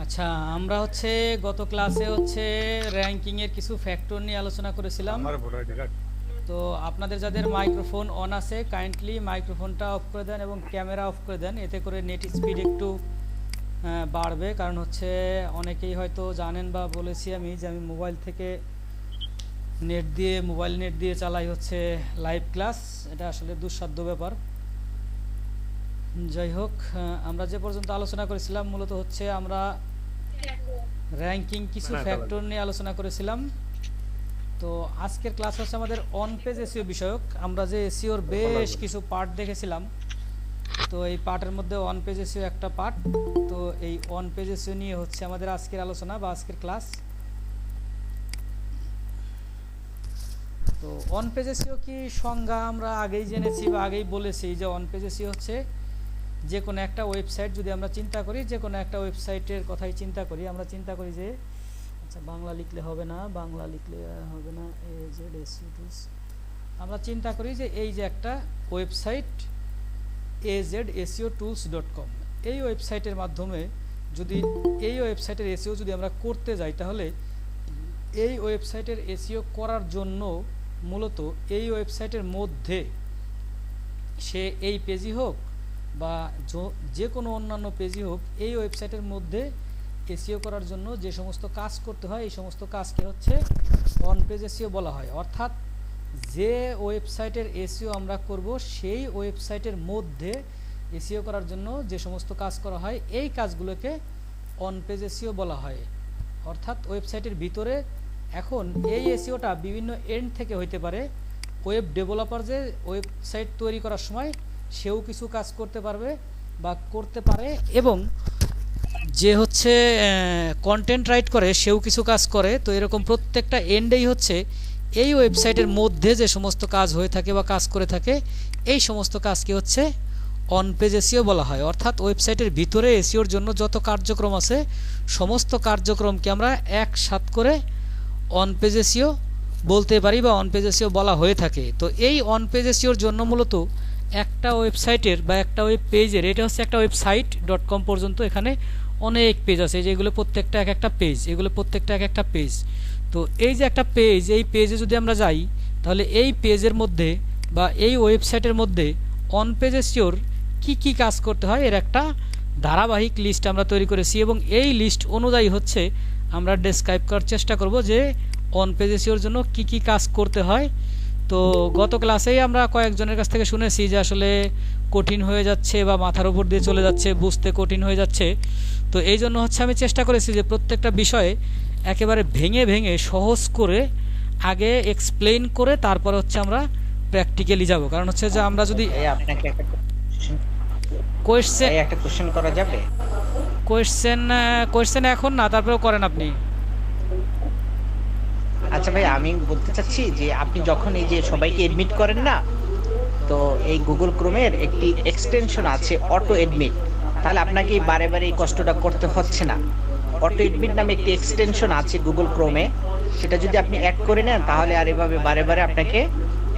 আচ্ছা, আমরা গত ক্লাসে র্যাঙ্কিং এর কিছু ফ্যাক্টর নিয়ে আলোচনা করেছিলাম। আমার ভোটার আইডি কার্ড। তো আপনাদের যাদের মাইক্রোফোন অন আছে কাইন্ডলি মাইক্রোফোনটা অফ করে দেন এবং ক্যামেরা অফ করে দেন, এতে করে নেট স্পিড একটু বাড়বে। কারণ অনেকেই হয়তো জানেন বা বলেছি আমি যে আমি মোবাইল থেকে মোবাইল নেট দিয়ে চালাই লাইভ ক্লাস। এটা আসলে দুঃসাধ্য ব্যাপার। যাই হোক, আমরা যে পর্যন্ত আলোচনা করেছিলাম মূলত আমরা র্যাঙ্কিং কিছু ফ্যাক্টর নিয়ে আলোচনা করেছিলাম। তো আজকের ক্লাস আমাদের অন পেজ এসইও বিষয়ক। আমরা যে এসইওর বেশ কিছু পার্ট দেখেছিলাম, তো এই পার্টের মধ্যে অন পেজ এসইও একটা পার্ট। তো এই অন পেজ এসইও নিয়ে আমাদের আজকের আলোচনা বা আজকের ক্লাস। তো অন পেজ এসইও কি সংজ্ঞা আমরা আগেই জেনেছি বা আগেই বলেছি যে অন পেজ এসইও যে কোনো একটা ওয়েবসাইট যদি আমরা চিন্তা করি, যে কোনো একটা ওয়েবসাইটের কথাই চিন্তা করি, আমরা চিন্তা করি যে আচ্ছা বাংলা লিখলে হবে না, AZSEO টুলস। আমরা চিন্তা করি যে এই যে একটা ওয়েবসাইট AZSEOtools.com, এই ওয়েবসাইটের মাধ্যমে যদি এই ওয়েবসাইটের এসইও যদি আমরা করতে যাই, তাহলে এই ওয়েবসাইটের এসইও করার জন্য মূলত এই ওয়েবসাইটের মধ্যে সে এই পেজই হোক বা যে কোনো অন্যান্য পেজই হোক, এই ওয়েবসাইটের মধ্যে এসইও করার জন্য যে সমস্ত কাজ করতে হয়, এই সমস্ত কাজকে অন পেজ এসইও বলা হয়। অর্থাৎ যে ওয়েবসাইটের এসইও আমরা করব, সেই ওয়েবসাইটের মধ্যে এসইও করার জন্য যে সমস্ত কাজ করা হয়, এই কাজগুলোকে অন পেজ এসইও বলা হয়। অর্থাৎ ওয়েবসাইটের ভিতরে এখন এই এসইওটা বিভিন্ন এন্ড থেকে হইতে পারে। ওয়েব ডেভেলপার যে ওয়েবসাইট তৈরি করার সময় সেও কিছু কাজ করতে পারবে বা করতে পারে, এবং যে কন্টেন্ট রাইট করে সেও কিছু কাজ করে। তো এরকম প্রত্যেকটা এন্ডেই এই ওয়েবসাইটের মধ্যে যে সমস্ত কাজ হয়ে থাকে বা কাজ করে থাকে, এই সমস্ত কাজকে অন পেজ এসইও বলা হয়। অর্থাৎ ওয়েবসাইটের ভিতরে এসইওর জন্য যত কার্যক্রম আছে, সমস্ত কার্যক্রমকে আমরা একসাথ করে অন পেজ এসইও বলতে পারি বা অন পেজ এসইও বলা হয়ে থাকে। তো এই অন পেজ এসইওর জন্য মূলত একটা ওয়েবসাইটের বা একটা ওয়েব পেজের, এটা একটা website.com পর্যন্ত, এখানে অনেক পেজ আছে, যেগুলো প্রত্যেকটা এক একটা পেজ, এগুলো প্রত্যেকটা এক একটা পেজ। তো এই যে একটা পেজ, এই পেজে যদি আমরা যাই, তাহলে এই পেজের মধ্যে বা এই ওয়েবসাইটের মধ্যে অন পেজ এসইওর কী কী কাজ করতে হয় এর একটা ধারাবাহিক লিস্ট আমরা তৈরি করেছি, এবং এই লিস্ট অনুযায়ী আমরা ডেসক্রাইব করার চেষ্টা করব যে অন পেজ এসইওর জন্য কী কী কাজ করতে হয়। তো গত ক্লাসেই আমরা কয়েকজনের কাছ থেকে শুনেছি যে আসলে কঠিন হয়ে যাচ্ছে বা মাথার উপর দিয়ে চলে যাচ্ছে, বুঝতে কঠিন হয়ে যাচ্ছে। তো এই জন্য আমি চেষ্টা করেছি যে প্রত্যেকটা বিষয়ে একেবারে ভেঙে ভেঙে সহজ করে আগে এক্সপ্লেইন করে তারপরে আমরা প্র্যাকটিক্যালি যাব। কারণ যে আমরা যদি আপনাকে একটা কোয়েশ্চেন করা যাবে, কোয়েশ্চেন এখন না, তারপরেও করেন আপনি। আচ্ছা ভাই, আমি বলতে চাচ্ছি যে আপনি যখন এই যে সবাইকে এডমিট করেন না, তো এই গুগল ক্রোমের একটি এক্সটেনশন আছে অটো এডমিট, তাহলে আপনাকে বারে বারে এই কষ্টটা করতে হচ্ছে না। অটো এডমিট নামে একটি এক্সটেনশন আছে গুগল ক্রোমে, সেটা যদি আপনি অ্যাড করে নেন তাহলে আর এভাবে বারে বারে আপনাকে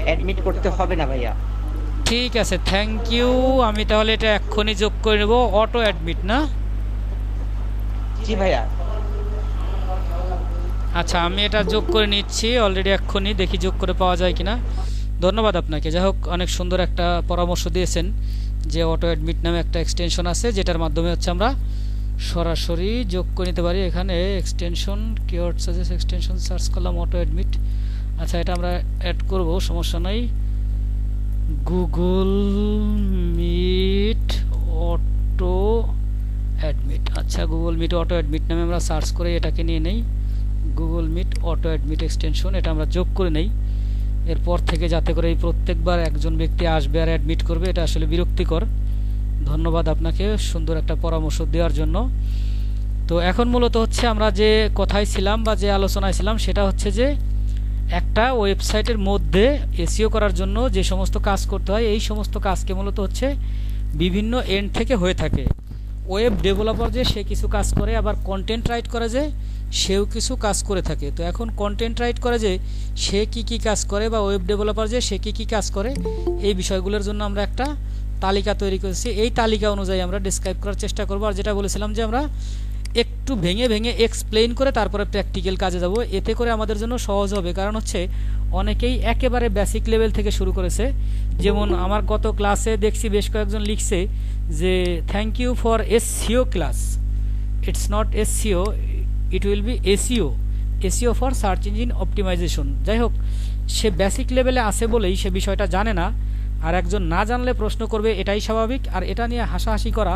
অ্যাডমিট করতে হবে না ভাইয়া। ঠিক আছে, থ্যাংক ইউ। আমি তাহলে এটা এক্ষুনি যোগ করে নেব, অটো অ্যাডমিট না? জি ভাইয়া। আচ্ছা, আমি এটা যোগ করে নিচ্ছি অলরেডি, এক্ষুনি দেখি যোগ করে পাওয়া যায় কিনা। ধন্যবাদ আপনাকে। যাই হোক, অনেক সুন্দর একটা পরামর্শ দিয়েছেন যে অটো অ্যাডমিট নামে একটা এক্সটেনশন আছে, যেটার মাধ্যমে আমরা সরাসরি যোগ করে নিতে পারি। এখানে extension keyword suggest extension search করলাম অটো অ্যাডমিট। আচ্ছা, এটা আমরা অ্যাড করব, সমস্যা নাই। Google Meet auto admit. আচ্ছা, গুগল মিট অটো অ্যাডমিট নামে আমরা সার্চ করে এটাকে নিয়ে নেই। Google Meet auto admit extension, এটা আমরা যোগ করে নেই। এরপর থেকে যাতে করে এই প্রত্যেকবার একজন ব্যক্তি আসবে আর অ্যাডমিট করবে, এটা আসলে বিরক্তিকর। ধন্যবাদ আপনাকে সুন্দর একটা পরামর্শ দেওয়ার জন্য। তো এখন মূলত আমরা যে কথায় ছিলাম বা যে আলোচনায় ছিলাম, সেটা যে একটা ওয়েবসাইটের মধ্যে এসইও করার জন্য যে সমস্ত কাজ করতে হয়, এই সমস্ত কাজকে মূলত বিভিন্ন এন্ড থেকে হয়ে থাকে। ওয়েব ডেভেলপার যে সে কিছু কাজ করে, আবার কন্টেন্ট রাইট করে যে সেও কিছু কাজ করে থাকে। তো এখন কন্টেন্ট রাইট করে যে সে কি কি কাজ করে বা ওয়েব ডেভেলপার যে সে কি কি কাজ করে, এই বিষয়গুলোর জন্য আমরা একটা তালিকা তৈরি করেছি। এই তালিকা অনুযায়ী আমরা ডেসক্রাইব করার চেষ্টা করব। আর যেটা বলেছিলাম যে আমরা একটু ভেঙে ভেঙে এক্সপ্লেইন করে তারপরে প্র্যাকটিক্যাল কাজে যাব, এতে করে আমাদের জন্য সহজ হবে। কারণ হচ্ছে অনেকেই একেবারে বেসিক লেভেল থেকে শুরু করেছে। যেমন আমার গত ক্লাসে দেখছি বেশ কয়েকজন লিখছে যে thank you for SEO class, it's not SEO, it will be SEO for search engine optimisation. যাই হোক, সে বেসিক লেভেলে আছে বলেই সে বিষয়টা জানে না, আর একজন না জানলে প্রশ্ন করবে, এটাই স্বাভাবিক। আর এটা নিয়ে হাসাহাসি করা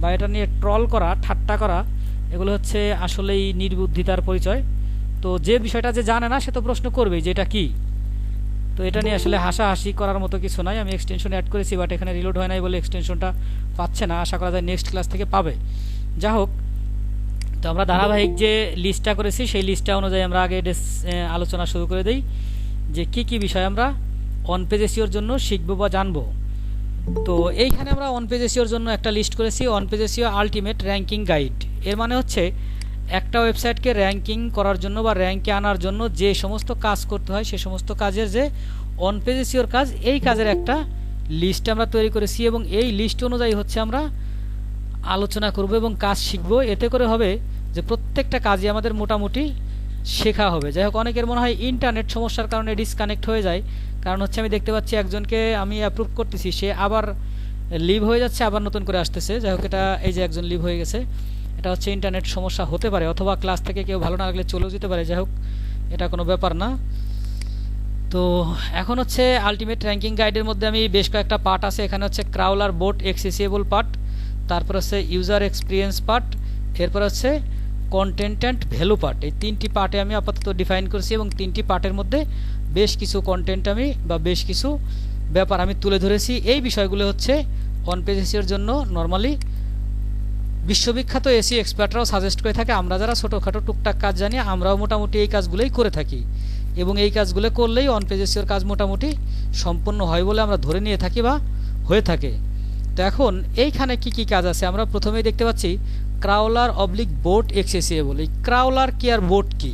বা এটা নিয়ে ট্রল করা, ঠাট্টা করা, এগুলো হচ্ছে আসলেই নির্বুদ্ধিতার পরিচয়। তো যে বিষয়টা যে জানে না সে তো প্রশ্ন করবেই যে এটা কি। তো এটা নিয়ে আসলে হাসাহাসি করার মতো কিছু নাই। আমি এক্সটেনশন অ্যাড করেছি, বাট এখানে রিলোড হয় নাই বলে এক্সটেনশনটা পাচ্ছে না। আশা করা যায় নেক্সট ক্লাস থেকে পাবে। যা হোক, তো আমরা ধারাবাহিক যে লিস্টটা করেছি সেই লিস্টটা অনুযায়ী আমরা আগে আলোচনা শুরু করে দিই যে কি কি বিষয় আমরা অন পেজ এসইওর জন্য শিখবো বা জানবো। তো এইখানে আমরা অন পেজ এসইওর জন্য একটা লিস্ট করেছি, on page SEO ultimate ranking guide. এর মানে হচ্ছে একটা ওয়েবসাইটকে র্যাঙ্কিং করার জন্য বা র্যাঙ্কে আনার জন্য যে সমস্ত কাজ করতে হয় সে সমস্ত কাজের যে অন পেজ এসইওর কাজ, এই কাজের একটা লিস্ট আমরা তৈরি করেছি এবং এই লিস্ট অনুযায়ী হচ্ছে আমরা আলোচনা করব এবং কাজ শিখব। এতে করে হবে যে প্রত্যেকটা কাজই আমাদের মোটামুটি শেখা হবে। যাই হোক, অনেকের মনে হয় ইন্টারনেট সমস্যার কারণে ডিসকানেক্ট হয়ে যায়। কারণ হচ্ছে আমি দেখতে পাচ্ছি একজনকে আমি অ্যাপ্রুভ করতেছি, সে আবার লিভ হয়ে যাচ্ছে, আবার নতুন করে আসতেছে। যাই হোক, এটা এই যে একজন লিভ হয়ে গেছে, এটা হচ্ছে ইন্টারনেট সমস্যা হতে পারে, অথবা ক্লাস থেকে কেউ ভালো না লাগলে চলেও যেতে পারে। যাই হোক, এটা কোনো ব্যাপার না। তো এখন হচ্ছে আলটিমেট র্যাঙ্কিং গাইডের মধ্যে আমি বেশ কয়েকটা পার্ট আছে। এখানে হচ্ছে ক্রাউলার বোট অ্যাক্সেসিবল পার্ট, তারপর হচ্ছে ইউজার এক্সপিরিয়েন্স পার্ট, এরপর হচ্ছে কন্টেন্ট অ্যান্ড ভ্যালু পার্ট। এই তিনটি পার্টে আমি আপাতত ডিফাইন করছি এবং তিনটি পার্টের মধ্যে বেশ কিছু কন্টেন্ট আমি বা বেশ কিছু ব্যাপার আমি তুলে ধরেছি। এই বিষয়গুলো হচ্ছে অন পেজ এসইওর জন্য নর্মালি বিশ্ববিখ্যাত এসইও এক্সপার্টরাও সাজেস্ট করে থাকে। আমরা যারা ছোটোখাটো টুকটাক কাজ জানি আমরাও মোটামুটি এই কাজগুলোই করে থাকি এবং এই কাজগুলো করলেই অন পেজ এসইওর কাজ মোটামুটি সম্পূর্ণ হয় বলে আমরা ধরে নিয়ে থাকি বা হয়ে থাকে। তো এখন এইখানে কি কি কাজ আছে আমরা প্রথমেই দেখতে পাচ্ছি ক্রাউলার অবলিক বোট অ্যাক্সেসিবল। এই ক্রাউলার কি আর বোট কি?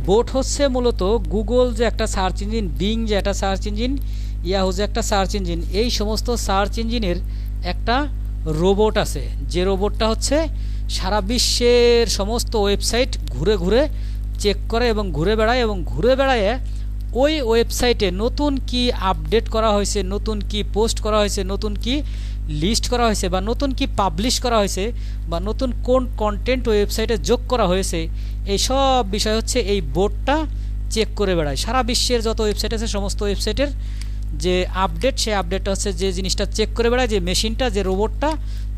বোট হচ্ছে মূলত গুগল যে একটা সার্চ ইঞ্জিন, বিং যে একটা সার্চ ইঞ্জিন, ইয়াহু যে একটা সার্চ ইঞ্জিন, এই সমস্ত সার্চ ইঞ্জিনের একটা রোবট আছে, যে রোবটটা হচ্ছে সারা বিশ্বের সমস্ত ওয়েবসাইট ঘুরে ঘুরে চেক করে এবং ঘুরে বেড়ায়, এবং ঘুরে বেড়ায় ওই ওয়েবসাইটে নতুন কি আপডেট করা হয়েছে, নতুন কি পোস্ট করা হয়েছে, নতুন কি লিস্ট করা হয়েছে, বা নতুন কি পাবলিশ করা হয়েছে, বা নতুন কোন কন্টেন্ট ওয়েবসাইটে যোগ করা হয়েছে, এই সব বিষয় হচ্ছে এই বোর্ডটা চেক করে বেড়ায়। সারা বিশ্বের যত ওয়েবসাইট আছে সমস্ত ওয়েবসাইটের যে আপডেট, সেই আপডেটটা হচ্ছে যে জিনিসটা চেক করে বেড়ায়, যে মেশিনটা, যে রোবটটা,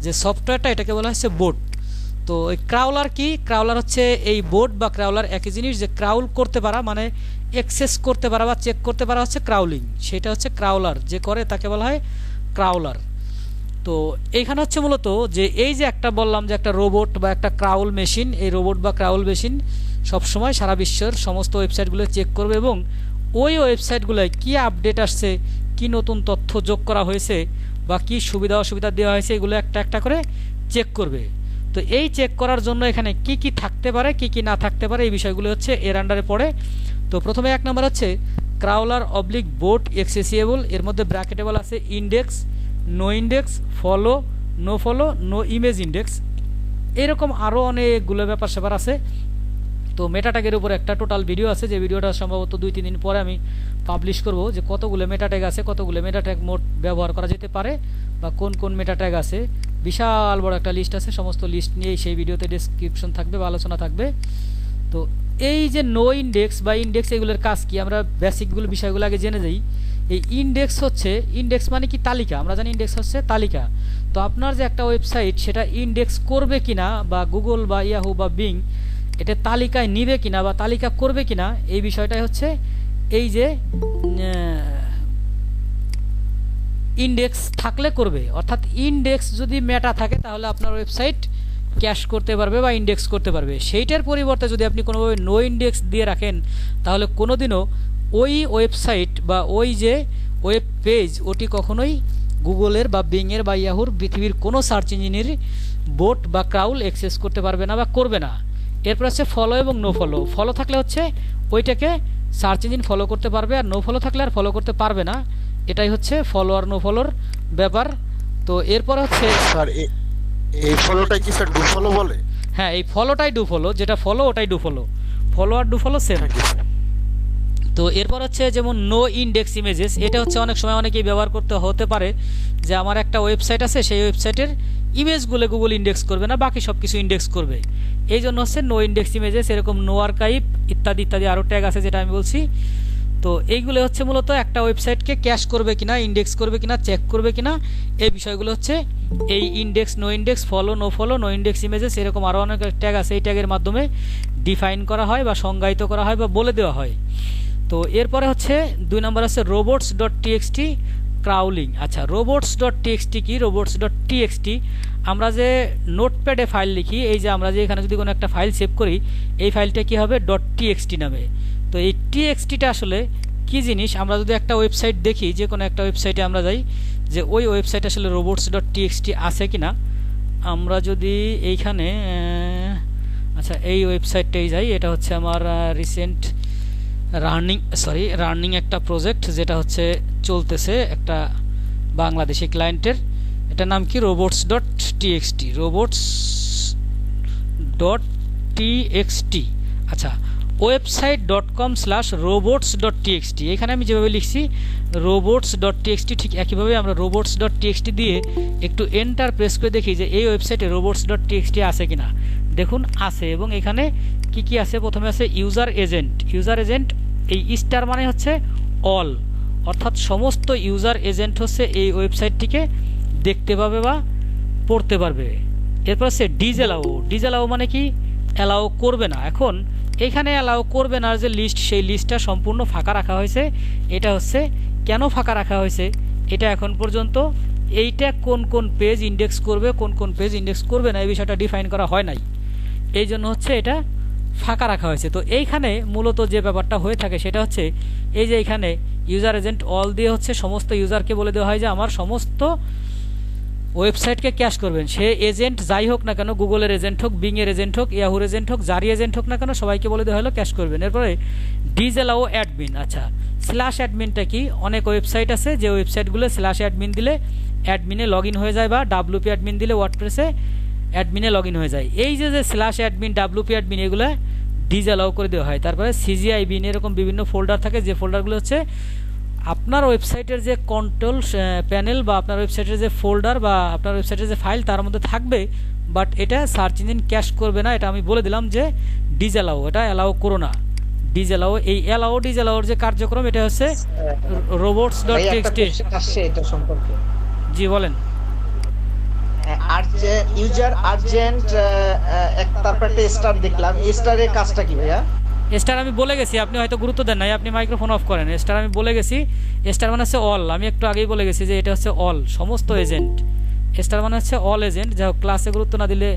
যে সফটওয়্যারটা, এটাকে বলা হচ্ছে বোট। তো এই ক্রাউলার কি? ক্রাউলার হচ্ছে এই বোট বা ক্রাউলার একই জিনিস। যে ক্রাউল করতে পারা মানে অ্যাক্সেস করতে পারা বা চেক করতে পারা হচ্ছে ক্রাউলিং, সেটা হচ্ছে ক্রাউলার যে করে তাকে বলা হয় ক্রাউলার। তো এইখানে হচ্ছে মূলত যে এই যে একটা বললাম যে একটা রোবট বা একটা ক্রাউল মেশিন, এই রোবট বা ক্রাউল মেশিন সবসময় সারা বিশ্বের সমস্ত ওয়েবসাইটগুলো চেক করবে এবং ওই ওয়েবসাইটগুলোয় কী আপডেট আসছে, কি নতুন তথ্য যোগ করা হয়েছে বা কি সুবিধা অসুবিধা দেওয়া হয়েছে, এগুলো একটা একটা করে চেক করবে। তো এই চেক করার জন্য এখানে কি কি থাকতে পারে, কি কি না থাকতে পারে, এই বিষয়গুলো হচ্ছে এর আন্ডারে পড়ে। তো প্রথমে এক নম্বর হচ্ছে ক্রাউলার অবলিক বোট অ্যাক্সেসিবল। এর মধ্যে ব্র্যাকেটেবল আছে index, no index, follow, no follow, no image index, এরকম আরও অনেকগুলো ব্যাপার স্যাপার আছে। তো মেটা ট্যাগের উপর একটা টোটাল ভিডিও আছে, যে ভিডিওটা সম্ভবত 2-3 দিন পরে আমি পাবলিশ করব, যে কতগুলো মেটা ট্যাগ আছে, কতগুলো মেটা ট্যাগ মোট ব্যবহার করা যেতে পারে বা কোন কোন মেটা ট্যাগ আছে। বিশাল বড় একটা লিস্ট আছে, সমস্ত লিস্ট নিয়েই সেই ভিডিওতে ডেসক্রিপশন থাকবে বা আলোচনা থাকবে। তো এই যে নো ইন্ডেক্স বা ইন্ডেক্স, এগুলোর কাজ কি আমরা বেসিকগুলো বিষয়গুলো আগে জেনে যাই। এই ইন্ডেক্স হচ্ছে, ইন্ডেক্স মানে কি তালিকা, আমরা জানি ইন্ডেক্স হচ্ছে তালিকা। তো আপনার যে একটা ওয়েবসাইট সেটা ইন্ডেক্স করবে কিনা বা গুগল বা ইয়াহু বা বিং এটা তালিকায় নিবে কিনা বা তালিকা করবে কিনা, এই বিষয়টাই হচ্ছে এই যে ইন্ডেক্স থাকলে করবে। অর্থাৎ ইন্ডেক্স যদি মেটা থাকে তাহলে আপনার ওয়েবসাইট ক্যাশ করতে পারবে বা ইন্ডেক্স করতে পারবে। সেইটার পরিবর্তে যদি আপনি কোনোভাবে নো ইন্ডেক্স দিয়ে রাখেন তাহলে কোনোদিনও ওই ওয়েবসাইট বা ওই যে ওয়েব পেজ ওটি কখনোই গুগলের বা বিংয়ের বা ইয়াহুর পৃথিবীর কোনো সার্চ ইঞ্জিনের বোট বা ক্রাউল অ্যাক্সেস করতে পারবে না বা করবে না। এরপর আছে ফলো এবং নো ফলো। ফলো থাকলে হচ্ছে ওইটাকে সার্চ ইঞ্জিন ফলো করতে পারবে, আর নো ফলো থাকলে আর ফলো করতে পারবে না। এটাই হচ্ছে ফলো আর নো ফলোর ব্যাপার। তো এরপর হচ্ছে স্যার এই ফলোটা কি স্যার ডু ফলো বলে? হ্যাঁ, এই ফলোটাই ডু ফলো, যেটা ফলো ওটাই ডু ফলো, ফলো আর ডু ফলো সেম। তো এরপর হচ্ছে যেমন নো ইন্ডেক্স ইমেজেস, এটা হচ্ছে অনেক সময় অনেকেই ব্যবহার করতে হতে পারে যে আমার একটা ওয়েবসাইট আছে, সেই ওয়েবসাইটের ইমেজগুলো গুগল ইন্ডেক্স করবে না, বাকি সব কিছু ইন্ডেক্স করবে, এই জন্য হচ্ছে নো ইন্ডেক্স ইমেজেস। এরকম নো আর্কাইভ ইত্যাদি ইত্যাদি আরও ট্যাগ আছে যেটা আমি বলছি। তো এইগুলো হচ্ছে মূলত একটা ওয়েবসাইটকে ক্যাশ করবে কিনা, ইন্ডেক্স করবে কিনা, চেক করবে কিনা, এই বিষয়গুলো হচ্ছে এই index, no index, follow, no follow, no index images, এরকম আরও অনেক ট্যাগ আছে, এই ট্যাগের মাধ্যমে ডিফাইন করা হয় বা সংজ্ঞায়িত করা হয় বা বলে দেওয়া হয়। তো এরপরে হচ্ছে 2 নম্বর আছে রোবটস ডট টিএক্সটি ক্রাউলিং। আচ্ছা, রোবটস ডট টিএক্সটি কি? রোবটস ডট টিএক্সটি আমরা যে নোটপ্যাডে ফাইল লিখি, এই যে আমরা যে এখানে যদি কোনো একটা ফাইল সেভ করি, এই ফাইলটা কি হবে? ডট টিএক্সটি নামে। তো এই টিএক্সটিটা আসলে কি জিনিস? আমরা যদি একটা ওয়েবসাইট দেখি, যে কোনো একটা ওয়েবসাইটে আমরা যাই, যে ওই ওয়েবসাইট আসলে রোবটস ডট টিএক্সটি আছে কিনা, আমরা যদি এইখানে আচ্ছা এই ওয়েবসাইটটাই যাই, এটা হচ্ছে আমার রিসেন্ট রানিং একটা প্রজেক্ট, যেটা হচ্ছে চলতেছে একটা বাংলাদেশি ক্লায়েন্টের, এটার নাম কি? Robots dot TXT, robots dot TXT. আচ্ছা, website.com/robots.txt, এখানে আমি যেভাবে লিখছি robots.txt, ঠিক একইভাবে আমরা robots.txt দিয়ে একটু এন্টার প্রেস করে দেখি যে এই ওয়েবসাইটে robots.txt আছে কিনা। দেখুন আছে, এবং এখানে কি কি আছে? প্রথমে আছে ইউজার এজেন্ট। ইউজার এজেন্ট, এই স্টার মানে হচ্ছে অল, অর্থাৎ সমস্ত ইউজার এজেন্ট হচ্ছে এই ওয়েবসাইটটিকে দেখতে পাবে বা পড়তে পারবে। এরপর আছে ডিজেলাও। ডিজেলাও মানে কি? অ্যালাউ করবে না। এখন এখানে অ্যালাউ করবে না যে লিস্ট, সেই লিস্টটা সম্পূর্ণ ফাঁকা রাখা হয়েছে। এটা হচ্ছে কেন ফাঁকা রাখা হয়েছে, এটা এখন পর্যন্ত এইটা কোন কোন পেজ ইন্ডেক্স করবে, কোন কোন পেজ ইন্ডেক্স করবে না, এই বিষয়টা ডিফাইন করা হয় নাই, এই জন্য হচ্ছে এটা ফাঁকা রাখা হয়েছে। তো এইখানে মূলত যে ব্যাপারটা হয়ে থাকে সেটা হচ্ছে এই যে এখানে ইউজার এজেন্ট অল দিয়ে হচ্ছে সমস্ত ইউজারকে বলে দেওয়া হয় যে আমার সমস্ত ওয়েবসাইটকে ক্যাশ করবেন। সে এজেন্ট যাই হোক না কেন, গুগলের এজেন্ট হোক, বিংয়ের এজেন্ট হোক, ইয়াহুর এজেন্ট হোক, যারই এজেন্ট হোক না কেন, সবাইকে বলে দেওয়া হলো ক্যাশ করবেন। এরপরে ডিজেলাও অ্যাডমিন। আচ্ছা, স্ল্যাশ অ্যাডমিনটা কি? অনেক ওয়েবসাইট আছে যে ওয়েবসাইটগুলো স্ল্যাশ অ্যাডমিন দিলে অ্যাডমিনে লগ ইন হয়ে যায়, বা ডাব্লুপি অ্যাডমিন দিলে ওয়ার্ডপ্রেসে অ্যাডমিনে লগ ইন হয়ে যায়। এই যে স্ল্যাশ অ্যাডমিন, ডাব্লুপি অ্যাডমিন, এগুলো ডিজেলাও করে দেওয়া হয়। তারপরে সিজিআই বিন, এরকম বিভিন্ন ফোল্ডার থাকে, যে ফোল্ডারগুলো হচ্ছে আপনার ওয়েবসাইটের যে কন্ট্রোল প্যানেল বা আপনার ওয়েবসাইটের যে ফোল্ডার বা আপনার ওয়েবসাইটের যে ফাইল তার মধ্যে থাকবে, বাট এটা সার্চ ইঞ্জিন ক্যাশ করবে না। এটা আমি বলে দিলাম যে ডিজেলাও, এটা অ্যালাউ করো না। ডিজেলাও, এই অ্যালাউ ডিজেলাওর যে কার্যক্রম, এটা হচ্ছে robots.txt। এটা সম্পর্কে জি বলেন। ইউজার আর্জেন্ট, তারপর একটা স্টার দেখলাম, স্টারের কাজটা কি ভাইয়া? স্টার আমি বলে গেছি, আপনি হয়তো গুরুত্ব দেন নাই, আপনি মাইক্রোফোন অফ করেন। স্টার আমি বলে গেছি, স্টার মানে হচ্ছে অল, আমি একটু আগেই বলে গেছি যে এটা হচ্ছে অল, সমস্ত এজেন্ট। স্টার মানে হচ্ছে অল এজেন্ট। যাই হোক, ক্লাসে গুরুত্ব না দিলে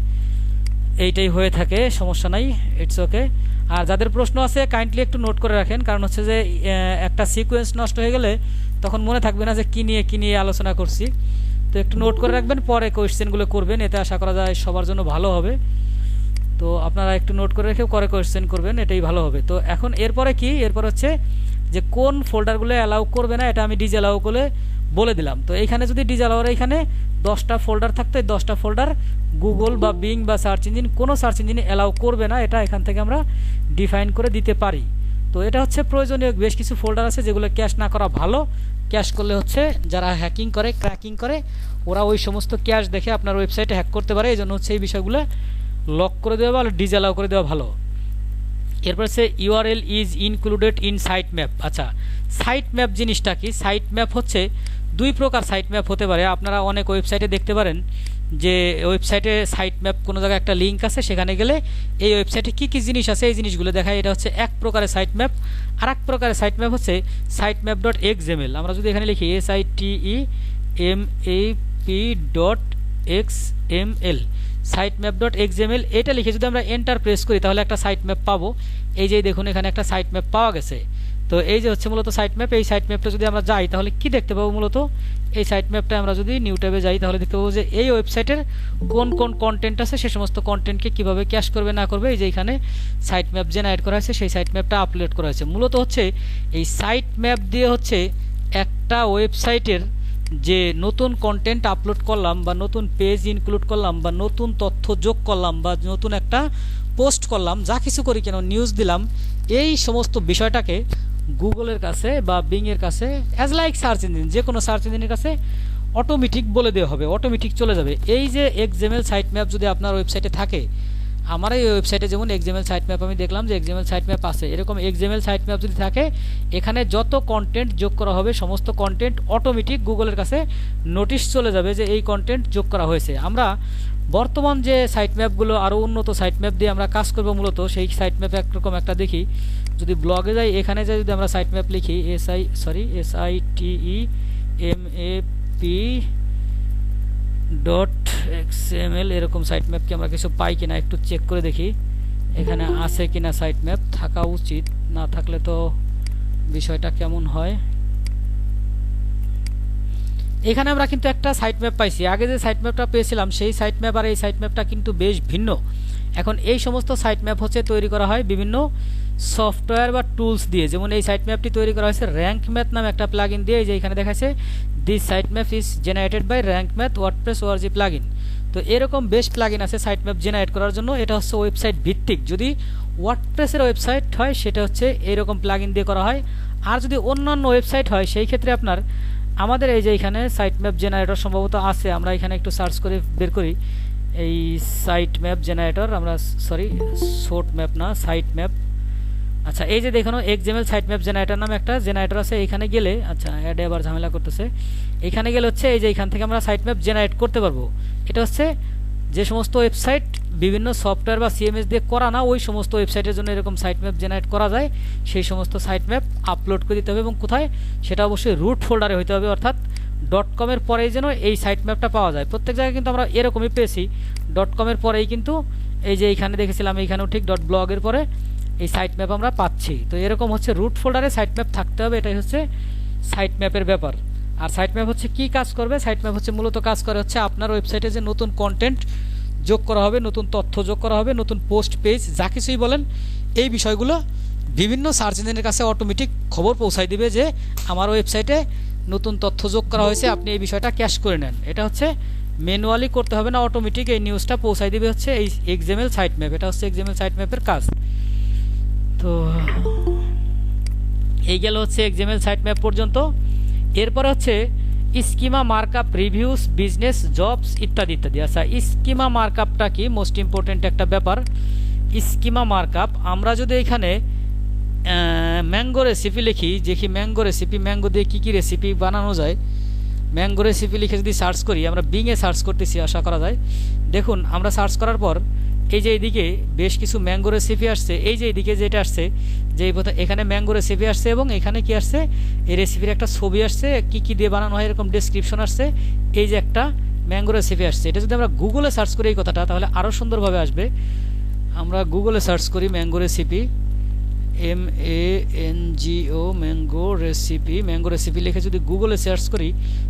এইটাই হয়ে থাকে, সমস্যা নাই, ইটস ওকে। আর যাদের প্রশ্ন আছে কাইন্ডলি একটু নোট করে রাখেন, কারণ হচ্ছে যে একটা সিকোয়েন্স নষ্ট হয়ে গেলে তখন মনে থাকবে না যে কী নিয়ে আলোচনা করছি। তো একটু নোট করে রাখবেন, পরে কোয়েশ্চেনগুলো করবেন, এতে আশা করা যায় সবার জন্য ভালো হবে। তো আপনারা একটু নোট করে রেখে পরে কোয়েশ্চেন করবেন, এটাই ভালো হবে। তো এখন এরপরে কি? এরপর হচ্ছে যে কোন ফোল্ডারগুলো অ্যালাউ করবে না, এটা আমি ডিজেলাও করে বলে দিলাম। তো এইখানে যদি ডিজেলাওর এইখানে 10টা ফোল্ডার থাকতো, এই 10টা ফোল্ডার গুগল বা বিং বা সার্চ ইঞ্জিন, কোনো সার্চ ইঞ্জিন অ্যালাউ করবে না, এটা এখান থেকে আমরা ডিফাইন করে দিতে পারি। তো এটা হচ্ছে প্রয়োজনীয় বেশ কিছু ফোল্ডার আছে যেগুলো ক্যাশ না করা ভালো। ক্যাশ করলে হচ্ছে যারা হ্যাকিং করে, ক্র্যাকিং করে, ওরা ওই সমস্ত ক্যাশ দেখে আপনার ওয়েবসাইটে হ্যাক করতে পারে, এই জন্য হচ্ছে এই বিষয়গুলো লক করে দেওয়া ভালো, ডিজেলাও করে দেওয়া ভালো। এরপর হচ্ছে URL is included in site map. আচ্ছা, সাইট ম্যাপ জিনিসটা কি? সাইট ম্যাপ হচ্ছে দুই প্রকার সাইট ম্যাপ হতে পারে। আপনারা অনেক ওয়েবসাইটে দেখতে পারেন যে ওয়েবসাইটে সাইট ম্যাপ, কোনো জায়গায় একটা লিঙ্ক আছে, সেখানে গেলে এই ওয়েবসাইটে কী কী জিনিস আছে এই জিনিসগুলো দেখায়। এটা হচ্ছে এক প্রকারের সাইট ম্যাপ। আর এক প্রকারের সাইট ম্যাপ হচ্ছে সাইট ম্যাপ ডট এক্সএমএল। আমরা যদি এখানে লিখি SITEMAP.XML, site map dot XML, এটা লিখে যদি আমরা এন্টার প্রেস করি তাহলে একটা সাইট ম্যাপ পাবো। এই যে দেখুন এখানে একটা সাইট ম্যাপ পাওয়া গেছে। তো এই যে হচ্ছে মূলত সাইট ম্যাপ। এই সাইট ম্যাপটা যদি আমরা যাই তাহলে কি দেখতে পাবো? মূলত এই সাইট ম্যাপটা আমরা যদি নিউ ট্যাবে যাই তাহলে দেখতে পাবো যে এই ওয়েবসাইটের কোন কোন কন্টেন্ট আছে, সে সমস্ত কন্টেন্টকে কীভাবে ক্যাশ করবে না করবে, এই যে এখানে সাইট ম্যাপ জেনারেট করা হয়েছে, সেই সাইট ম্যাপটা আপলোড করা হয়েছে। মূলত হচ্ছে এই সাইট ম্যাপ দিয়ে হচ্ছে একটা ওয়েবসাইটের যে নতুন কন্টেন্ট আপলোড করলাম বা নতুন পেজ ইনক্লুড করলাম বা নতুন তথ্য যোগ করলাম বা নতুন একটা পোস্ট করলাম, যা কিছু করি কেন, নিউজ দিলাম, এই সমস্ত বিষয়টাকে গুগলের কাছে বা বিংয়ের কাছে অ্যাজ লাইক সার্চ ইঞ্জিন, যে কোনো সার্চ ইঞ্জিনের কাছে অটোমেটিক বলে দেওয়া হবে, অটোমেটিক চলে যাবে। এই যে এক্সএমএল সাইট ম্যাপ যদি আপনার ওয়েবসাইটে থাকে, আমার এই ওয়েবসাইটে যেমন এক্সএমএল সাইট ম্যাপ আমি দেখলাম যে এক্সএমএল সাইট ম্যাপ আছে, এরকম এক্সএমএল সাইট ম্যাপ যদি থাকে, এখানে যত কন্টেন্ট যোগ করা হবে সমস্ত কন্টেন্ট অটোমেটিক গুগলের কাছে নোটিশ চলে যাবে যে এই কন্টেন্ট যোগ করা হয়েছে। আমরা বর্তমান যে সাইট ম্যাপগুলো আরও উন্নত সাইট ম্যাপ দিয়ে আমরা কাজ করবো, মূলত সেই সাইট ম্যাপ একরকম একটা দেখি। যদি ব্লগে যাই, এখানে যাই, যদি আমরা সাইট ম্যাপ লিখি SITEMAP.xml, এরকম সাইট ম্যাপ কি আমরা কিছু পাই কিনা একটু চেক করে দেখি, এখানে আছে কিনা। সাইট ম্যাপ থাকা উচিত, না থাকলে তো বিষয়টা কেমন হয়। এখানে আমরা কিন্তু একটা সাইট ম্যাপ পাইছি, আগে যে সাইট ম্যাপটা পেয়েছিলাম সেই সাইট ম্যাপ আর এই সাইট ম্যাপটা কিন্তু বেশ ভিন্ন। এখন এই সমস্ত সাইট ম্যাপ হচ্ছে তৈরি করা হয় বিভিন্ন সফটওয়্যার বা টুলস দিয়ে। যেমন এই সাইট ম্যাপটি তৈরি করা হয়েছে র্যাঙ্ক ম্যাথ নামে একটা প্লাগইন দিয়ে, যে এখানে দেখাচ্ছে this site map is generated by Rank Math WordPress ORG plugin. তো এরকম বেশ প্লাগইন আছে সাইট ম্যাপ জেনারেট করার জন্য। এটা হচ্ছে ওয়েবসাইট ভিত্তিক, যদি ওয়ার্ডপ্রেসের ওয়েবসাইট হয় সেটা হচ্ছে এইরকম প্লাগইন দিয়ে করা হয়। আর যদি অন্যান্য ওয়েবসাইট হয় সেই ক্ষেত্রে আপনার আমাদের এই যে এখানে সাইট ম্যাপ জেনারেটর সম্ভবত আছে, আমরা এখানে একটু সার্চ করে বের করি এই সাইট ম্যাপ জেনারেটর, আমরা শর্ট ম্যাপ না, সাইট ম্যাপ। আচ্ছা, এই যে দেখুন এক্সএমএল সাইট ম্যাপ জেনারেটর নামে একটা জেনারেটর আছে, এখানে গেলে, আচ্ছা অ্যাডে আবার ঝামেলা করতেছে, এখানে গেলে হচ্ছে এই যে এখান থেকে আমরা সাইট ম্যাপ জেনারেট করতে পারবো। এটা হচ্ছে যে সমস্ত ওয়েবসাইট বিভিন্ন সফটওয়্যার বা CMS দিয়ে করা না, ওই সমস্ত ওয়েবসাইটের জন্য এরকম সাইট ম্যাপ জেনারেট করা যায়। সেই সমস্ত সাইট ম্যাপ আপলোড করে দিতে হবে, এবং কোথায় সেটা অবশ্যই রুট ফোল্ডারে হতে হবে, অর্থাৎ .com-এর পরেই যেন এই সাইট ম্যাপটা পাওয়া যায়। প্রত্যেক জায়গায় কিন্তু আমরা এরকমই পেয়েছি, .com-এর পরেই কিন্তু এই যে এইখানে দেখেছিলাম, এইখানেও ঠিক .blog-এর পরে এই সাইট ম্যাপ আমরা পাচ্ছি। তো এরকম হচ্ছে রুট ফোল্ডারে সাইট ম্যাপ থাকতে হবে, এটাই হচ্ছে সাইট ম্যাপের ব্যাপার। আর সাইট ম্যাপ হচ্ছে কি কাজ করবে, সাইট ম্যাপ হচ্ছে মূলত কাজ করে হচ্ছে আপনার ওয়েবসাইটে যে নতুন কন্টেন্ট যোগ করা হবে, নতুন তথ্য যোগ করা হবে, নতুন পোস্ট পেজ যা কিছুই বলেন, এই বিষয়গুলো বিভিন্ন সার্চ ইঞ্জিনের কাছে অটোমেটিক খবর পৌঁছায় দিবে যে আমার ওয়েবসাইটে নতুন তথ্য যোগ করা হয়েছে, আপনি এই বিষয়টা ক্যাশ করে নেন। এটা হচ্ছে ম্যানুয়ালি করতে হবে না, অটোমেটিক এই নিউজটা পৌঁছায় দিবে হচ্ছে এই এক্সএমএল সাইট ম্যাপ। এটা হচ্ছে এক্সএমএল সাইট ম্যাপের কাজ। তো এই গেল হচ্ছে এক্সএমএল সাইট ম্যাপ পর্যন্ত। এরপরে হচ্ছে schema markup, reviews, business, jobs ইত্যাদি ইত্যাদি। আচ্ছা, স্কিমা মার্কআপটা কি, মোস্ট ইম্পর্টেন্ট একটা ব্যাপার। স্কিমা মার্কআপ, আমরা যদি এখানে ম্যাঙ্গো রেসিপি লিখি, দেখি ম্যাঙ্গো রেসিপি, ম্যাঙ্গো দিয়ে কী কী রেসিপি বানানো যায়, ম্যাঙ্গো রেসিপি লিখে যদি সার্চ করি, আমরা বিংয়ে সার্চ করতেছি আশা করা যায়। দেখুন আমরা সার্চ করার পর এই যে এইদিকে বেশ কিছু ম্যাঙ্গো রেসিপি আসছে, এই যে এইদিকে যেটা আসছে, যে এখানে ম্যাঙ্গো রেসিপি আসছে, এবং এখানে কি আসছে, এই রেসিপির একটা ছবি আসছে, কি কি দিয়ে বানানো হয় এরকম ডেসক্রিপশন আসছে, এই যে একটা ম্যাঙ্গো রেসিপি আসছে। এটা যদি আমরা গুগলে সার্চ করি এই কথাটা, তাহলে আরও সুন্দরভাবে আসবে। আমরা গুগলে সার্চ করি mango recipe, MANGO mango recipe, mango recipe লিখে যদি গুগলে সার্চ করি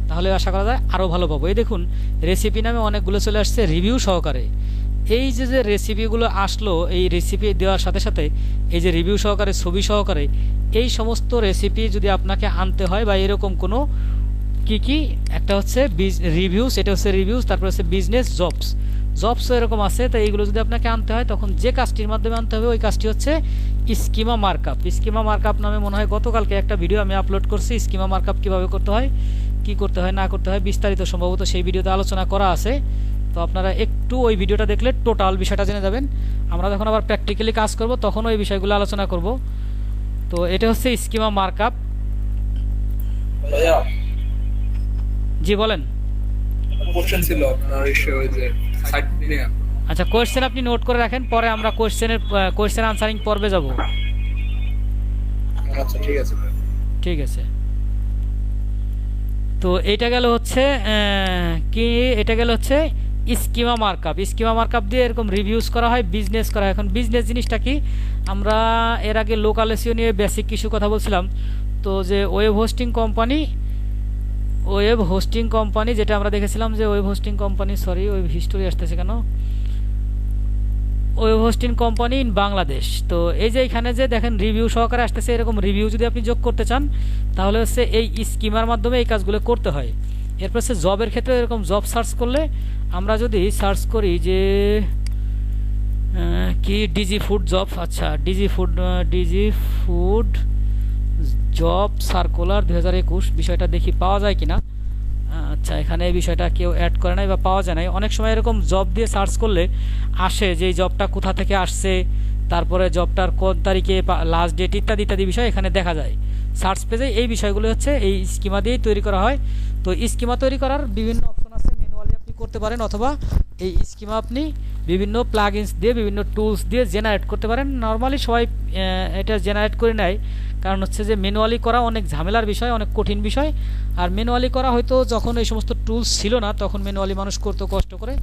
তাহলে আশা করা যায় আরও ভালো পাবো। এই দেখুন রেসিপি নামে অনেকগুলো চলে আসছে রিভিউ সহকারে। এই যে যে রেসিপিগুলো আসলো, এই রেসিপি দেওয়ার সাথে সাথে এই যে রিভিউ সহকারে, ছবি সহকারে, এই সমস্ত রেসিপি যদি আপনাকে আনতে হয় বা এরকম কোনো কি একটা হচ্ছে রিভিউস, এটা হচ্ছে রিভিউস, তারপর হচ্ছে বিজনেস, জবসও এরকম আছে। তো এইগুলো যদি আপনাকে আনতে হয় তখন যে কাজটির মাধ্যমে আনতে হবে ওই কাজটি হচ্ছে স্কিমা মার্কআপ। স্কিমা মার্কআপ নামে মনে হয় গতকালকে একটা ভিডিও আমি আপলোড করছি, স্কিমা মার্কআপ কীভাবে করতে হয়, কি করতে হয় না করতে হয় বিস্তারিত সম্ভবত সেই ভিডিওতে আলোচনা করা আছে। তো আপনারা একটু ওই ভিডিওটা দেখলে টোটাল বিষয়টা জেনে যাবেন। আমরা যখন আবার প্র্যাকটিক্যালি কাজ করব তখন ওই বিষয়গুলো আলোচনা করব। তো এটা হচ্ছে স্কিমা মার্কআপ। জি বলেন। কোশ্চেন ছিল আপনার ওই যে সাইট নিয়ে। আচ্ছা, কোশ্চেন আপনি নোট করে রাখেন, পরে আমরা কোশ্চেন আনসারিং পর্বে যাব। আচ্ছা ঠিক আছে, ঠিক আছে। তো এটা গেল হচ্ছে কি, এটা গেল হচ্ছে স্কিমা মার্কআপ। স্কিমা মার্কআপ দিয়ে এরকম রিভিউজ করা হয়, বিজনেস করা হয়। এখন বিজনেস জিনিসটা কি, আমরা এর আগে লোকাল এসইও নিয়ে বেসিক কিছু কথা বলছিলাম। তো যে ওয়েব হোস্টিং কোম্পানি যেটা আমরা দেখেছিলাম যে web hosting company, web history আসতেছে কেন, web hosting company in Bangladesh. তো এই যে এখানে যে দেখেন রিভিউ সহকারে আসতেছে, এরকম রিভিউ যদি আপনি যোগ করতে চান তাহলে হচ্ছে এই স্কিমার মাধ্যমে এই কাজগুলো করতে হয়। এরপর হচ্ছে জবের ক্ষেত্রে এরকম জব সার্চ করলে আমরা যদি সার্চ করি যে কি ডিজি ফুড জব, আচ্ছা ডিজি ফুড জব সার্কুলার 2021 বিষয়টা দেখি পাওয়া যায় কিনা। আচ্ছা এখানে এই বিষয়টা কেউ অ্যাড করে নাই বা পাওয়া যায় নাই। অনেক সময় এরকম জব দিয়ে সার্চ করলে আসে যে এই জবটা কোথা থেকে আসছে, তারপরে জবটার কোন তারিখে লাস্ট ডেট ইত্যাদি ইত্যাদি বিষয় এখানে দেখা যায় সার্চ পেজে। এই বিষয়গুলো হচ্ছে এই স্কিমা দিয়েই তৈরি করা হয়। তো স্কিমা তৈরি করার বিভিন্ন অপশন আছে, ম্যানুয়ালি আপনি করতে পারেন অথবা এই স্কিমা আপনি বিভিন্ন প্লাগইনস দিয়ে বিভিন্ন টুলস দিয়ে জেনারেট করতে পারেন। নর্মালি সবাই এটা জেনারেট করে নেয়, কারণ হচ্ছে যে ম্যানুয়ালি করা অনেক ঝামেলার বিষয়, অনেক কঠিন বিষয়। আর ম্যানুয়ালি করা হয়তো যখন এই সমস্ত টুলস ছিল না তখন ম্যানুয়ালি মানুষ করতে কষ্ট করে,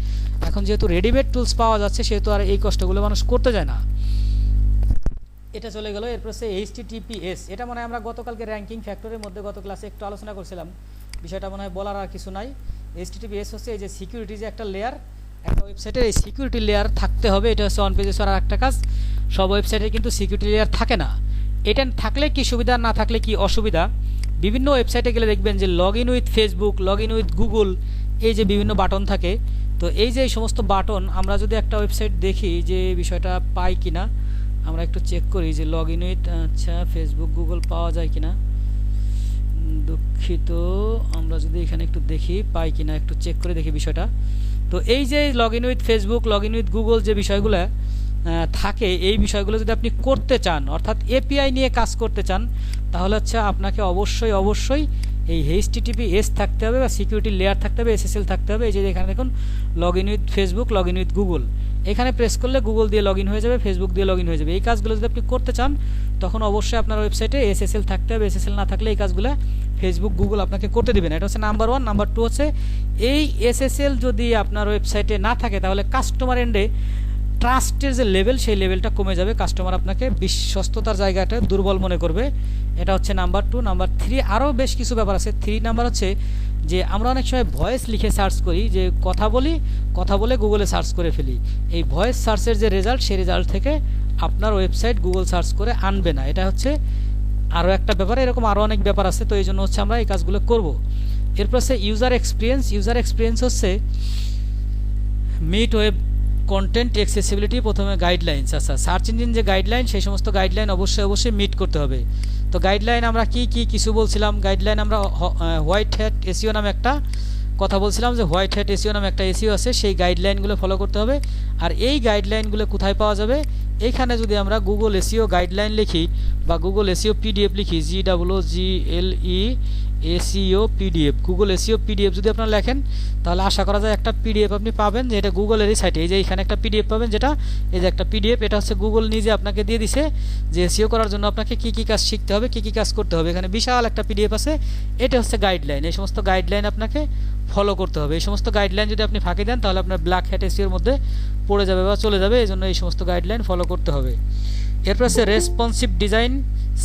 এখন যেহেতু রেডিমেড টুলস পাওয়া যাচ্ছে সেহেতু আর এই কষ্টগুলো মানুষ করতে যায় না। এটা চলে গেল। এরপর হচ্ছে HTTPS, এটা মনে হয় আমরা গতকালকে র্যাঙ্কিং ফ্যাক্টরের মধ্যে গত ক্লাসে একটু আলোচনা করছিলাম, বিষয়টা মনে হয় বলার আর কিছু নাই। HTTPS হচ্ছে এই যে সিকিউরিটি যে একটা লেয়ার, একটা ওয়েবসাইটের এই সিকিউরিটি লেয়ার থাকতে হবে। এটা হচ্ছে অন পেজে আর একটা কাজ, সব ওয়েবসাইটে কিন্তু সিকিউরিটি লেয়ার থাকে না। এটা থাকলে কি সুবিধা, না থাকলে কি অসুবিধা। বিভিন্ন ওয়েবসাইটে গেলে দেখবেন যে log in with Facebook, log in with Google, এই যে বিভিন্ন বাটন থাকে। তো এই যে এই সমস্ত বাটন আমরা যদি একটা ওয়েবসাইট দেখি যে বিষয়টা পাই কিনা, আমরা একটু চেক করি যে লগ ইন উইথ আচ্ছা ফেসবুক গুগল পাওয়া যায় কিনা। দুঃখিত, আমরা যদি এখানে একটু দেখি পাই কিনা, একটু চেক করে দেখি বিষয়টা। তো এই যে log in with Facebook, log in with Google যে বিষয়গুলো থাকে, এই বিষয়গুলো যদি আপনি করতে চান অর্থাৎ এপিআই নিয়ে কাজ করতে চান, তাহলে হচ্ছে আপনাকে অবশ্যই এই HTTPS থাকতে হবে বা সিকিউরিটি লেয়ার থাকতে হবে, SSL থাকতে হবে। এই যে এখানে দেখুন log in with Facebook, log in with Google, এখানে প্রেস করলে গুগল দিয়ে লগ ইন হয়ে যাবে, ফেসবুক দিয়ে লগ ইন হয়ে যাবে। এই কাজগুলো যদি আপনি করতে চান তখন অবশ্যই আপনার ওয়েবসাইটে SSL থাকতে হবে। SSL না থাকলে এই কাজগুলো ফেসবুক গুগল আপনাকে করতে দেবে না। এটা হচ্ছে নাম্বার 1। নাম্বার 2 হচ্ছে এই SSL যদি আপনার ওয়েবসাইটে না থাকে তাহলে কাস্টমার এন্ডে ট্রাস্টের যে লেভেল সেই লেভেলটা কমে যাবে, কাস্টমার আপনাকে বিশ্বস্ততার জায়গাটা দুর্বল মনে করবে। এটা হচ্ছে নাম্বার 2। নাম্বার 3 আরও বেশ কিছু ব্যাপার আছে। 3 নাম্বার হচ্ছে যে আমরা অনেক সময় ভয়েস লিখে সার্চ করি, যে কথা বলে গুগলে সার্চ করে ফেলি। এই ভয়েস সার্চের যে রেজাল্ট, সেই রেজাল্ট থেকে আপনার ওয়েবসাইট গুগল সার্চ করে আনবে না। এটা হচ্ছে আরও একটা ব্যাপার। এরকম আরও অনেক ব্যাপার আছে, তো এই জন্য হচ্ছে আমরা এই কাজগুলো করব। এরপর হচ্ছে ইউজার এক্সপিরিয়েন্স হচ্ছে মিট ওয়েব কন্টেন্ট অ্যাক্সেসিবিলিটি, প্রথমে গাইডলাইন্স। আচ্ছা সার্চ ইঞ্জিন যে গাইডলাইন, সেই সমস্ত গাইডলাইন অবশ্যই মিট করতে হবে। তো গাইডলাইন আমরা কিছু বলছিলাম। গাইডলাইন আমরা হোয়াইট হ্যাট এসইও নামে একটা কথা বলছিলাম, যে হোয়াইট হ্যাট এসইও নামে একটা এসইও আছে, সেই গাইডলাইনগুলো ফলো করতে হবে। আর এই গাইডলাইনগুলো কোথায় পাওয়া যাবে, এইখানে যদি আমরা গুগল এসইও গাইডলাইন লিখি বা গুগল এসইও পিডিএফ লিখি, GGLE SEO PDF, Google SEO PDF যদি আপনারা লেখেন তাহলে আশা করা যায় একটা পিডিএফ আপনি পাবেন, যে এটা গুগলেরই সাইটে। এই যে এখানে একটা পিডিএফ পাবেন, যেটা এই যে একটা পিডিএফ, এটা হচ্ছে গুগল নিজে আপনাকে দিয়ে দিছে যে এসইও করার জন্য আপনাকে কী কাজ শিখতে হবে, কী কাজ করতে হবে। এখানে বিশাল একটা পিডিএফ আছে, এটা হচ্ছে গাইডলাইন। এই সমস্ত গাইডলাইন আপনাকে ফলো করতে হবে। এই সমস্ত গাইডলাইন যদি আপনি ফাঁকি দেন তাহলে আপনার ব্ল্যাক হ্যাট এসইওর মধ্যে পড়ে যাবে বা চলে যাবে, এই জন্য এই সমস্ত গাইডলাইন ফলো করতে হবে। এরপর আছে responsive design,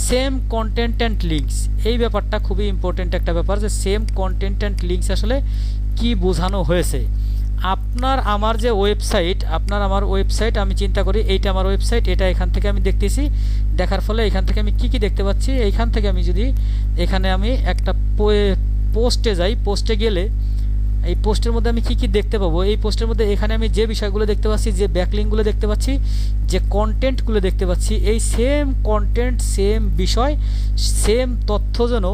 same content and links. এই ব্যাপারটা খুবই ইম্পর্টেন্ট একটা ব্যাপার, যে সেম কন্টেন্ট অ্যান্ড লিঙ্কস আসলে কি বোঝানো হয়েছে। আপনার আমার যে ওয়েবসাইট, আমার ওয়েবসাইট, আমি চিন্তা করি এইটা আমার ওয়েবসাইট, এটা এখান থেকে আমি দেখতেছি, দেখার ফলে এখান থেকে আমি কি দেখতে পাচ্ছি, এইখান থেকে আমি যদি এখানে আমি একটা পোস্টে যাই, পোস্টে গেলে এই পোস্টের মধ্যে আমি কি দেখতে পাবো, এই পোস্টের মধ্যে এখানে আমি যে বিষয়গুলো দেখতে পাচ্ছি, যে ব্যাকলিংকগুলো দেখতে পাচ্ছি, যে কন্টেন্টগুলো দেখতে পাচ্ছি, এই সেম কন্টেন্ট, সেম বিষয়, সেম তথ্য যেন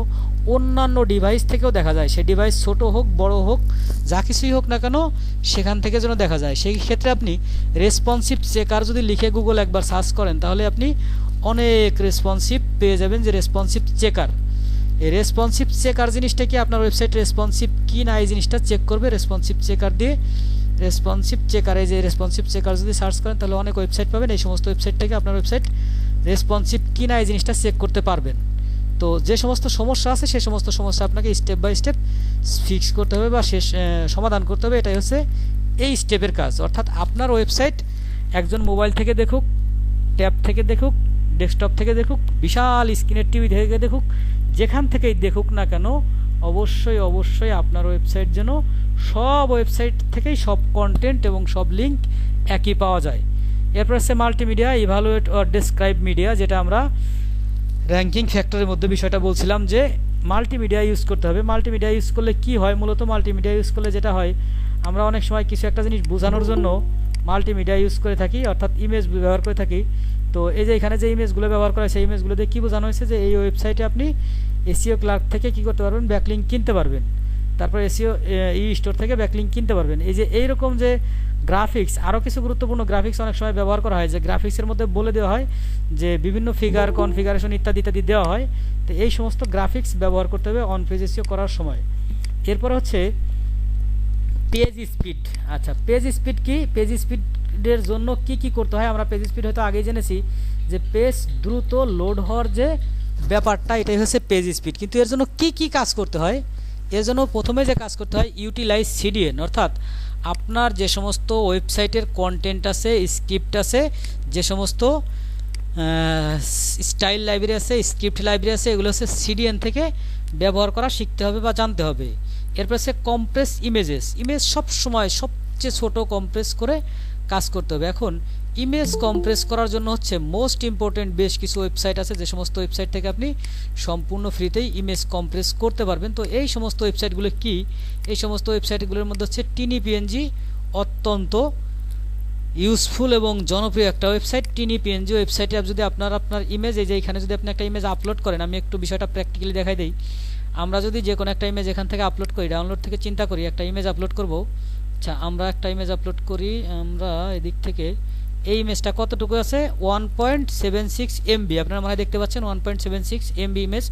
অন্যান্য ডিভাইস থেকেও দেখা যায়। সে ডিভাইস ছোট হোক বড় হোক, যা কিছুই হোক না কেন, সেখান থেকে যেন দেখা যায়। সেই ক্ষেত্রে আপনি রেসপন্সিভ চেকার যদি লিখে গুগল একবার সার্চ করেন তাহলে আপনি অনেক রেসপন্সিভ পেয়ে যাবেন, যে রেসপন্সিভ চেকার। এই রেসপন্সিভ চেকার জিনিসটা কি, আপনার ওয়েবসাইট রেসপন্সিভ কি না এই জিনিসটা চেক করবে রেসপন্সিভ চেকার দিয়ে। রেসপন্সিভ চেকার, এই যে রেসপন্সিভ চেকার যদি সার্চ করেন তাহলে অনেক ওয়েবসাইট পাবেন। এই সমস্ত ওয়েবসাইট থেকে আপনার ওয়েবসাইট রেসপন্সিভ কি না এই জিনিসটা চেক করতে পারবেন। তো যে সমস্ত সমস্যা আছে সেই সমস্ত সমস্যা আপনাকে স্টেপ বাই স্টেপ ফিক্স করতে হবে বা সমাধান করতে হবে। এটাই হচ্ছে এই স্টেপের কাজ। অর্থাৎ আপনার ওয়েবসাইট একজন মোবাইল থেকে দেখুক, ট্যাব থেকে দেখুক, ডেস্কটপ থেকে দেখুক, বিশাল স্ক্রিনের টিভি থেকে দেখুক, যেখান থেকেই দেখুক না কেন, অবশ্যই আপনার ওয়েবসাইট যেন সব ওয়েবসাইট থেকেই সব কন্টেন্ট এবং সব লিঙ্ক একই পাওয়া যায়। এরপর হচ্ছে multimedia, evaluate or describe media, যেটা আমরা র্যাঙ্কিং ফ্যাক্টরের মধ্যে বিষয়টা বলছিলাম, যে মাল্টিমিডিয়া ইউজ করতে হবে। মাল্টিমিডিয়া ইউজ করলে কি হয়, মূলত মাল্টিমিডিয়া ইউজ করলে যেটা হয়, আমরা অনেক সময় কিছু একটা জিনিস বোঝানোর জন্য মাল্টিমিডিয়া ইউজ করে থাকি, অর্থাৎ ইমেজ ব্যবহার করে থাকি। তো এই যে এখানে যে ইমেজগুলো ব্যবহার করা, সেই ইমেজগুলো দিয়ে কী বোঝানো হয়েছে, যে এই ওয়েবসাইটে আপনি এসইও ক্লার্ক থেকে কী করতে পারবেন, ব্যাকলিঙ্ক কিনতে পারবেন, তারপর এসইও ই স্টোর থেকে ব্যাকলিঙ্ক কিনতে পারবেন। এই যে এইরকম যে গ্রাফিক্স, আরও কিছু গুরুত্বপূর্ণ গ্রাফিক্স অনেক সময় ব্যবহার করা হয়, যে গ্রাফিক্সের মধ্যে বলে দেওয়া হয় যে বিভিন্ন ফিগার, কনফিগারেশন ইত্যাদি ইত্যাদি দেওয়া হয়। তো এই সমস্ত গ্রাফিক্স ব্যবহার করতে হবে অন পেজ এসইও করার সময়। এরপর হচ্ছে পেজ স্পিড। আচ্ছা, পেজ স্পিড কি? পেজ স্পিডের জন্য কি কি করতে হয়, আমরা পেজ স্পিড হয়তো আগেই জেনেছি, যে পেজ দ্রুত লোড হওয়ার যে ব্যাপারটা, এটাই হচ্ছে পেজ স্পিড। কিন্তু এর জন্য কি কি কাজ করতে হয়? এর জন্য প্রথমে যে কাজ করতে হয়, ইউটিলাইজ সিডিএন, অর্থাৎ আপনার যে সমস্ত ওয়েবসাইটের কন্টেন্ট আছে, স্ক্রিপ্ট আছে, যে সমস্ত স্টাইল লাইব্রেরি আছে, স্ক্রিপ্ট লাইব্রেরি আছে, এগুলো হচ্ছে সিডিএন থেকে ব্যবহার করা শিখতে হবে বা জানতে হবে। এরপর হচ্ছে কম্প্রেস ইমেজেস। ইমেজ সবসময় সবচেয়ে ছোট কম্প্রেস করে কাজ করতে হবে। এখন ইমেজ কম্প্রেস করার জন্য হচ্ছে মোস্ট ইম্পর্টেন্ট বেশ কিছু ওয়েবসাইট আছে, যে সমস্ত ওয়েবসাইট থেকে আপনি সম্পূর্ণ ফ্রিতেই ইমেজ কম্প্রেস করতে পারবেন। তো এই সমস্ত ওয়েবসাইটগুলো কি? এই সমস্ত ওয়েবসাইটগুলোর মধ্যে হচ্ছে টিনিপিএনজি অত্যন্ত ইউজফুল এবং জনপ্রিয় একটা ওয়েবসাইট। টিনিপিএনজি ওয়েবসাইটে যদি আপনার ইমেজ, এই যে এখানে যদি আপনি একটা ইমেজ আপলোড করেন, আমি একটু বিষয়টা প্র্যাকটিক্যালি দেখাই দিই। আমরা যদি যে কোনো একটা ইমেজ এখান থেকে আপলোড করি, ডাউনলোড থেকে চিন্তা করি একটা ইমেজ আপলোড করব। আচ্ছা, আমরা একটা ইমেজ আপলোড করি, আমরা এদিক থেকে এই ইমেজটা কতটুকু আছে, 1.76 MB, আপনারা মনে হয় দেখতে পাচ্ছেন 1.76 MB ইমেজ।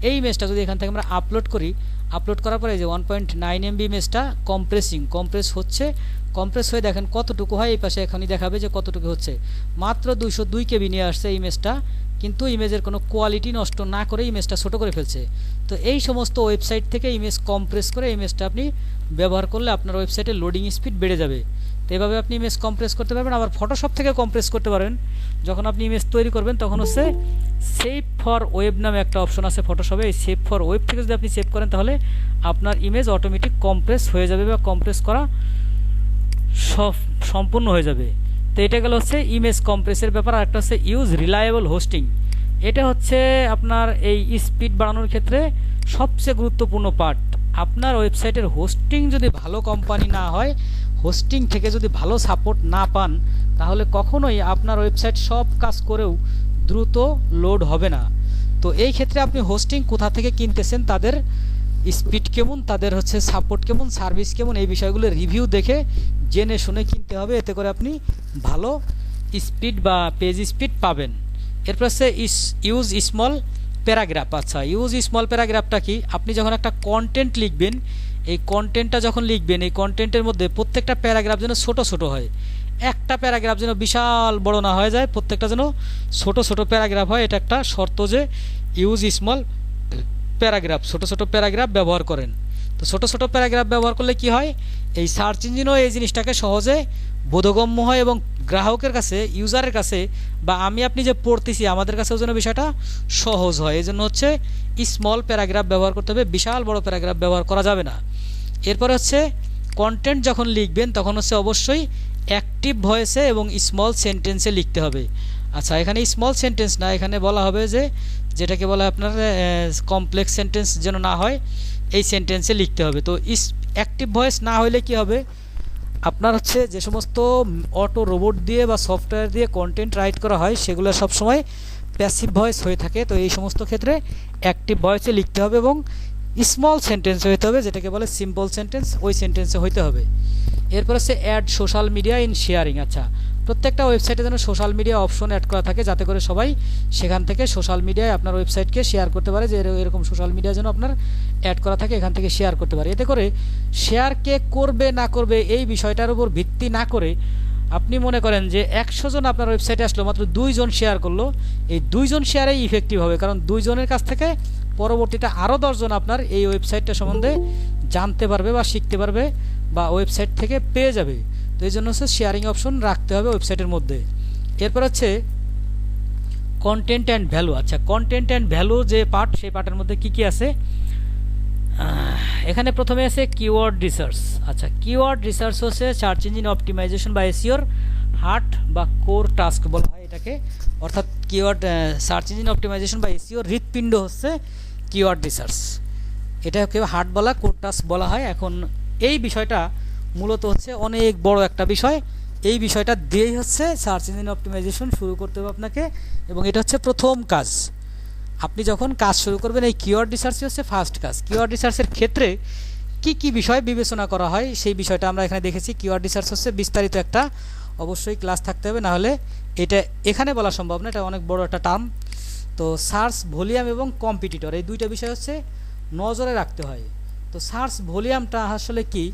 এই ইমেজটা যদি এখান থেকে আমরা আপলোড করি, আপলোড করার পরে যে 1.9 MB ইমেজটা কম্প্রেস হচ্ছে, কম্প্রেস হয়ে দেখেন কতটুকু হয়, এই পাশে এখনই দেখাবে যে কতটুকু হচ্ছে। মাত্র 202 KB নিয়ে আসছে ইমেজটা, কিন্তু ইমেজের কোনো কোয়ালিটি নষ্ট না করে ইমেজটা ছোটো করে ফেলছে। তো এই সমস্ত ওয়েবসাইট থেকে ইমেজ কম্প্রেস করে ইমেজটা আপনি ব্যবহার করলে আপনার ওয়েবসাইটের লোডিং স্পিড বেড়ে যাবে। তো এভাবে আপনি ইমেজ কম্প্রেস করতে পারবেন। আবার ফটোশপ থেকে কম্প্রেস করতে পারবেন। যখন আপনি ইমেজ তৈরি করবেন তখন হচ্ছে সেভ ফর ওয়েব নামে একটা অপশন আছে ফটোশপে, এই সেভ ফর ওয়েব থেকে যদি আপনি সেভ করেন, তাহলে আপনার ইমেজ অটোমেটিক কম্প্রেস হয়ে যাবে বা কম্প্রেস করা সম্পূর্ণ হয়ে যাবে। তো এটা গেল হচ্ছে ইমেজ কম্প্রেসের ব্যাপার। আর একটা হচ্ছে ইউজ রিলায়েবল হোস্টিং। এটা হচ্ছে আপনার এই স্পিড বাড়ানোর ক্ষেত্রে সবচেয়ে গুরুত্বপূর্ণ পার্ট। আপনার ওয়েবসাইটের হোস্টিং যদি ভালো কোম্পানি না হয়, হোস্টিং থেকে যদি ভালো সাপোর্ট না পান, তাহলে কখনোই আপনার ওয়েবসাইট সব কাজ করেও দ্রুত লোড হবে না। তো এই ক্ষেত্রে আপনি হোস্টিং কোথা থেকে কিনতেছেন, তাদের স্পিড কেমন, তাদের হচ্ছে সাপোর্ট কেমন, সার্ভিস কেমন, এই বিষয়গুলো রিভিউ দেখে জেনে শুনে কিনতে হবে। এতে করে আপনি ভালো স্পিড বা পেজ স্পিড পাবেন। এরপর হচ্ছে ইউজ স্মল প্যারাগ্রাফ। আচ্ছা, ইউজ স্মল প্যারাগ্রাফটা কি? আপনি যখন একটা কন্টেন্ট লিখবেন, এই কন্টেন্টটা যখন লিখবেন, এই কন্টেন্টের মধ্যে প্রত্যেকটা প্যারাগ্রাফ যেন ছোট ছোট হয়, একটা প্যারাগ্রাফ যেন বিশাল বড় না হয়ে যায়, প্রত্যেকটা যেন ছোট ছোট প্যারাগ্রাফ হয়। এটা একটা শর্ত যে ইউজ স্মল প্যারাগ্রাফ, ছোট ছোট প্যারাগ্রাফ ব্যবহার করেন। তো ছোট ছোট প্যারাগ্রাফ ব্যবহার করলে কি হয়, এই সার্চ ইঞ্জিনও এই জিনিসটাকে সহজে বোধগম্য হয় এবং গ্রাহকের কাছে, ইউজারের কাছে, বা আমি আপনি যে পড়তেছি আমাদের কাছেও যেন বিষয়টা সহজ হয়। এই জন্য হচ্ছে স্মল প্যারাগ্রাফ ব্যবহার করতে হবে, বিশাল বড় প্যারাগ্রাফ ব্যবহার করা যাবে না। এরপরে হচ্ছে কন্টেন্ট যখন লিখবেন তখন হচ্ছে অবশ্যই অ্যাক্টিভ ভয়েসে এবং স্মল সেন্টেন্সে লিখতে হবে। আচ্ছা, এখানে স্মল সেন্টেন্স না, এখানে বলা হবে যে যেটাকে বলা আপনার কমপ্লেক্স সেন্টেন্স যেন না হয়, এই সেন্টেন্সে লিখতে হবে। তো অ্যাক্টিভ ভয়েস না হলে কি হবে, আপনার হচ্ছে যে সমস্ত অটো রোবট দিয়ে বা সফটওয়্যার দিয়ে কন্টেন্ট রাইট করা হয়, সেগুলো সবসময় প্যাসিভ ভয়েস হয়ে থাকে। তো এই সমস্ত ক্ষেত্রে অ্যাক্টিভ ভয়েসে লিখতে হবে এবং স্মল সেন্টেন্স হইতে হবে, যেটাকে বলে সিম্পল সেন্টেন্স, ওই সেন্টেন্সে হইতে হবে। এরপর হচ্ছে add social media in sharing. আচ্ছা, প্রত্যেকটা ওয়েবসাইটে যেন সোশ্যাল মিডিয়া অপশন অ্যাড করা থাকে, যাতে করে সবাই সেখান থেকে সোশ্যাল মিডিয়ায় আপনার ওয়েবসাইটকে শেয়ার করতে পারে, যে এরকম সোশ্যাল মিডিয়া যেন আপনার অ্যাড করা থাকে, এখান থেকে শেয়ার করতে পারে। এতে করে শেয়ার কে করবে না করবে এই বিষয়টার উপর ভিত্তি না করে, আপনি মনে করেন যে 100 জন আপনার ওয়েবসাইটে আসলো, মাত্র 2 জন শেয়ার করলো, এই 2 জন শেয়ারেই ইফেক্টিভ হবে, কারণ 2 জনের কাছ থেকে পরবর্তীতে আরও 10 জন আপনার এই ওয়েবসাইটটা সম্বন্ধে জানতে পারবে বা শিখতে পারবে বা ওয়েবসাইট থেকে পেয়ে যাবে। তো এই জন্য হচ্ছে শেয়ারিং অপশন রাখতে হবে ওয়েবসাইটের মধ্যে। এরপর হচ্ছে কন্টেন্ট অ্যান্ড ভ্যালু। আচ্ছা, কন্টেন্ট অ্যান্ড ভ্যালু যে পার্ট, সেই পার্টের মধ্যে কি কি আছে, এখানে প্রথমে আছে কিওয়ার্ড রিসার্চ। আচ্ছা, কিওয়ার্ড রিসার্চ হচ্ছে সার্চ ইঞ্জিন অপটিমাইজেশন বা এসইওর হার্ট বা কোর টাস্ক বলা হয় এটাকে, অর্থাৎ কিওয়ার্ড সার্চ ইঞ্জিন অপটিমাইজেশন বা এসইওর হৃৎপিণ্ড হচ্ছে কিওয়ার্ড রিসার্চ। এটাকে হার্ড বলা, কোড টাস্ক বলা হয়। এখন এই বিষয়টা মূলত হচ্ছে অনেক বড় একটা বিষয়। এই বিষয়টা দিয়েই হচ্ছে সার্চ ইঞ্জিন অপটিমাইজেশন শুরু করতে হবে আপনাকে, এবং এটা হচ্ছে প্রথম কাজ। আপনি যখন কাজ শুরু করবেন, এই কিওয়ার্ড রিসার্চই হচ্ছে ফার্স্ট কাজ। কিওয়ার্ড রিসার্চের ক্ষেত্রে কি কি বিষয় বিবেচনা করা হয় সেই বিষয়টা আমরা এখানে দেখেছি। কিওয়ার্ড রিসার্চ হচ্ছে বিস্তারিত একটা অবশ্যই ক্লাস থাকতে হবে, না হলে এটা এখানে বলা সম্ভব না, এটা অনেক বড় একটা টার্ম। তো সার্চ ভলিউম এবং কম্পিটিটর এই দুইটা বিষয় হচ্ছে নজরে রাখতে হয়। তো সার্চ ভলিউমটা আসলে কি,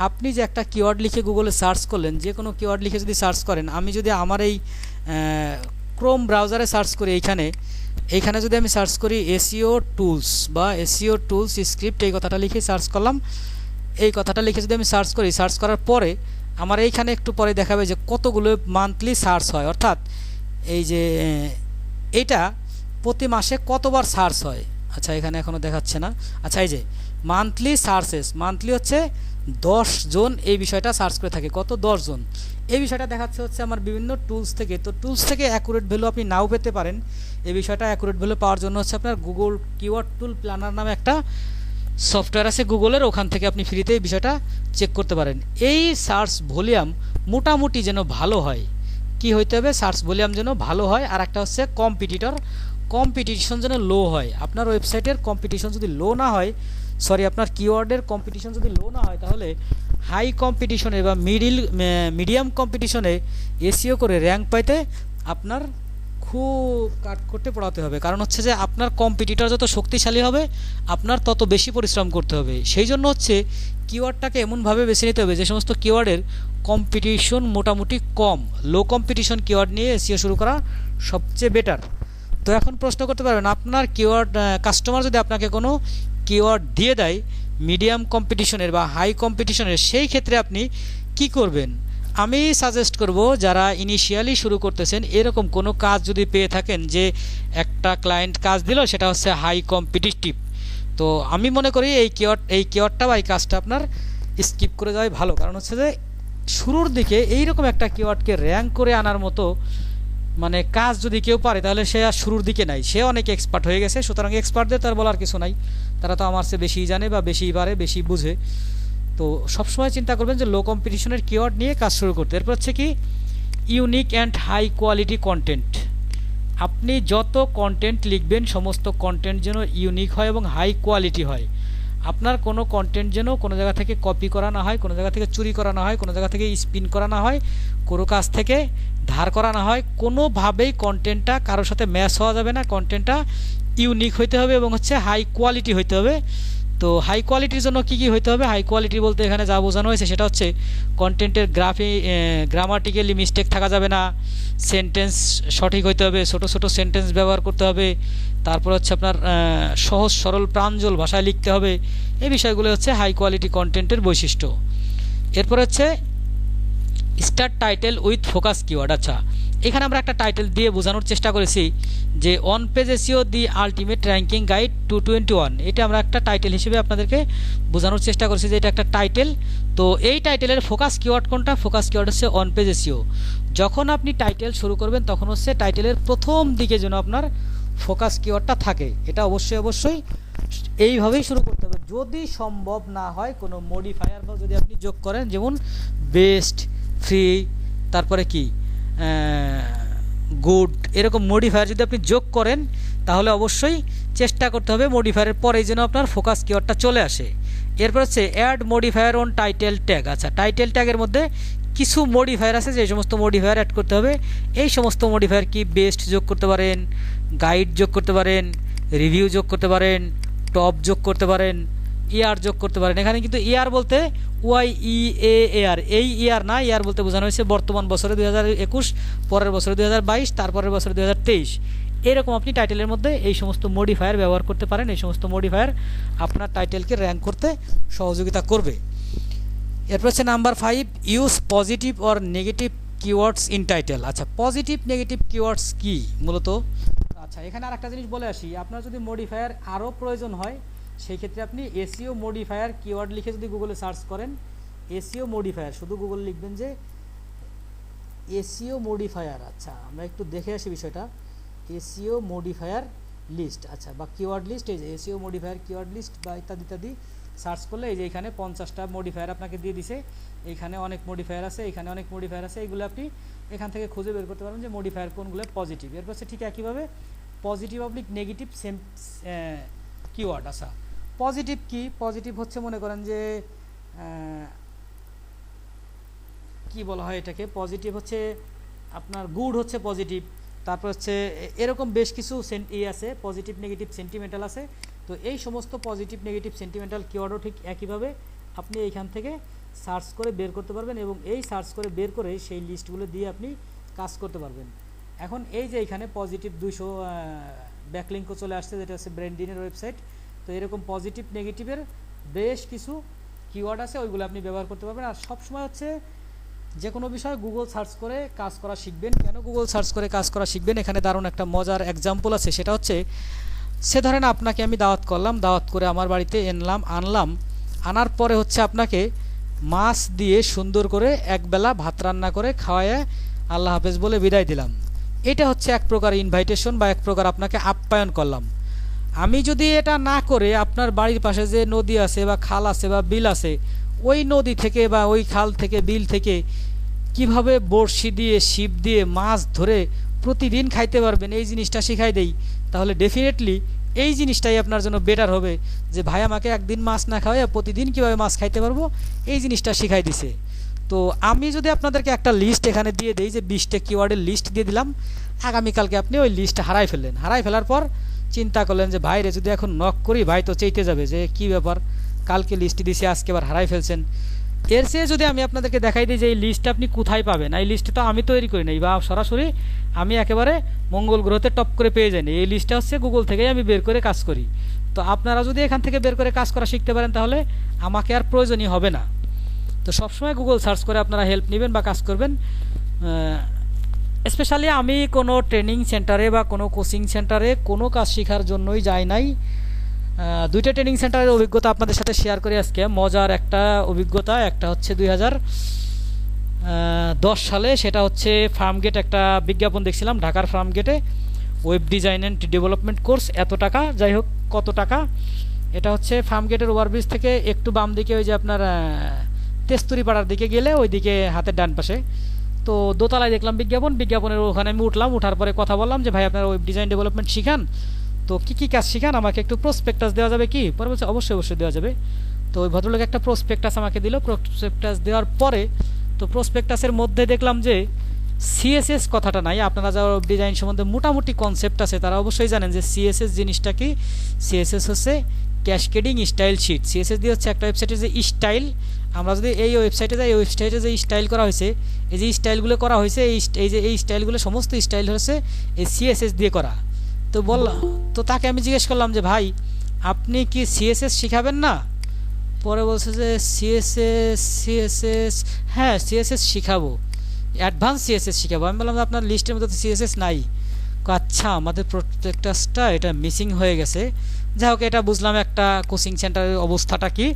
আপনি যে একটা কিওয়ার্ড লিখে গুগলে সার্চ করলেন, যে কোনো কিওয়ার্ড লিখে যদি সার্চ করেন, আমি যদি আমার এই ক্রোম ব্রাউজারে সার্চ করি, এইখানে যদি আমি সার্চ করি এসইও টুলস বা এসইও টুলস স্ক্রিপ্ট, এই কথাটা লিখে সার্চ করলাম। এই কথাটা লিখে যদি আমি সার্চ করি, সার্চ করার পরে আমার এইখানে একটু পরে দেখাবে যে কতগুলো মান্থলি সার্চ হয়, অর্থাৎ এই যে এইটা প্রতি মাসে কতবার সার্চ হয়। আচ্ছা, এখানে এখনও দেখাচ্ছে না। আচ্ছা, এই যে মান্থলি সার্চেস, মান্থলি হচ্ছে 10 জন এই বিষয়টা সার্চ করে থাকে। কত? 10 জন। এই বিষয়টা দেখাচ্ছে হচ্ছে আমার বিভিন্ন টুলস থেকে। তো টুলস থেকে অ্যাকুরেট ভ্যালু আপনি নাও পেতে পারেন। এই বিষয়টা অ্যাকুরেট ভ্যালু পাওয়ার জন্য হচ্ছে আপনার গুগল কিওয়ার্ড টুল প্ল্যানার নামে একটা সফটওয়্যার আছে গুগলের, ওখান থেকে আপনি ফ্রিতে এই বিষয়টা চেক করতে পারেন। এই সার্চ ভলিউম মোটামুটি যেন ভালো হয়, কি হইতে হবে? সার্চ ভলিউম যেন ভালো হয়। আর একটা হচ্ছে কম্পিটিশন যেন লো হয়। আপনার ওয়েবসাইটের কম্পিটিশন যদি লো না হয়, আপনার কিওয়ার্ডের কম্পিটিশন যদি লো না হয়, তাহলে হাই কম্পিটিশনে বা মিডিয়াম কম্পিটিশনে এসইও করে র্যাঙ্ক পাইতে আপনার খুব কাঠখড়টে পড়াতে হবে। কারণ হচ্ছে যে আপনার কম্পিটিটর যত শক্তিশালী হবে, আপনার তত বেশি পরিশ্রম করতে হবে। সেই জন্য হচ্ছে কিওয়ার্ডটাকে এমনভাবে বেছে নিতে হবে যে সমস্ত কিওয়ার্ডের কম্পিটিশন মোটামুটি কম, লো কম্পিটিশন কিওয়ার্ড নিয়ে এসইও শুরু করা সবচেয়ে বেটার। তো এখন প্রশ্ন করতে পারবেন, আপনার কিওয়ার্ড কাস্টমার যদি আপনাকে কোনো কিওয়ার্ড দিয়ে দেয় মিডিয়াম কম্পিটিশনের বা হাই কম্পিটিশনের, সেই ক্ষেত্রে আপনি কি করবেন? আমি সাজেস্ট করব, যারা ইনিশিয়ালি শুরু করতেছেন, এরকম কোনো কাজ যদি পেয়ে থাকেন যে একটা ক্লায়েন্ট কাজ দিল সেটা হচ্ছে হাই কম্পিটিটিভ, তো আমি মনে করি এই কিওয়ার্ডটা বা এই কাজটা আপনার স্কিপ করে যাওয়াই ভালো। কারণ হচ্ছে যে শুরুর দিকে এইরকম একটা কিওয়ার্ডকে র্যাঙ্ক করে আনার মতো মানে কাজ যদি কেউ পারে, তাহলে সে আর শুরুর দিকে নাই, সে অনেক এক্সপার্ট হয়ে গেছে। সুতরাং এক্সপার্টদের তার বলার কিছু নাই, তারা তো আমার চেয়ে বেশি জানে বা বেশি পারে, বেশি বুঝে। তো সবসময় চিন্তা করবেন যে লো কম্পিটিশনের কিওয়ার্ড নিয়ে কাজ শুরু করতে। এরপর হচ্ছে কি, unique and high quality content. আপনি যত কন্টেন্ট লিখবেন, সমস্ত কন্টেন্ট যেন ইউনিক হয় এবং হাই কোয়ালিটি হয়। আপনার কোনো কন্টেন্ট যেন কোনো জায়গা থেকে কপি করা না হয়, কোনো জায়গা থেকে চুরি করা না হয়, কোনো জায়গা থেকে স্পিন করা না হয়, কোনো কাছ থেকে ধার করা না হয়। কোনোভাবেই কন্টেন্টটা কারোর সাথে ম্যাচ হওয়া যাবে না। কন্টেন্টটা ইউনিক হইতে হবে এবং হচ্ছে হাই কোয়ালিটি হইতে হবে। তো হাই কোয়ালিটির জন্য কী কী হইতে হবে? হাই কোয়ালিটি বলতে এখানে যা বোঝানো হয়েছে সেটা হচ্ছে কন্টেন্টের গ্রামাটিক্যালি মিস্টেক থাকা যাবে না, সেন্টেন্স সঠিক হইতে হবে, ছোট ছোট সেন্টেন্স ব্যবহার করতে হবে, তারপর হচ্ছে আপনার সহজ সরল প্রাঞ্জল ভাষায় লিখতে হবে। এই বিষয়গুলো হচ্ছে হাই কোয়ালিটি কন্টেন্টের বৈশিষ্ট্য। এরপর হচ্ছে start title with focus keyword. আচ্ছা, এখানে আমরা একটা টাইটেল দিয়ে বোঝানোর চেষ্টা করেছি যে on page SEO the ultimate ranking guide 221। এটা আমরা একটা টাইটেল হিসেবে আপনাদেরকে বোঝানোর চেষ্টা করেছি যে এটা একটা টাইটেল। তো এই টাইটেলের ফোকাস কিওয়ার্ড কোনটা? ফোকাস কিওয়ার্ড হচ্ছে অন পেজ এসইও। যখন আপনি টাইটেল শুরু করবেন, তখন হচ্ছে টাইটেলের প্রথম দিকে যেন আপনার ফোকাস কিওয়ার্ডটা থাকে। এটা অবশ্যই এইভাবেই শুরু করতে হবে। যদি সম্ভব না হয়, কোনো মডিফায়ার বা যদি আপনি যোগ করেন, যেমন বেস্ট, ফ্রি, তারপরে কি গুড, এরকম মডিফায়ার যদি আপনি যোগ করেন, তাহলে অবশ্যই চেষ্টা করতে হবে মডিফায়ারের পরেই যেন আপনার ফোকাস কিওয়ার্ডটা চলে আসে। এরপর হচ্ছে add modifier on title tag. আচ্ছা, টাইটেল ট্যাগের মধ্যে কিছু মডিফায়ার আছে, যে সমস্ত মডিফায়ার অ্যাড করতে হবে। এই সমস্ত মডিফায়ার কি? বেস্ট যোগ করতে পারেন, গাইড যোগ করতে পারেন, রিভিউ যোগ করতে পারেন, টপ যোগ করতে পারেন, ইয়ার যোগ করতে পারেন। এখানে কিন্তু ইয়ার বলতে YEAR, এই ইয়ার না, ইয়ার বলতে বোঝানো হয়েছে বর্তমান বছরে 2021, পরের বছরে 2022, তারপরের বছরে 2023। এরকম আপনি টাইটেলের মধ্যে এই সমস্ত মডিফায়ার ব্যবহার করতে পারেন। এই সমস্ত মডিফায়ার আপনার টাইটেলকে র্যাঙ্ক করতে সহযোগিতা করবে। এরপর হচ্ছে number 5, use positive or negative keywords in title. আচ্ছা, পজিটিভ নেগেটিভ কিওয়ার্ডস কি মূলত? আচ্ছা, এখানে আর একটা জিনিস বলে আসি, আপনার যদি মডিফায়ার আরও প্রয়োজন হয়, সেই ক্ষেত্রে আপনি এসইও মডিফায়ার কিওয়ার্ড লিখে যদি গুগলে সার্চ করেন, এসইও মডিফায়ার শুধু গুগল লিখবেন যে এসইও মডিফায়ার। আচ্ছা, আমরা একটু দেখে আসি বিষয়টা। এসইও মডিফায়ার লিস্ট, আচ্ছা, বা কিওয়ার্ড লিস্ট, এই যে এসইও মডিফায়ার কিওয়ার্ড লিস্ট বা ইত্যাদি ইত্যাদি সার্চ করলে এই যে এখানে 50টা মডিফায়ার আপনাকে দিয়ে দিছে। এইখানে অনেক মডিফায়ার আছে, এখানে অনেক মডিফায়ার আছে, এইগুলো আপনি এখান থেকে খুঁজে বের করতে পারবেন যে মডিফায়ার কোনগুলো পজিটিভ। এরপর হচ্ছে ঠিক একইভাবে positive oblique negative same keyword. আচ্ছা, পজিটিভ কি? পজিটিভ হচ্ছে মনে করেন যে কি বলা হয় এটাকে, পজিটিভ হচ্ছে আপনার গুড হচ্ছে পজিটিভ, তারপর হচ্ছে এরকম বেশ কিছু আছে, পজিটিভ নেগেটিভ সেন্টিমেন্টাল আছে। তো এই সমস্ত পজিটিভ নেগেটিভ সেন্টিমেন্টাল কিওয়ার্ডও ঠিক একইভাবে আপনি এইখান থেকে সার্চ করে বের করতে পারবেন এবং এই সার্চ করে বের করে সেই লিস্টগুলো দিয়ে আপনি কাজ করতে পারবেন। এখন এই যে এখানে পজিটিভ 200 ব্যাকলিঙ্কও চলে আসছে, যেটা হচ্ছে ব্র্যান্ডিনের ওয়েবসাইট। তো এরকম পজিটিভ নেগেটিভের বেশ কিছু কিওয়ার্ড আছে, ওইগুলো আপনি ব্যবহার করতে পারবেন। আর সবসময় হচ্ছে যে কোনো বিষয় গুগল সার্চ করে কাজ করা শিখবেন। কেন গুগল সার্চ করে কাজ করা শিখবেন? এখানে দারুণ একটা মজার এক্সাম্পল আছে। সেটা হচ্ছে, সে ধরেন আপনাকে আমি দাওয়াত করলাম, দাওয়াত করে আমার বাড়িতে আনলাম, আনার পরে হচ্ছে আপনাকে মাছ দিয়ে সুন্দর করে একবেলা ভাত রান্না করে খাওয়ায় আল্লাহ হাফেজ বলে বিদায় দিলাম। এটা হচ্ছে এক প্রকার ইনভাইটেশন বা এক প্রকার আপনাকে আপ্যায়ন করলাম। আমি যদি এটা না করে আপনার বাড়ির পাশে যে নদী আছে বা খাল আছে বা বিল আছে, ওই নদী থেকে বা ওই খাল থেকে বিল থেকে কিভাবে বড়শি দিয়ে ছিপ দিয়ে মাছ ধরে প্রতিদিন খাইতে পারবেন এই জিনিসটা শিখাই দেই, তাহলে ডেফিনেটলি এই জিনিসটাই আপনার জন্য বেটার হবে যে ভাই আমাকে একদিন মাছ না খাওয়াই প্রতিদিন কীভাবে মাছ খাইতে পারবো এই জিনিসটা শিখাই দিছে। তো আমি যদি আপনাদেরকে একটা লিস্ট এখানে দিয়ে দিই যে 20টা কিওয়ার্ডের লিস্ট দিয়ে দিলাম, আগামীকালকে আপনি ওই লিস্ট হারাই ফেললেন। হারাই ফেলার পর চিন্তা করলেন যে ভাই রে যদি এখন নক করি ভাই তো চেইতে যাবে যে কি ব্যাপার, কালকে লিস্ট দিয়েছি আজকে আবার হারাই ফেলছেন। এর চেয়ে যদি আমি আপনাদেরকে দেখাই দিই যে এই লিস্টটা আপনি কোথায় পাবেন, এই লিস্টটা তো আমি তৈরি করি নাই বা সরাসরি আমি একেবারে মঙ্গল গ্রহতে টপ করে পেয়ে যাই, এই লিস্টটা হচ্ছে গুগল থেকেই আমি বের করে কাজ করি। তো আপনারা যদি এখান থেকে বের করে কাজ করা শিখতে পারেন তাহলে আমাকে আর প্রয়োজনই হবে না। তো সবসময় গুগল সার্চ করে আপনারা হেল্প নেবেন বা কাজ করবেন। স্পেশালি আমি কোনো ট্রেনিং সেন্টারে বা কোনো কোচিং সেন্টারে কোনো কাজ শেখার জন্যই যাই নাই। 2টা ট্রেনিং সেন্টারের অভিজ্ঞতা আপনাদের সাথে শেয়ার করি আজকে। মজার একটা অভিজ্ঞতা, একটা হচ্ছে 2010 সালে, সেটা হচ্ছে ফার্মগেট একটা বিজ্ঞাপন দেখছিলাম ঢাকার ফার্মগেটে, web design and development course, এত টাকা, যাই হোক কত টাকা। এটা হচ্ছে ফার্মগেটের ওভারব্রিজ থেকে একটু বাম দিকে ওই যে আপনার তেস্তুরি পাড়ার দিকে গেলে ওই দিকে হাতের ডান পাশে। তো দোতলায় দেখলাম বিজ্ঞাপনের ওখানে আমি উঠলাম, উঠার পরে কথা বললাম যে ভাই আপনারা ওয়েব ডিজাইন ডেভেলপমেন্ট শিখান, তো কী কাজ শিখান, আমাকে একটু প্রসপেক্টাস দেওয়া যাবে কি? পরে বলছে অবশ্যই দেওয়া যাবে। তো ওই ভদ্রলোক একটা প্রসপেক্টাস আমাকে দিল। প্রসপেক্টাস দেওয়ার পরে তো প্রসপেক্টাসের মধ্যে দেখলাম যে সিএসএস কথাটা নাই। আপনারা যারা ডিজাইন সম্বন্ধে মোটামুটি কনসেপ্ট আছে তারা অবশ্যই জানেন যে সিএসএস জিনিসটা কি। সিএসএস হচ্ছে ক্যাসকেডিং স্টাইল শিট। সিএসএস দিয়ে হচ্ছে একটা ওয়েবসাইটের যে স্টাইল, আমরা যদি এই ওয়েবসাইটে যাই, এই ওয়েবসাইটে যে স্টাইল করা হয়েছে, এই যে স্টাইলগুলো করা হয়েছে, এই স্টাইলগুলো সমস্ত স্টাইল হচ্ছে এই সিএসএস দিয়ে করা। তো তো তাকে আমি জিজ্ঞেস করলাম যে ভাই আপনি কি সিএসএস শিখাবেন না? পরে বলছে যে সিএসএস হ্যাঁ সিএসএস শিখাবো, অ্যাডভান্স সিএসএস শিখাবো। আমি বললাম আপনার লিস্টের মধ্যে তো সিএসএস নাই। আচ্ছা আমাদের প্রত্যেকটা এটা মিসিং হয়ে গেছে। যাই হোক এটা বুঝলাম একটা কোচিং সেন্টারের অবস্থাটা কি।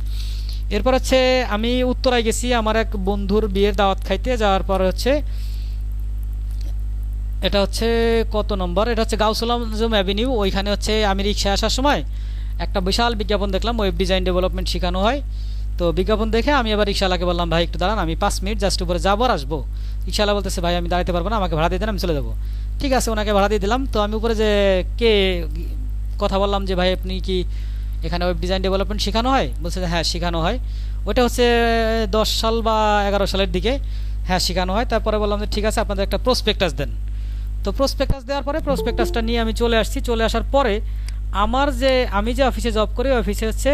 এরপর হচ্ছে আমি উত্তরায় গেছি আমার এক বন্ধুর বিয়ের দাওয়াত খাইতে। যাওয়ার পর হচ্ছে এটা হচ্ছে কত নম্বর, এটা হচ্ছে গাউসুল আজম অ্যাভিনিউ। ওইখানে হচ্ছে আমি রিক্সায় আসার সময় একটা বিশাল বিজ্ঞাপন দেখলাম, ওয়েব ডিজাইন ডেভেলপমেন্ট শেখানো হয়। তো বিজ্ঞাপন দেখে আমি আবার রিক্সাওয়ালাকে বললাম ভাই একটু দাঁড়ান, আমি 5 মিনিট জাস্ট উপরে যাবো আর আসবো। রিক্সাওয়ালা বলতেছে ভাই আমি দাঁড়াতে পারবো না, আমাকে ভাড়া দিয়ে দেন, আমি চলে যাবো। ঠিক আছে, ওনাকে ভাড়া দিয়ে দিলাম। তো আমি উপরে যে কথা বললাম যে ভাই আপনি কি এখানে ওয়েব ডিজাইন ডেভেলপমেন্ট শেখানো হয়? বলছে যে হ্যাঁ শেখানো হয়। ওইটা হচ্ছে 10 সাল বা 11 সালের দিকে, হ্যাঁ শেখানো হয়। তারপরে বললাম যে ঠিক আছে আপনাদের একটা প্রসপেক্টাস দেন। তো প্রসপেক্টাস দেওয়ার পরে প্রসপেক্টাসটা নিয়ে আমি চলে আসছি। চলে আসার পরে আমি যে অফিসে জব করি ওই অফিসে হচ্ছে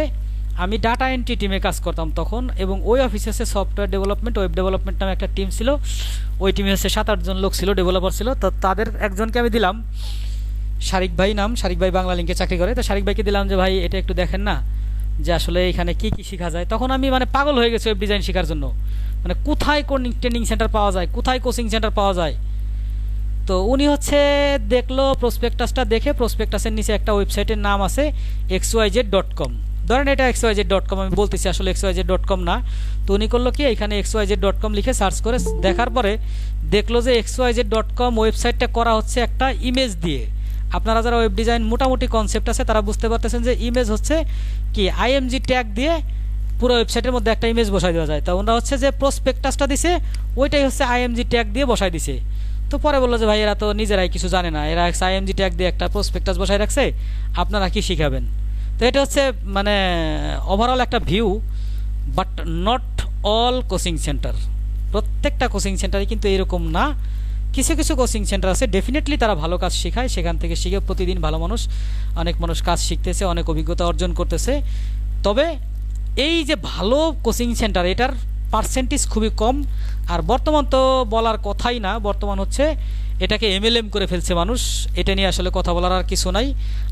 আমি ডাটা এন্ট্রি টিমে কাজ করতাম তখন, এবং ওই অফিসে হচ্ছে সফটওয়্যার ডেভেলপমেন্ট ওয়েব ডেভেলপমেন্ট নামে একটা টিম ছিল। ওই টিমে হচ্ছে 7-8 জন লোক ছিল, ডেভেলপার ছিল। তো তাদের একজনকে আমি দিলাম, শারিক ভাই নাম, শারিক ভাই বাংলা লিঙ্কে চাকরি করে। তো শারিক ভাইকে দিলাম যে ভাই এটা একটু দেখেন না যে আসলে এখানে কি কি শেখা যায়। তখন আমি মানে পাগল হয়ে গেছি ওয়েব ডিজাইন শেখার জন্য, মানে কোথায় কোন ট্রেনিং সেন্টার পাওয়া যায়, কোথায় কোচিং সেন্টার পাওয়া যায়। তো উনি হচ্ছে দেখলো প্রসপেক্টাসটা, দেখে প্রসপেক্টাসের নিচে একটা ওয়েবসাইটের নাম আছে xyz.com। ধরেন এটা xyz.com, আমি বলতেছি আসলে xyz.com না। তো উনি করলো কি এখানে xyz.com লিখে সার্চ করে দেখার পরে দেখলো যে xyz.com ওয়েবসাইটটা করা হচ্ছে একটা ইমেজ দিয়ে। আপনারা যারা ওয়েব ডিজাইন মোটামুটি কনসেপ্ট আছে তারা বুঝতে পারতেছেন যে ইমেজ হচ্ছে কি আইএমজি ট্যাগ দিয়ে পুরো ওয়েবসাইটের মধ্যে একটা ইমেজ বসাই দেওয়া যায়। তো ওরা হচ্ছে যে প্রসপেক্টাসটা দিছে ওইটাই হচ্ছে আইএমজি ট্যাগ দিয়ে বসাই দিছে। তো পরে বললো যে ভাই এরা তো নিজেরাই কিছু জানে না, এরা আইএমজি ট্যাগ দিয়ে একটা প্রসপেক্টাস বসাই রাখছে, আপনারা কি শিখাবেন? তো এটা হচ্ছে মানে ওভারঅল একটা view, but not all coaching centre, প্রত্যেকটা কোচিং সেন্টারে কিন্তু এরকম না। কিছু কিছু কোচিং সেন্টার আছে ডেফিনেটলি তারা ভালো কাজ শেখায়, সেখান থেকে শিখে প্রতিদিন ভালো অনেক মানুষ কাজ শিখতেছে, অনেক অভিজ্ঞতা অর্জন করতেছে। তবে এই যে ভালো কোচিং সেন্টার এটার পার্সেন্টেজ খুবই কম। আর বর্তমান তো বলার কথাই না, বর্তমান হচ্ছে এটাকে এমএলএম করে ফেলছে মানুষ, এটা নিয়ে আসলে কথা বলার আর কিছু নাই।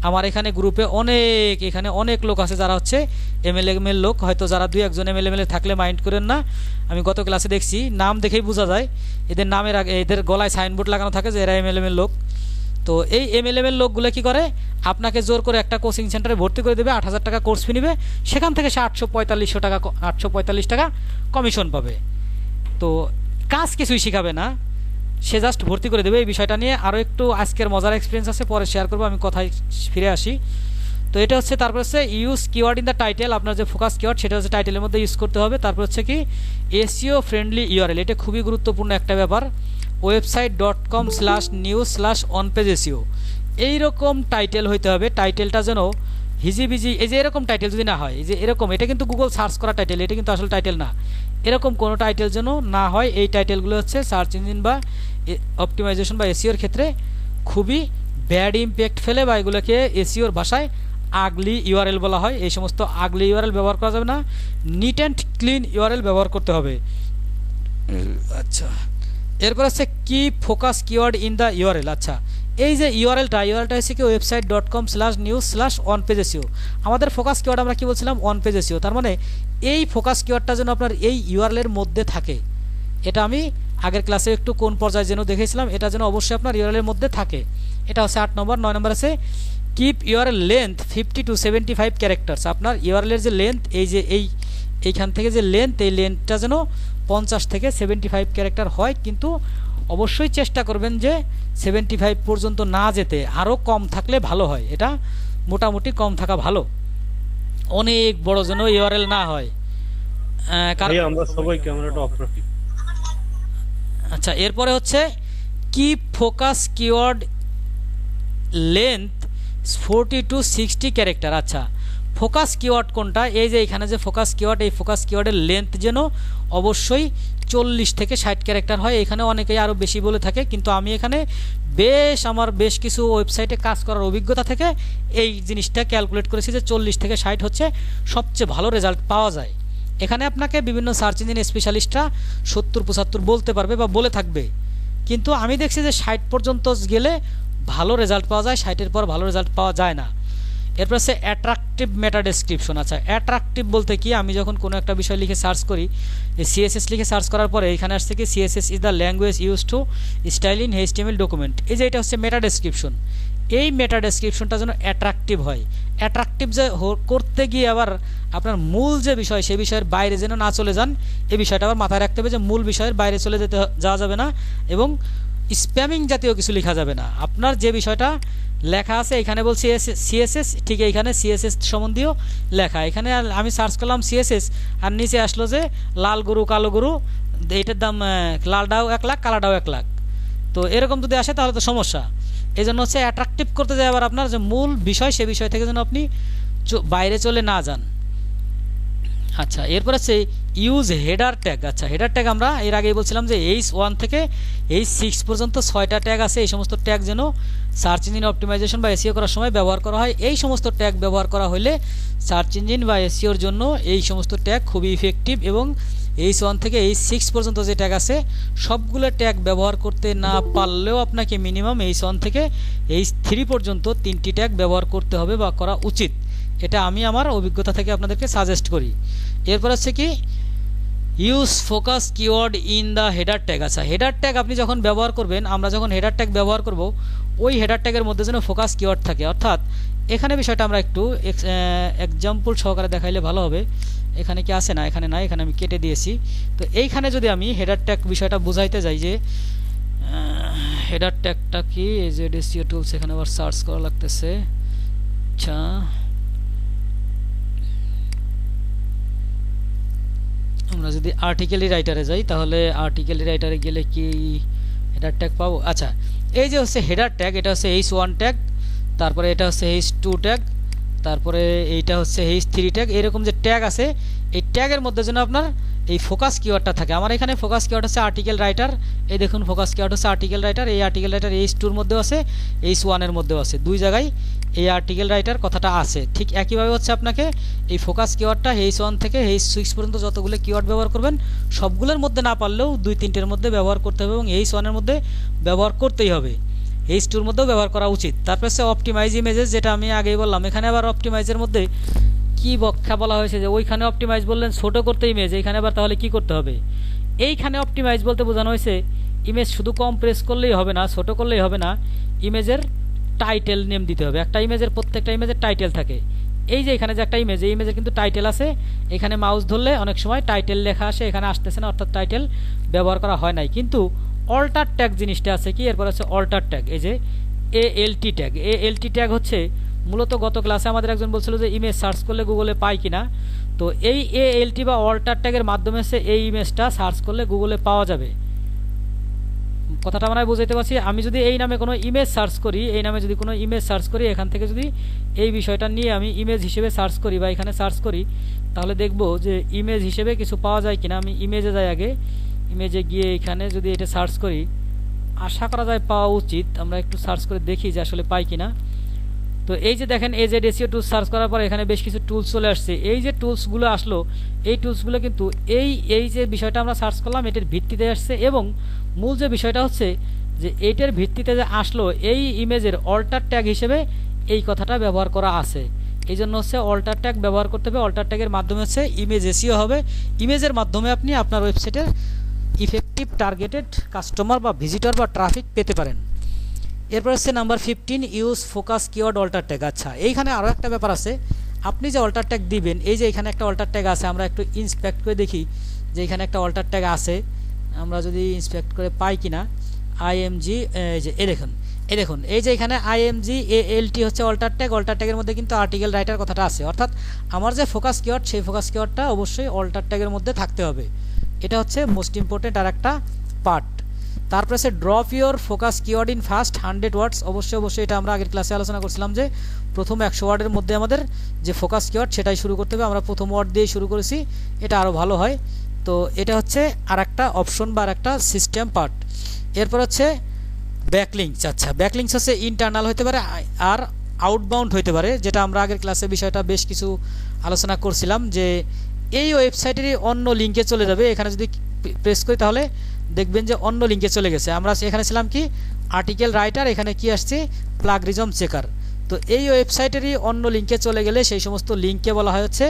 আমার এখানে গ্রুপে অনেক লোক আছে যারা হচ্ছে এমএলএমের লোক, হয়তো যারা 2-1 এমএলএমএল থাকলে মাইন্ড করেন না। আমি গত ক্লাসে দেখছি নাম দেখেই বোঝা যায়, এদের নামের আগে এদের গলায় সাইনবোর্ড লাগানো থাকে যে এরা এমএলএমের লোক। তো এই এমএলএমের লোকগুলো কি করে, আপনাকে জোর করে একটা কোচিং সেন্টারে ভর্তি করে দেবে, 8,000 টাকা কোর্স ফি নেবে, সেখান থেকে সে 845 টাকা কমিশন পাবে। তো কাজ কিছুই শিখাবে না, সে জাস্ট ভর্তি করে দেবে। এই বিষয়টা নিয়ে আরও একটু আজকের মজার এক্সপিরিয়েন্স আছে, পরে শেয়ার করবো, আমি কথায় ফিরে আসি। তো এটা হচ্ছে তারপর হচ্ছে use keyword in the title, আপনার যে ফোকাস কিওয়ার্ড সেটা হচ্ছে টাইটেলের মধ্যে ইউজ করতে হবে। তারপর হচ্ছে কি এসইও ফ্রেন্ডলি ইউআরএল, এটা খুবই গুরুত্বপূর্ণ একটা ব্যাপার। website.com/news/onpage-SEO এইরকম টাইটেল হইতে হবে, টাইটেলটা যেন হিজিবিজি, এই যে এরকম টাইটেল যদি না হয়, এই যে এরকম, এটা কিন্তু গুগল সার্চ করা টাইটেল, এটা কিন্তু আসলে টাইটেল না, এরকম কোনো টাইটেল যেন না হয়। এই টাইটেলগুলো হচ্ছে সার্চ ইঞ্জিন বা অপটিমাইজেশন বা এসইওর ক্ষেত্রে খুবই ব্যাড ইম্প্যাক্ট ফেলে, বা এগুলোকে এসইওর ভাষায় আগলি ইউআরএল বলা হয়। এই সমস্ত আগলি ইউআরএল ব্যবহার করা যাবে না, নিট অ্যান্ড ক্লিন ইউআরএল ব্যবহার করতে হবে। আচ্ছা, এরপর হচ্ছে কি focus keyword in the URL. আচ্ছা, এই যে ইউআরএলটা হচ্ছে কি website.com/news/onpage-SEO, আমাদের ফোকাস কিওয়ার্ড আমরা কি বলছিলাম, onpage-SEO। তার মানে এই ফোকাস কিওয়ার্ডটা যেন আপনার এই ইউআরএলের মধ্যে থাকে, এটা আমি আগের ক্লাসে একটু কোন পর্যায়ে যেন দেখেছিলাম, এটা যেন অবশ্যই আপনার ইউআরএলের মধ্যে থাকে। এটা হচ্ছে 8 নম্বর। 9 নম্বর আছে keep URL length 50 to 75 characters. আপনার ইউআরএলের যে লেন্থ, এই যে এইখান থেকে যে লেন্থ, এই লেন্থটা যেন 50 থেকে 75 ক্যারেক্টার হয়, কিন্তু অবশ্যই চেষ্টা করবেন যে 75 পর্যন্ত না যেতে, আরও কম থাকলে ভালো হয়। এটা মোটামুটি কম থাকা ভালো, অনেক বড় যেন ইউআরএল না হয়। কারণ আমরা সবাই ক্যামেরাটা অফ রাখি। আচ্ছা, এরপরে হচ্ছে কি focus keyword length 40 to 60 character. আচ্ছা, ফোকাস কিওয়ার্ড কোনটা, এই যে এখানে যে ফোকাস কিওয়ার্ড, এই ফোকাস কিওয়ার্ডের লেন্থ যেন অবশ্যই 40 থেকে 60 ক্যারেক্টার হয়। এখানে অনেকেই আরও বেশি বলে থাকে, কিন্তু আমি এখানে আমার বেশ কিছু ওয়েবসাইটে কাজ করার অভিজ্ঞতা থেকে এই জিনিসটা ক্যালকুলেট করেছি যে 40 থেকে 60 হচ্ছে সবচেয়ে ভালো রেজাল্ট পাওয়া যায়। এখানে আপনাকে বিভিন্ন সার্চ ইঞ্জিন স্পেশালিস্টরা 70-75 বলতে পারবে বা বলে থাকবে, কিন্তু আমি দেখছি যে 60 পর্যন্ত গেলে ভালো রেজাল্ট পাওয়া যায়, 60-এর পর ভালো রেজাল্ট পাওয়া যায় না। এরপর হচ্ছে অ্যাট্রাকটিভ মেটা ডেসক্রিপশন। আচ্ছা, অ্যাট্রাকটিভ বলতে কি, আমি যখন কোনো একটা বিষয় লিখে সার্চ করি, সিএসএস লিখে সার্চ করার পরে এখানে আসছে কি CSS is the language use to style in HTML document, এই যে এটা হচ্ছে মেটা ডেসক্রিপশন। এই মেটা ডেসক্রিপশনটা যেন অ্যাট্রাকটিভ হয়। অ্যাট্রাকটিভ যে করতে গিয়ে আবার আপনার মূল যে বিষয় সেই বিষয়ের বাইরে যেন না চলে যান, এই বিষয়টা আবার মাথায় রাখতে হবে যে মূল বিষয়ের বাইরে চলে যাওয়া যাবে না, এবং স্প্যামিং জাতীয় কিছু লেখা যাবে না। আপনার যে বিষয়টা লেখা আছে, এখানে বলছি সিএসএস, ঠিক এইখানে সিএসএস সম্বন্ধীয় লেখা। এখানে আমি সার্চ করলাম সিএসএস, আর নিচে আসলো যে লাল গরু কালো গরু, এইটার দাম লালটাও 1 লাখ কালাটাও 1 লাখ। তো এরকম যদি আসে তাহলে তো সমস্যা। এই জন্য হচ্ছে অ্যাট্রাকটিভ করতে যায় আবার আপনার যে মূল বিষয়, সে বিষয় থেকে যেন আপনি বাইরে চলে না যান। আচ্ছা, এরপর হচ্ছে ইউজ হেডার ট্যাগ। আচ্ছা, হেডার ট্যাগ আমরা এর আগেই বলছিলাম যে H1 থেকে H6 পর্যন্ত 6টা ট্যাগ আছে। এই সমস্ত ট্যাগ যেন সার্চ ইঞ্জিন অপটিমাইজেশন বা এসইও করার সময় ব্যবহার করা হয়। এই সমস্ত ট্যাগ ব্যবহার করা হলে সার্চ ইঞ্জিন বা এসইওর জন্য এই সমস্ত ট্যাগ খুবই ইফেক্টিভ, এবং H1 থেকে H6 পর্যন্ত যে ট্যাগ আছে সবগুলো ট্যাগ ব্যবহার করতে না পারলেও আপনাকে মিনিমাম H1 থেকে H3 পর্যন্ত 3টি ট্যাগ ব্যবহার করতে হবে বা করা উচিত। এটা আমি আমার অভিজ্ঞতা থেকে আপনাদেরকে সাজেস্ট করি। এরপর হচ্ছে কি use focus keyword in the header tag. আচ্ছা, হেডার ট্যাগ আপনি যখন ব্যবহার করবেন, আমরা যখন হেডার ট্যাগ ব্যবহার করব, ওই হেডার ট্যাগের মধ্যে যেন ফোকাস কিওয়ার্ড থাকে। অর্থাৎ এখানে বিষয়টা আমরা একটু এক্সাম্পল সহকারে দেখাইলে ভালো হবে। এখানে কি আছে না, এখানে নাই, এখানে আমি কেটে দিয়েছি। তো এইখানে যদি আমি হেডার ট্যাগ বিষয়টা বুঝাইতে যাই যে হেডার ট্যাগটা কি, এই যে এসইও টুলস, এখানে আবার সার্চ করা লাগতেছে। আচ্ছা, আমরা যদি আর্টিকেলি রাইটারে যাই তাহলে আর্টিকেলি রাইটারে গেলে কি হেডার ট্যাগ পাবো? আচ্ছা, এই যে হচ্ছে হেডার ট্যাগ, এটা হচ্ছে H1 ট্যাগ, তারপরে এটা হচ্ছে H2 ট্যাগ, তারপরে এইটা হচ্ছে H3 ট্যাগ। এরকম যে ট্যাগ আছে, এই ট্যাগের মধ্যে যেন আপনার এই ফোকাস কিওয়ার্ডটা থাকে। আমার এখানে ফোকাস কিওয়ার্ড হচ্ছে আর্টিকেল রাইটার, এই দেখুন ফোকাস কিওয়ার্ড হচ্ছে আর্টিকেল রাইটার। এই আর্টিকেল রাইটার H2 এর মধ্যেও আছে, H1 এর মধ্যেও আছে, দুই জায়গায় এই আর্টিকেল রাইটার কথাটা আছে। ঠিক একইভাবে হচ্ছে আপনাকে এই ফোকাস কিওয়ার্ডটা H1 থেকে H6 পর্যন্ত যতগুলো কিওয়ার্ড ব্যবহার করবেন সবগুলোর মধ্যে না পারলেও 2-3টের মধ্যে ব্যবহার করতে হবে এবং H1 এর মধ্যে ব্যবহার করতেই হবে, H2 এর মধ্যেও ব্যবহার করা উচিত। তারপর হচ্ছে অপটিমাইজ ইমেজেস, যেটা আমি আগেই বললাম। এখানে আবার অপটিমাইজের মধ্যে কি ব্যাখ্যা বলা হয়েছে যে ওইখানে অপটিমাইজ বললেন ছোট করতে ইমেজ, এইখানে আবার তাহলে কি করতে হবে? এইখানে অপটিমাইজ বলতে বোঝানো হয়েছে ইমেজ শুধু কম্প্রেস করলেই হবে না, ছোট করলেই হবে না, ইমেজের টাইটেল নেম দিতে হবে। একটা ইমেজের প্রত্যেকটা ইমেজের টাইটেল থাকে। এই যে এখানে যে একটা ইমেজ, এই ইমেজের কিন্তু টাইটেল আছে, এখানে মাউস ধরলে অনেক সময় টাইটেল লেখা আসে, এখানে আসতেছে না, অর্থাৎ টাইটেল ব্যবহার করা হয় নাই। কিন্তু অল্টার ট্যাগ জিনিসটা আছে কি, এরপর আছে অল্টার ট্যাগ, এই যে ALT ট্যাগ। ALT ট্যাগ হচ্ছে মূলত গত ক্লাসে আমাদের একজন বলছিল যে ইমেজ সার্চ করলে গুগলে পায় কিনা, তো এই ALT বা অল্টার ট্যাগের মাধ্যমে হচ্ছে এই ইমেজটা সার্চ করলে গুগলে পাওয়া যাবে। কথাটা মানে বুঝাইতে পারছি? আমি যদি এই নামে কোনো ইমেজ সার্চ করি, এই নামে যদি কোনো ইমেজ সার্চ করি, এখান থেকে যদি এই বিষয়টা নিয়ে আমি ইমেজ হিসেবে সার্চ করি বা এখানে সার্চ করি, তাহলে দেখব যে ইমেজ হিসেবে কিছু পাওয়া যায় কিনা। আমি ইমেজে যাই, আগে ইমেজে গিয়ে এখানে যদি এটা সার্চ করি, আশা করা যায় পাওয়া উচিত। আমরা একটু সার্চ করে দেখি যে আসলে পাই কিনা। তো এই যে দেখেন AZ-SEO টুলস সার্চ করার পর এখানে বেশ কিছু টুলস চলে আসছে। এই যে টুলসগুলো আসলো, এই টুলসগুলো কিন্তু এই যে বিষয়টা আমরা সার্চ করলাম এটার ভিত্তিতে আসছে, এবং মূল যে বিষয়টা হচ্ছে যে এইটার ভিত্তিতে যে আসলো এই ইমেজের অল্টার ট্যাগ হিসেবে এই কথাটা ব্যবহার করা আছে। এই জন্য হচ্ছে অল্টার ট্যাগ ব্যবহার করতে হবে। অল্টার ট্যাগের মাধ্যমে হচ্ছে ইমেজ এসইও হবে। ইমেজের মাধ্যমে আপনি আপনার ওয়েবসাইটের ইফেক্টিভ টার্গেটেড কাস্টমার বা ভিজিটর বা ট্রাফিক পেতে পারেন। এরপর হচ্ছে number 15, use focus keyword alter tag. আচ্ছা, এইখানে আরও একটা ব্যাপার আছে। আপনি যে অল্টার ট্যাগ দিবেন, এই যে এখানে একটা অল্টার ট্যাগ আছে, আমরা একটু ইন্সপেক্ট করে দেখি যে এখানে একটা অল্টার ট্যাগ আছে, আমরা যদি ইন্সপেক্ট করে পাই কিনা। IMG, এই যে দেখুন এই যে এখানে IMG ALT হচ্ছে অল্টার ট্যাগ। অল্টার ট্যাগের মধ্যে কিন্তু আর্টিকেল রাইটার কথাটা আছে, অর্থাৎ আমার যে ফোকাস কিওয়ার্ড, সেই ফোকাস কিওয়ার্ডটা অবশ্যই অল্টার ট্যাগের মধ্যে থাকতে হবে। এটা হচ্ছে মোস্ট ইম্পর্টেন্ট আর একটা পার্ট। তারপরে আছে drop your focus keyword in first 100 ওয়ার্ডস। অবশ্যই এটা আমরা আগের ক্লাসে আলোচনা করছিলাম যে প্রথম 100 ওয়ার্ডের মধ্যে আমাদের যে ফোকাস কিওয়ার্ড সেটাই শুরু করতে হবে। আমরা প্রথম ওয়ার্ড দিয়ে শুরু করেছি, এটা আরও ভালো হয়। তো এটা হচ্ছে আর একটা অপশন বা আর একটা সিস্টেম পার্ট। এরপর হচ্ছে ব্যাকলিংকস। আচ্ছা, ব্যাকলিংকস হচ্ছে ইন্টারনাল হতে পারে আর আউটবাউন্ড হতে পারে, যেটা আমরা আগের ক্লাসে বিষয়টা বেশ কিছু আলোচনা করছিলাম যে এই ওয়েবসাইটেরই অন্য লিঙ্কে চলে যাবে। এখানে যদি প্রেস করি তাহলে দেখবেন যে অন্য লিঙ্কে চলে গেছে। আমরা এখানে ছিলাম কি আর্টিকেল রাইটার, এখানে কি আসছে প্লাগরিজম চেকার। তো এই ওয়েবসাইটেরই অন্য লিঙ্কে চলে গেলে সেই সমস্ত লিঙ্ককে বলা হয় হচ্ছে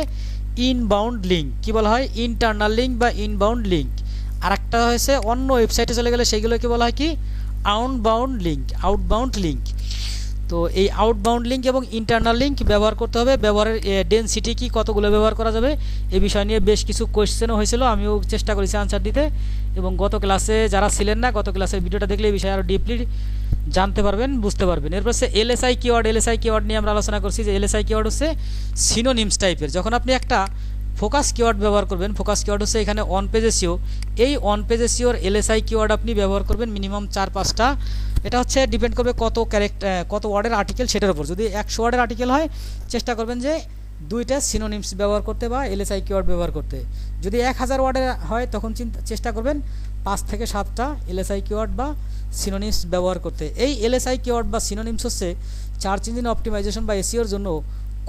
ইনবাউন্ড লিঙ্ক। কি বলা হয়? ইন্টারনাল লিঙ্ক বা ইনবাউন্ড লিঙ্ক। আর একটা হয়েছে অন্য ওয়েবসাইটে চলে গেলে সেইগুলোকে বলা হয় কি আউটবাউন্ড লিঙ্ক। তো এই আউটবাউন্ড লিঙ্ক এবং ইন্টারনাল লিঙ্ক ব্যবহার করতে হবে। ব্যবহারের ডেনসিটি কি, কতগুলো ব্যবহার করা যাবে, এই বিষয় নিয়ে বেশ কিছু কোয়েশ্চেনও হয়েছিল, আমিও চেষ্টা করেছি আনসার দিতে। এবং গত ক্লাসে যারা ছিলেন না, গত ক্লাসের ভিডিওটা দেখলে এই বিষয়ে আরও ডিপলি জানতে পারবেন, বুঝতে পারবেন। এরপর হচ্ছে LSI কিওয়ার্ড নিয়ে আমরা আলোচনা করছি যে LSI কিওয়ার্ড হচ্ছে সিনোনিমস টাইপের। যখন আপনি একটা ফোকাস কিওয়ার্ড ব্যবহার করবেন, ফোকাস কিওয়ার্ড হচ্ছে এখানে অন পেজ এসইও, এই অন পেজ এসইওর LSI কিওয়ার্ড আপনি ব্যবহার করবেন মিনিমাম 4-5টা। এটা হচ্ছে ডিপেন্ড করবে কত ওয়ার্ডের আর্টিকেল সেটার উপর। যদি 100 ওয়ার্ডের আর্টিকেল হয় চেষ্টা করবেন যে 2টা সিনোনিমস ব্যবহার করতে বা LSI কিওয়ার্ড ব্যবহার করতে। যদি 1000 ওয়ার্ডের হয় তখন চেষ্টা করবেন 5 থেকে 7টা LSI কিওয়ার্ড বা সিনোনিমস ব্যবহার করতে। এই LSI কিওয়ার্ড বা সিনোনিমস হচ্ছে সার্চ ইঞ্জিন অপটিমাইজেশন বা এসইওর জন্য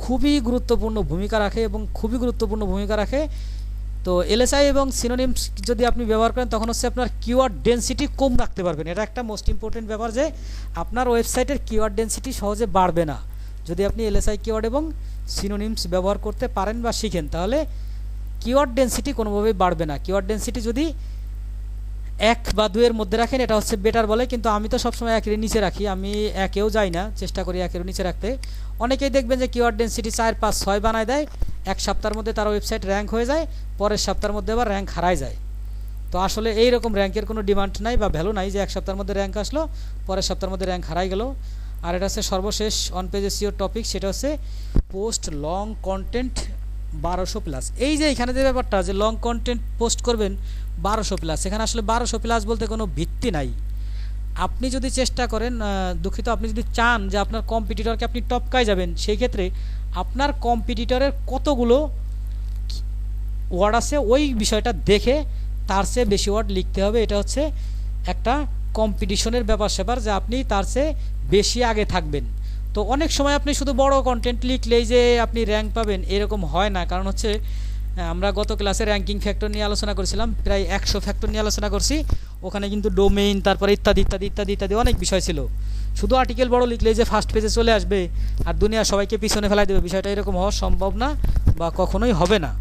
খুবই গুরুত্বপূর্ণ ভূমিকা রাখে। তো LSI এবং সিনোনিমস যদি আপনি ব্যবহার করেন তখন হচ্ছে আপনার কিওয়ার্ড ডেনসিটি কম রাখতে পারবেন। এটা একটা মোস্ট ইম্পর্টেন্ট ব্যাপার যে আপনার ওয়েবসাইটের কিওয়ার্ড ডেনসিটি সহজে বাড়বে না। যদি আপনি LSI কিওয়ার্ড এবং সিনোনিমস ব্যবহার করতে পারেন বা শিখেন তাহলে কিওয়ার্ড ডেনসিটি কোনোভাবেই বাড়বে না। কিওয়ার্ড ডেনসিটি যদি 1 বা 2 এর মধ্যে রাখেন এটা হচ্ছে বেটার বলে, কিন্তু আমি তো সবসময় 1 এর নিচে রাখি, আমি 1-এও যাই না, চেষ্টা করি 1 এর নিচে রাখতে। অনেকেই দেখবেন যে কিওয়ার্ড ডেনসিটি 4, 5, 6 বানায় দেয়, 1 সপ্তাহের মধ্যে তার ওয়েবসাইট র্যাঙ্ক হয়ে যায়, পরের সপ্তাহের মধ্যে আবার র্যাঙ্ক হারায় যায়। তো আসলে এই রকম র্যাঙ্কের কোনো ডিমান্ড নাই বা ভ্যালু নাই যে এক সপ্তাহের মধ্যে র্যাঙ্ক আসলো পরের সপ্তাহের মধ্যে র্যাঙ্ক হারাই গেল। আর এটা হচ্ছে সর্বশেষ অন পেজ এসইও টপিক, সেটা হচ্ছে পোস্ট লং কন্টেন্ট 1200+। এই যে এখানে যে ব্যাপারটা যে লং কন্টেন্ট পোস্ট করবেন 1200+, এখানে আসলে 1200+ বলতে কোনো ভিত্তি নাই। আপনি যদি চেষ্টা করেন, দুঃখিত, আপনি যদি চান যে আপনার কম্পিটিটরকে আপনি টপকায় যাবেন, সেই ক্ষেত্রে আপনার কম্পিটিটরের কতগুলো ওয়ার্ড আছে ওই বিষয়টা দেখে তার চেয়ে বেশি ওয়ার্ড লিখতে হবে। এটা হচ্ছে একটা কম্পিটিশনের ব্যাপার স্যাপার, যে আপনি তার চেয়ে বেশি আগে থাকবেন। তো অনেক সময় আপনি শুধু বড় কন্টেন্ট লিখলেই যে আপনি র্যাঙ্ক পাবেন এরকম হয় না। কারণ হচ্ছে আমরা গত ক্লাসে র্যাঙ্কিং ফ্যাক্টর নিয়ে আলোচনা করেছিলাম, প্রায় 100 ফ্যাক্টর নিয়ে আলোচনা করছি। ওখানে কিন্তু ডোমেইন, তারপরে ইত্যাদি ইত্যাদি ইত্যাদি ইত্যাদি অনেক বিষয় ছিল। শুধু আর্টিকেল বড় লিখলেই যে ফার্স্ট পেজে চলে আসবে আর দুনিয়া সবাইকে পিছনে ফেলাই দেবে, বিষয়টা এরকম হওয়া সম্ভব না বা কখনোই হবে না।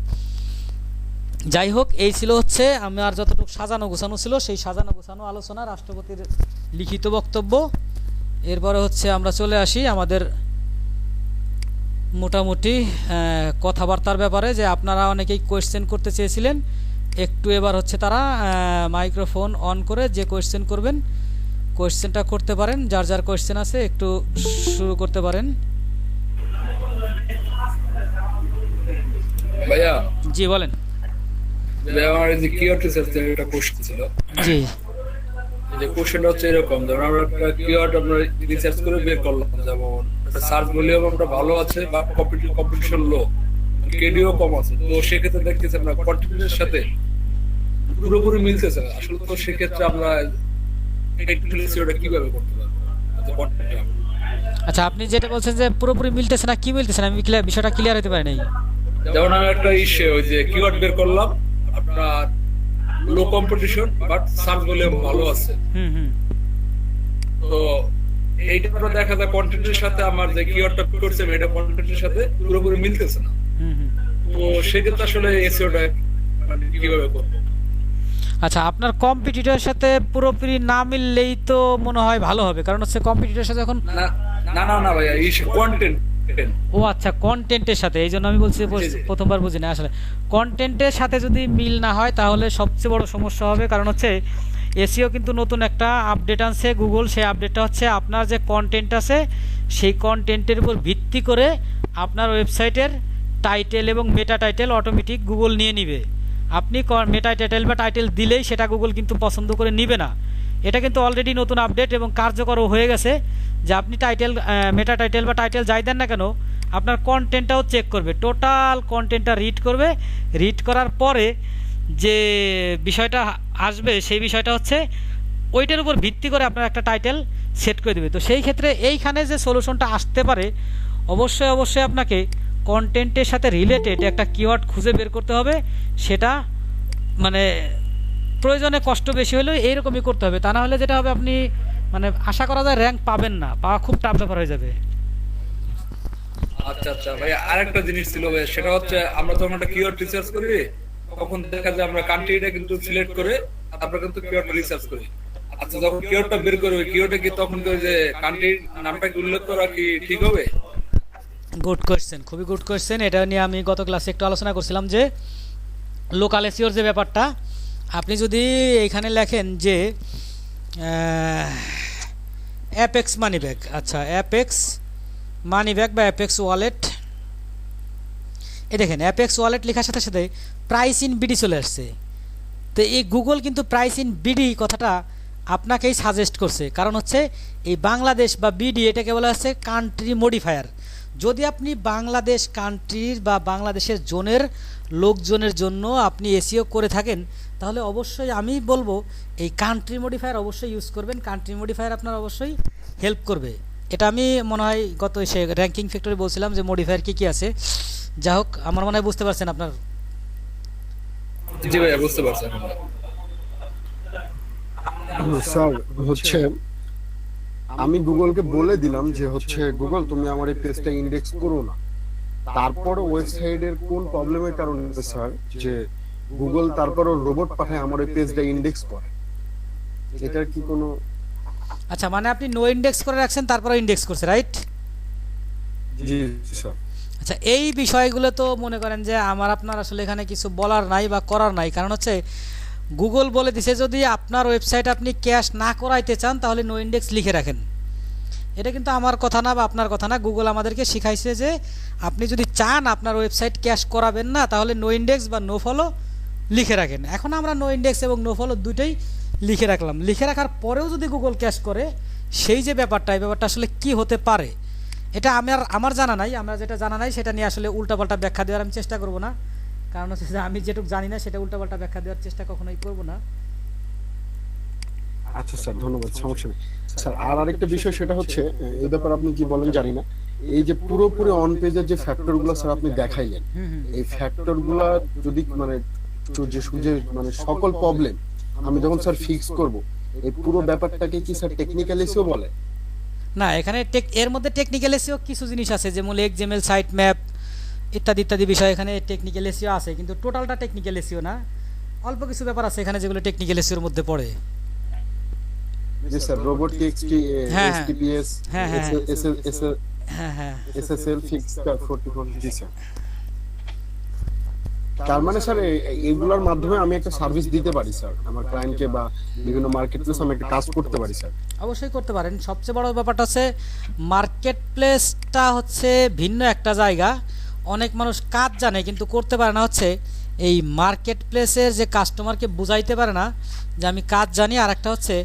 যাই হোক, এই ছিল হচ্ছে আমার যতটুকু সাজানো গোছানো ছিল সেই সাজানো গোছানো আলোচনা, রাষ্ট্রপতির লিখিত বক্তব্য। এরপরে হচ্ছে আমরা চলে আসি আমাদের মোটামুটি কথাবার্তার ব্যাপারে, যে আপনারা অনেকেই কোয়েশ্চেন করতে চেয়েছিলেন। একটু এবার হচ্ছে তারা মাইক্রোফোন অন করে যে কোয়েশ্চেন করবেন কোয়েশ্চেনটা করতে পারেন। যার যার কোয়েশ্চেন আছে একটু শুরু করতে পারেন। ভাইয়া, জি বলেন। আমার এই যে কিওয়ার্ড রিসার্চের একটা কোশ্চেন ছিল। জি, যে কোশ্চেনটা হচ্ছে এরকম, ধরুন আমরা একটা কিওয়ার্ড আমরা রিসার্চ করে বের করলাম, যেমন সার্চ ভলিউম আমরা ভালো আছে বা কম্পিটিশন লো, কেডিও কম আছে, তো সেক্ষেত্রে দেখতেছি আমরা কন্টেন্টের সাথে পুরোপুরি মিলতেছে না। আসলে তো সেক্ষেত্রে আমরা ওটা কিভাবে করতে পারবো? আচ্ছা, আপনি যেটা বলছেন যে পুরোপুরি মিলতেছে না, কি মিলতেছে না, আমি বিষয়টা ক্লিয়ার হতে পারি নাই। যেমন আমি একটা ওই যে কিওয়ার্ড বের করলাম, আপনার লো কম্পিটিশন বাট সার্চ ভলিউম ভালো আছে, তো এইটা আমরা দেখা যায় কন্টেন্টের সাথে আমার যে কিওয়ার্ডটা করছে এটা কন্টেন্টের সাথে পুরোপুরি মিলতেছে না। তো সেক্ষেত্রে আসলে এসইওটা মানে কিভাবে করব? আচ্ছা, আপনার কম্পিটিটরের সাথে পুরোপুরি না মিললেই তো মনে হয় ভালো হবে, কারণ হচ্ছে কম্পিটিটরের সাথে এখন না না না না ভাইয়া, এই কন্টেন্ট। ও আচ্ছা, কন্টেন্টের সাথে, এই জন্য আমি বলছি প্রথমবার বুঝি না। আসলে কন্টেন্টের সাথে যদি মিল না হয় তাহলে সবচেয়ে বড় সমস্যা হবে। কারণ হচ্ছে এসইও কিন্তু নতুন একটা আপডেট আনছে গুগল, সেই আপডেটটা হচ্ছে আপনার যে কন্টেন্ট আছে সেই কন্টেন্টের উপর ভিত্তি করে আপনার ওয়েবসাইটের টাইটেল এবং মেটা টাইটেল অটোমেটিক গুগল নিয়ে নিবে। আপনি মেটা টাইটেল বা টাইটেল দিলেই সেটা গুগল কিন্তু পছন্দ করে নিবে না। এটা কিন্তু অলরেডি নতুন আপডেট এবং কার্যকরও হয়ে গেছে, যে আপনি টাইটেল, মেটা টাইটেল বা টাইটেল যাই দেন না কেন, আপনার কন্টেন্টটাও চেক করবে, টোটাল কন্টেন্টটা রিড করবে। রিড করার পরে যে বিষয়টা আসবে সেই বিষয়টা হচ্ছে ওইটার উপর ভিত্তি করে আপনার একটা টাইটেল সেট করে দেবে। তো সেই ক্ষেত্রে এইখানে যে সলিউশনটা আসতে পারে, অবশ্যই অবশ্যই আপনাকে কন্টেন্টের সাথে রিলেটেড একটা কিওয়ার্ড খুঁজে বের করতে হবে। সেটা মানে প্রয়োজনে কষ্ট বেশি হলেও এইরকমই করতে হবে, তা না হলে যেটা হবে আপনি মানে আশা করা যায় র্যাঙ্ক পাবেন না, পাওয়া খুব টাফ ব্যাপার হয়ে যাবে। আচ্ছা আচ্ছা ভাই, আরেকটা জিনিস ছিল ভাই, সেটা হচ্ছে আমরা যখন একটা কিওয়ার্ড রিসার্চ করি তখন দেখা যায় আমরা কান্ট্রিটা কিন্তু সিলেক্ট করে তারপর কিন্তু কিওয়ার্ড রিসার্চ করি। আচ্ছা, যখন কিওয়ার্ডটা বের করি ওই কিওয়ার্ডে কি তখন ওই যে কান্ট্রির নামটা কি উল্লেখ করা কি ঠিক হবে? গুড কোয়েশ্চেন, খুবই গুড কোয়েশ্চেন। এটা নিয়ে আমি গত ক্লাসে একটু আলোচনা করছিলাম যে লোকাল এসইওর যে ব্যাপারটা, আপনি যদি এখানে লেখেন যে অ্যাপেক্স মানি ব্যাগ, আচ্ছা অ্যাপেক্স মানি ব্যাগ বা অ্যাপেক্স ওয়ালেট, এই দেখেন অ্যাপেক্স ওয়ালেট লেখার সাথে সাথে প্রাইস ইন বিডি চলে আসছে। তো এই গুগল কিন্তু প্রাইস ইন বিডি কথাটা আপনাকেই সাজেস্ট করছে, কারণ হচ্ছে এই বাংলাদেশ বা বিডি এটাকে বলা হচ্ছে কান্ট্রি মডিফায়ার। যদি আপনি বাংলাদেশ কান্ট্রির বা বাংলাদেশের জোনের লোকজনের জন্য আপনি এসইও করে থাকেন, তাহলে অবশ্যই আমি বলবো এই কান্ট্রি মডিফায়ার অবশ্যই ইউজ করবেন। কান্ট্রি মডিফায়ার আপনার অবশ্যই হেল্প করবে। এটা আমি মনে হয় গত সে র্যাঙ্কিং ফ্যাক্টরে বলছিলাম যে মডিফায়ার কী কী আছে। যা হোক, আমার মনে হয় বুঝতে পারছেন আপনার। জি ভাইয়া, বুঝতে পারছেন। স্যার হচ্ছে আমি গুগলকে বলে দিলাম যে হচ্ছে গুগল তুমি আমার এই পেজটা ইন্ডেক্স করো না, তারপর ওয়েবসাইটের কোন প্রবলেমের কারণে স্যার যে গুগল তারপরও রোবট পাঠায় আমার এই পেজটা ইন্ডেক্স করে, এটার কি কোনো? আচ্ছা, মানে আপনি নো ইন্ডেক্স করে রাখছেন তারপরে ইন্ডেক্স করছে, রাইট? জি স্যার। আচ্ছা, এই বিষয়গুলো তো মনে করেন যে আমার আপনার আসলে এখানে কিছু বলার নাই বা করার নাই, কারণ হচ্ছে গুগল বলে দিছে যদি আপনার ওয়েবসাইট আপনি ক্যাশ না করাইতে চান তাহলে নো ইন্ডেক্স লিখে রাখেন। এটা কিন্তু আমার কথা না বা আপনার কথা না, গুগল আমাদেরকে শিখাইছে যে আপনি যদি চান আপনার ওয়েবসাইট ক্যাশ করাবেন না তাহলে নো ইন্ডেক্স বা নো ফলো লিখে রাখেন। এখন আমরা নো ইন্ডেক্স এবং নো ফলো দুটোই লিখে রাখলাম। লিখে রাখার পরেও যদি গুগল ক্যাশ করে, সেই যে ব্যাপারটা, এই ব্যাপারটা আসলে কি হতে পারে এটা আমার জানা নাই। আমরা যেটা জানা নাই সেটা নিয়ে আসলে উল্টাপাল্টা ব্যাখ্যা দেওয়ার আমি চেষ্টা করব না, কারণ হচ্ছে যে আমি যেটুকু জানি না সেটা উল্টাপাল্টা ব্যাখ্যা দেওয়ার চেষ্টা কখনোই করব না। আচ্ছা স্যার, ধন্যবাদ, সমস্যা নেই স্যার। আর আরেকটা বিষয় সেটা হচ্ছে, এই ব্যাপারে আপনি কি বলেন জানি না, এই যে পুরোপুরি অন পেজের যে ফ্যাক্টরগুলো স্যার আপনি দেখাইলেন, এই ফ্যাক্টরগুলো যদি মানে মানে সকল প্রবলেম আমি যখন স্যার ফিক্স করব, এই পুরো ব্যাপারটাকে কি স্যার টেকনিক্যাল এসিও বলে? না, এখানে এর মধ্যে টেকনিক্যাল এসিও কিছু জিনিস আছে, যেমন এক্সএমএল সাইট ম্যাপ ইত্যাদি ইত্যাদি বিষয় এখানে টেকনিক্যাল এসিও আছে, কিন্তু টোটালটা টেকনিক্যাল এসিও না। অল্প কিছু ব্যাপার আছে এখানে যেগুলো টেকনিক্যাল এসিওর মধ্যে পড়ে। জি sir, robot TXT, STPS, SSL fixed 44, জি স্যার। তার মানে স্যার এইগুলোর মাধ্যমে আমি একটা সার্ভিস দিতে পারি স্যার আমার ক্লায়েন্টকে, বা বিভিন্ন মার্কেট প্লেসে আমি একটা কাজ করতে পারি স্যার? অবশ্যই করতে পারেন। সবচেয়ে বড় ব্যাপারটা হচ্ছে মার্কেট প্লেসটা হচ্ছে ভিন্ন একটা জায়গা। অনেক মানুষ কাজ জানে কিন্তু করতে পারে না, হচ্ছে এই মার্কেট প্লেসের যে কাস্টমারকে বুঝাইতে পারে না যে আমি কাজ জানি। আর একটা হচ্ছে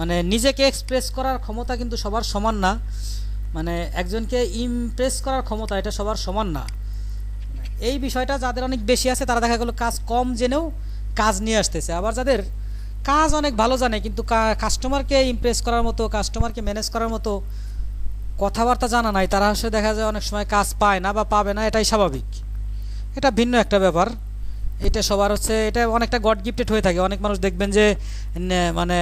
মানে নিজেকে এক্সপ্রেস করার ক্ষমতা কিন্তু সবার সমান না, মানে একজনকে ইমপ্রেস করার ক্ষমতা এটা সবার সমান না। এই বিষয়টা যাদের অনেক বেশি আছে তারা দেখা গেলো কাজ কম জেনেও কাজ নিয়ে আসতেছে, আবার যাদের কাজ অনেক ভালো জানে কিন্তু কাস্টমারকে ইমপ্রেস করার মতো, কাস্টমারকে ম্যানেজ করার মতো কথাবার্তা জানা নাই, তারা আসলে দেখা যায় অনেক সময় কাজ পায় না বা পাবে না। এটাই স্বাভাবিক, এটা ভিন্ন একটা ব্যাপার। এটা সবার হচ্ছে, এটা অনেকটা গড গিফটেড হয়ে থাকে। অনেক মানুষ দেখবেন যে মানে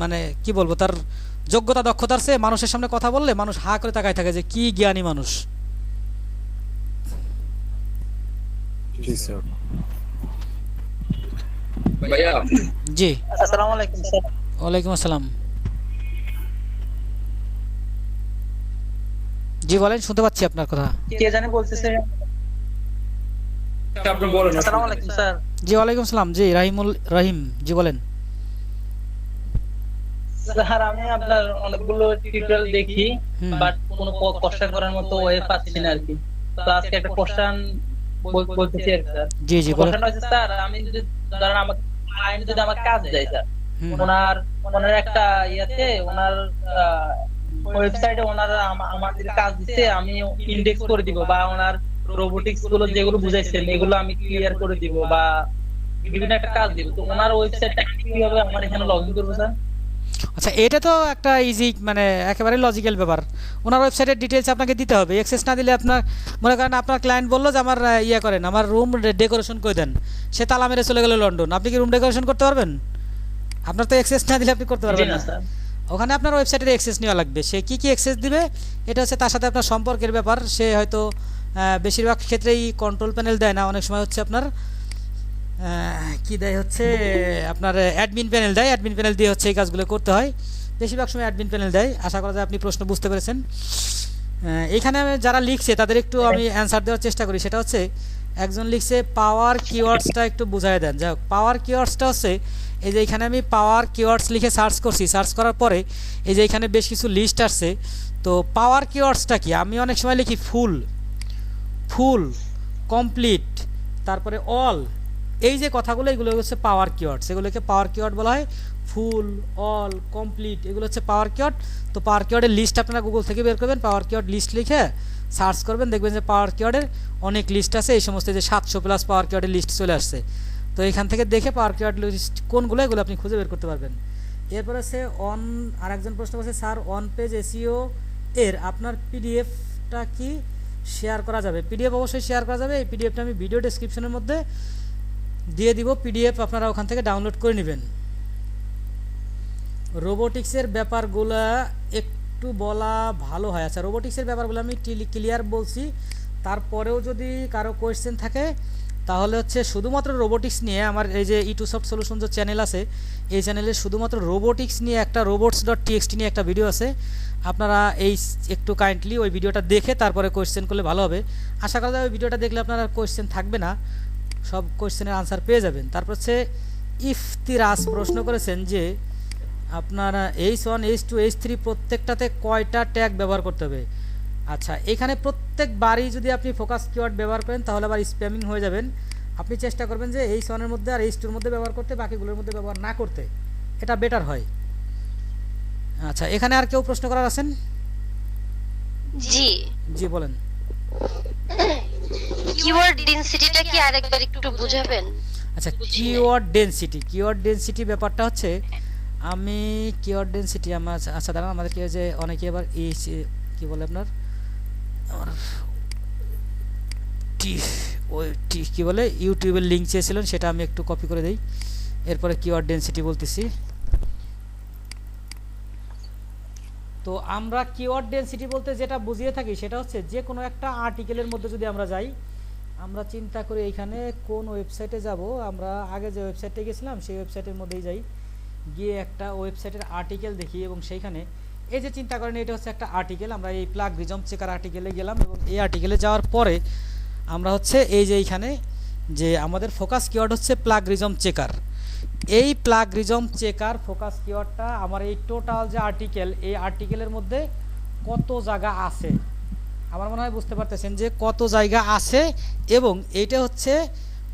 মানে কি বলবো, তার যোগ্যতা দক্ষতার চেয়ে মানুষের সামনে কথা বললে মানুষ হা করে তাকায় থাকে যে কি জ্ঞানী মানুষ। জি স্যার। ভাইয়া, জি, আসসালামু আলাইকুম স্যার। ওয়ালাইকুম আসসালাম। জি বলেন, শুনতে পাচ্ছি আপনার কথা। কে জানি বলতেছে? আপনি বলেন। আসসালামু আলাইকুম স্যার। জি ওয়ালাইকুম আসসালাম। জি রহিম, জি বলেন। স্যার আমি আপনার অনেকগুলো টিউটোরিয়াল দেখি, বাট কোনো কোশ্চেন করার মতো ওয়ে পাচ্ছি না আর কি। তো আজকে একটা কোশ্চেন বলতেছি আর স্যার। জি জি বলেন। কোশ্চেন হচ্ছে স্যার, আমি যদি ধরেন আমার ক্লায়েন্ট যদি আমার কাজ দেয় স্যার, ওনার একটা ইয়াতে ওনার ওয়েবসাইটে ওনার আমাদের কাজ দিতে আমি ইন্ডেক্স করে দিব, বা ওনার রোবোটিক্স গুলো যেগুলো বুঝাইছেন এগুলো আমি ক্লিয়ার করে দিব, বা বিভিন্ন একটা কাজ দিব। তো ওনার ওয়েবসাইটটা কিভাবে আমার এখানে লগইন করব স্যার? আচ্ছা, এটা তো একটা ইজি মানে একেবারে লজিক্যাল ব্যাপার। ওনার ওয়েবসাইটের ডিটেলস আপনাকে দিতে হবে। অ্যাক্সেস না দিলে আপনার মনে করেন আপনার ক্লায়েন্ট বললো যে আমার ইয়ে করেন, আমার রুম ডেকোরেশন করে দেন, সে তালা মেরে চলে গেল লন্ডন, আপনি কি রুম ডেকোরেশন করতে পারবেন? আপনার তো অ্যাক্সেস না দিলে আপনি করতে পারবেন না। ওখানে আপনার ওয়েবসাইটের অ্যাক্সেস নেওয়া লাগবে। সে কি কি অ্যাক্সেস দিবে এটা হচ্ছে তার সাথে আপনার সম্পর্কের ব্যাপার। সে হয়তো বেশিরভাগ ক্ষেত্রেই কন্ট্রোল প্যানেল দেয় না, অনেক সময় হচ্ছে আপনার কি দেয়, হচ্ছে আপনার অ্যাডমিন প্যানেল দেয়। অ্যাডমিন প্যানেল দিয়ে হচ্ছে এই কাজগুলো করতে হয়, বেশিরভাগ সময় অ্যাডমিন প্যানেল দেয়। আশা করা যায় আপনি প্রশ্ন বুঝতে পেরেছেন। এখানে যারা লিখছে তাদের একটু আমি অ্যান্সার দেওয়ার চেষ্টা করি। সেটা হচ্ছে একজন লিখছে পাওয়ার কিওয়ার্ডসটা একটু বুঝাই দেন। যাই হোক, পাওয়ার কিওয়ার্ডসটা হচ্ছে এই যে এখানে আমি পাওয়ার কিওয়ার্ডস লিখে সার্চ করছি, সার্চ করার পরে এই যে এখানে বেশ কিছু লিস্ট আসছে। তো পাওয়ার কিওয়ার্ডসটা কি, আমি অনেক সময় লিখি ফুল, কমপ্লিট, তারপরে অল, এই যে কথাগুলো এগুলো হচ্ছে পাওয়ার কিওয়ার্ডস। এগুলোকে পাওয়ার কিওয়ার্ড বলা হয়। ফুল, অল, কমপ্লিট এগুলো হচ্ছে পাওয়ার কিওয়ার্ড। তো পাওয়ার কিওয়ার্ডের লিস্ট আপনারা গুগল থেকে বের করবেন, পাওয়ার কিওয়ার্ড লিস্ট লিখে সার্চ করবেন, দেখবেন যে পাওয়ার কিওয়ার্ডের অনেক লিস্ট আছে। এই সমস্ত যে 700+ পাওয়ার কিওয়ার্ডের লিস্ট চলে আসছে। তো এখান থেকে দেখে পাওয়ার কিওয়ার্ড লিস্ট কোনগুলো এগুলো আপনি খুঁজে বের করতে পারবেন। এরপরে সে আরেকজন প্রশ্ন করছে, স্যার অন পেজ এসইও এর আপনার পিডিএফটা কি শেয়ার করা যাবে? পিডিএফ অবশ্যই শেয়ার করা যাবে। এই পিডিএফটা আমি ভিডিও ডেসক্রিপশনের মধ্যে দিয়ে দিব, পিডিএফ আপনারা ওখান থেকে ডাউনলোড করে নেবেন। রোবোটিক্সের ব্যাপারগুলো একটু বলা ভালো হয়। আচ্ছা, রোবোটিক্সের ব্যাপারগুলো আমি ক্লিয়ার বলছি। তারপরেও যদি কারো কোয়েশ্চেন থাকে তাহলে হচ্ছে শুধুমাত্র রোবোটিক্স নিয়ে আমার এই যে ইটুসফট সলিউশন যে চ্যানেল আছে, এই চ্যানেলে শুধুমাত্র রোবোটিক্স নিয়ে একটা robots.txt নিয়ে একটা ভিডিও আছে। আপনারা এই একটু কাইন্ডলি ওই ভিডিওটা দেখে তারপরে কোয়েশ্চেন করলে ভালো হবে। আশা করা যায় ওই ভিডিওটা দেখলে আপনার কোয়েশ্চেন থাকবে না, সব কোয়েশ্চেনের আনসার পেয়ে যাবেন। তারপর হচ্ছে ইফতিরাজ প্রশ্ন করেছেন যে আপনার H1 H2 H3 প্রত্যেকটাতে কয়টা ট্যাগ ব্যবহার করতে হবে। আচ্ছা, এখানে প্রত্যেকবারই যদি আপনি ফোকাস কিওয়ার্ড ব্যবহার করেন তাহলে আবার স্প্যামিং হয়ে যাবেন। আপনি চেষ্টা করবেন যে H1 এর মধ্যে আর H2 এর মধ্যে ব্যবহার করতে, বাকিগুলোর মধ্যে ব্যবহার না করতে, এটা বেটার হয়। আচ্ছা, এখানে আর কেউ প্রশ্ন করার আছেন? জি জি বলেন। কিওয়ার্ড ডেনসিটিটা কি আরেকবার একটু বুঝাবেন? আচ্ছা, কিওয়ার্ড ডেনসিটি ব্যাপারটা হচ্ছে, আমি কিওয়ার্ড ডেনসিটি আমার, আচ্ছা দাঁড়ান, আমাদের কি যে অনেকে আবার এই কি বলে আপনার কি বলে ইউটিউবের লিঙ্ক চেয়েছিলেন, সেটা আমি একটু কপি করে দেই, এরপরে কিওয়ার্ড ডেনসিটি বলতেছি। তো আমরা কিওয়ার্ড ডেনসিটি বলতে যেটা বুঝিয়ে থাকি সেটা হচ্ছে যে কোনো একটা আর্টিকেলের মধ্যে যদি আমরা যাই, আমরা চিন্তা করি এইখানে কোন ওয়েবসাইটে যাব, আমরা আগে যে ওয়েবসাইটে গেছিলাম সেই ওয়েবসাইটের মধ্যেই যাই, গিয়ে একটা ওয়েবসাইটের আর্টিকেল দেখি এবং সেইখানে এই যে চিন্তা করেন এটা হচ্ছে একটা আর্টিকেল, আমরা এই প্লাগ রিজম চেকার আর্টিকেলে গেলাম এবং এই আর্টিকেলে যাওয়ার পরে আমরা হচ্ছে এই যে এইখানে যে আমাদের ফোকাস কিওয়ার্ড হচ্ছে প্লাগ রিজম চেকার। এই প্লাগ রিজম চেকার ফোকাস কিওয়ার্ডটা আমার এই টোটাল যে আর্টিকেল, এই আর্টিকেলের মধ্যে কত জায়গা আছে, আমার মনে হয় বুঝতে পারতেছেন যে কত জায়গা আছে, এবং এইটা হচ্ছে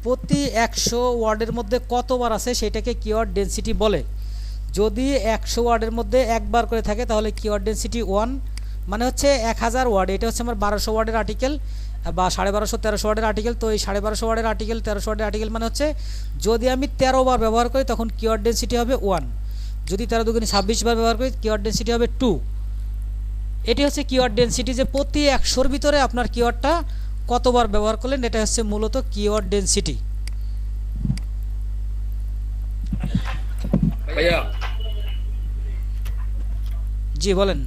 প্রতি 100 ওয়ার্ডের মধ্যে কতবার আছে সেটাকে কিওয়ার্ড ডেনসিটি বলে। যদি 100 ওয়ার্ডের মধ্যে একবার করে থাকে তাহলে কিওয়ার্ড ডেনসিটি 1, মানে হচ্ছে 1000 ওয়ার্ড, এটা হচ্ছে আমার 1200 ওয়ার্ডের আর্টিকেল বা 1250 1300 ওয়ার্ডের আর্টিকেল। তো এই 1250 ওয়ার্ডের আর্টিকেল 1300 ওয়ার্ডের আর্টিকেল মানে হচ্ছে যদি আমি 13 বার ব্যবহার করি তখন কিওয়ার্ড ডেনসিটি হবে 1, যদি 13 দুগুণে 26 বার ব্যবহার করি কিওয়ার্ড ডেনসিটি হবে 2। এটি হচ্ছে কিওয়ার্ড ডেনসিটি, যে প্রতি 100-র ভিতরে আপনার কিওয়ার্ডটা কতবার ব্যবহার করলেন, এটা হচ্ছে মূলত কিওয়ার্ড ডেনসিটি। ভাইয়া জি বলেন।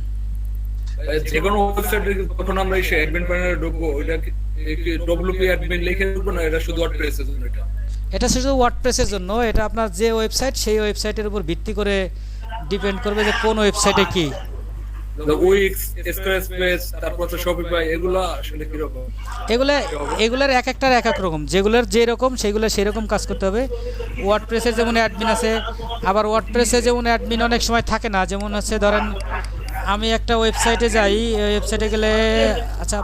যে কোনো ওয়েবসাইটে যখন আমরা এসে অ্যাডমিন প্যানেলে ঢুকবো, এটা কি ডব্লিউপি অ্যাডমিন লিখে ঢুকবো না এটা শুধু ওয়ার্ডপ্রেসের জন্য? এটা শুধু ওয়ার্ডপ্রেসের জন্য, এটা আপনার যে ওয়েবসাইট সেই ওয়েবসাইটের উপর ভিত্তি করে ডিপেন্ড করবে যে কোন ওয়েবসাইটে কি। উইক্স, স্কোয়ারস্পেস, তারপর হচ্ছে শপিফাই, এগুলো আসলে কি রকম? এগুলার এক একটার এক এক রকম, যেগুলোর যে রকম সেগুলো সেই রকম কাজ করতে হবে। ওয়ার্ডপ্রেসের যেমন অ্যাডমিন আছে, আবার ওয়ার্ডপ্রেসে যেমন অ্যাডমিন অনেক সময় থাকে না, যেমন হচ্ছে ধরেন আমি একটা ওয়েবসাইটে যাই, ওয়েবসাইটে গেলে, আচ্ছা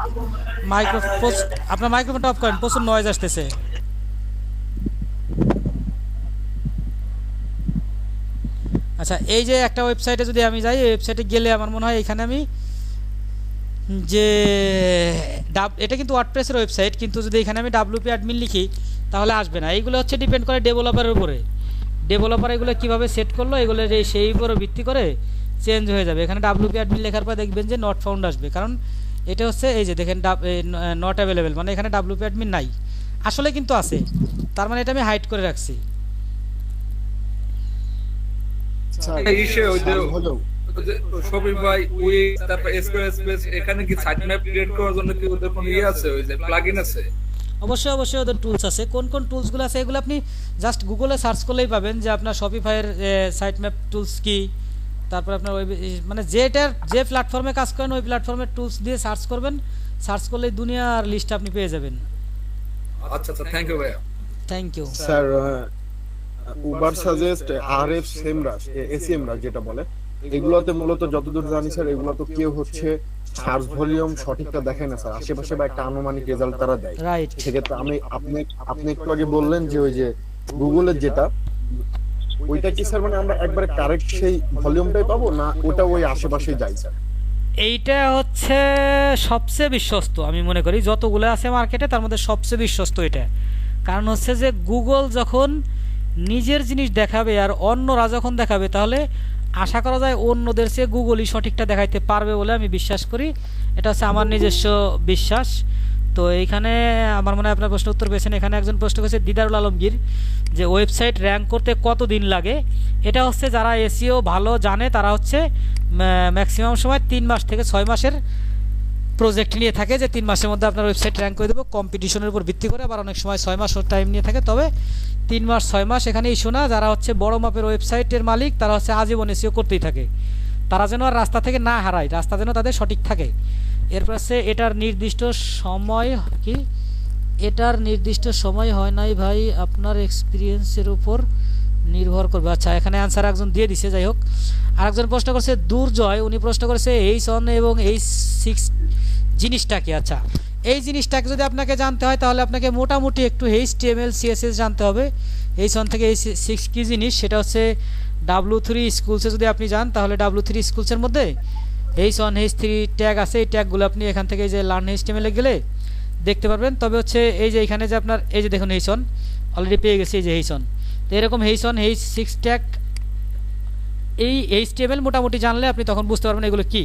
আপনার মাইক্রোফোনটা অফ করেন, প্রচুর নয়েজ আসতেছে। আচ্ছা, এই যে একটা ওয়েবসাইটে যদি আমি যাই, ওয়েবসাইটে গেলে আমার মনে হয় এখানে আমি যে এটা কিন্তু ওয়ার্ডপ্রেসের ওয়েবসাইট, কিন্তু যদি এখানে আমি WP অ্যাডমিন লিখি তাহলে আসবে না। এইগুলো হচ্ছে ডিপেন্ড করে ডেভেলপারের উপরে, ডেভেলপার এগুলো কীভাবে সেট করলো, এগুলো সেই উপরে ভিত্তি করে চেঞ্জ হয়ে যাবে। এখানে WP অ্যাডমিন লেখার পর দেখবেন যে নট ফাউন্ড আসবে, কারণ এটা হচ্ছে এই যে দেখেন নট অ্যাভেলেবেল, মানে এখানে WP অ্যাডমিন নাই, আসলে কিন্তু আছে, তার মানে এটা আমি হাইড করে রাখছি। শপিফাই, উইক্স, তারপর স্কোয়ারস্পেস, এখানে কি সাইট ম্যাপ ক্রিয়েট করার জন্য কি ওদের কোনো আছে, ওই যে প্লাগইন আছে? অবশ্যই ওদের টুলস আছে। কোন কোন টুলসগুলো আছে এগুলো আপনি জাস্ট গুগলে সার্চ করলেই পাবেন যে আপনার শপিফাইয়ের সাইট ম্যাপ টুলস কি, তারপর আপনার মানে যে প্ল্যাটফর্মে কাজ করেন ওই প্ল্যাটফর্মের টুলস দিয়ে সার্চ করবেন, সার্চ করলেই দুনিয়ার লিস্ট আপনি পেয়ে যাবেন। আচ্ছা আচ্ছা, থ্যাংক ইউ ভাইয়া। Thank you sir. Ubersuggest, Ahrefs, Semrush, Semrush যেটা বলে, এগুলোতে মূলত যতদূর জানি স্যার এগুলো তো কেউ হচ্ছে সার্চ ভলিউম সঠিকটা দেখায় না স্যার, আশেপাশে বা একটা আনুমানিক রেজাল্ট তারা দেয়। রাইট। সেক্ষেত্রে আপনি একটু আগে বললেন যে ওই যে গুগলের যেটা, ওইটা কি স্যার মানে আমরা একবারে কারেক্ট সেই ভলিউমটাই পাবো না ওটা ওই আশেপাশে যায় স্যার? এইটা হচ্ছে সবচেয়ে বিশ্বস্ত, আমি মনে করি যতগুলো আছে মার্কেটে তার মধ্যে সবচেয়ে বিশ্বস্ত এটা। কারণ হচ্ছে যে গুগল যখন নিজের জিনিস দেখাবে আর অন্যরা যখন দেখাবে, তাহলে আশা করা যায় অন্যদের চেয়ে গুগলই সঠিকটা দেখাইতে পারবে বলে আমি বিশ্বাস করি। এটা হচ্ছে আমার নিজস্ব বিশ্বাস। তো এইখানে আমার মনে হয় আপনার প্রশ্ন উত্তর পেয়েছেন। এখানে একজন প্রশ্ন করেছে দিদারুল আলমগীর, যে ওয়েবসাইট র্যাঙ্ক করতে কত দিন লাগে। এটা হচ্ছে যারা এসইও ভালো জানে তারা হচ্ছে ম্যাক্সিমাম সময় 3 মাস থেকে 6 মাসের প্রজেক্ট নিয়ে থাকে, যে 3 মাসের মধ্যে আপনার ওয়েবসাইট র্যাঙ্ক করে দেবো কম্পিটিশনের উপর ভিত্তি করে। আবার অনেক সময় 6 মাস টাইম নিয়ে থাকে, তবে 3 মাস 6 মাস এখানে ইস্যু না। যারা হচ্ছে বড় মাপের ওয়েবসাইটের মালিক তারা হচ্ছে আজীবন এসইও করতেই থাকে, তারা যেন আর রাস্তা থেকে না হারায়, রাস্তা যেন তাদের সঠিক থাকে। এরপর হচ্ছে এটার নির্দিষ্ট সময় কি, এটার নির্দিষ্ট সময় হয় নাই ভাই, আপনার এক্সপিরিয়েন্সের উপর নির্ভর করবে। আচ্ছা, এখানে অ্যান্সার একজন দিয়ে দিছে। যাই হোক, আরেকজন প্রশ্ন করছে দুর্জয়, উনি প্রশ্ন করেছে H1 এবং H6 জিনিসটা কি। আচ্ছা, এই জিনিসটাকে যদি আপনাকে জানতে হয় তাহলে আপনাকে মোটামুটি একটু HTML CSS জানতে হবে। H1 থেকে H6 কী জিনিস সেটা হচ্ছে W3 স্কুলসে যদি আপনি যান তাহলে W3 স্কুলসের মধ্যে H1 H3 ট্যাগ আছে। এই ট্যাগগুলো আপনি এখান থেকে এই যে লার্ন HTML এ গেলে দেখতে পারবেন। তবে হচ্ছে এই যে এখানে যে আপনার এই যে দেখুন H1 অলরেডি পেয়ে গেছে, এই যে H1। তো এরকম H1 H6 ট্যাগ এই HTML মোটামুটি জানলে আপনি তখন বুঝতে পারবেন এগুলো কি।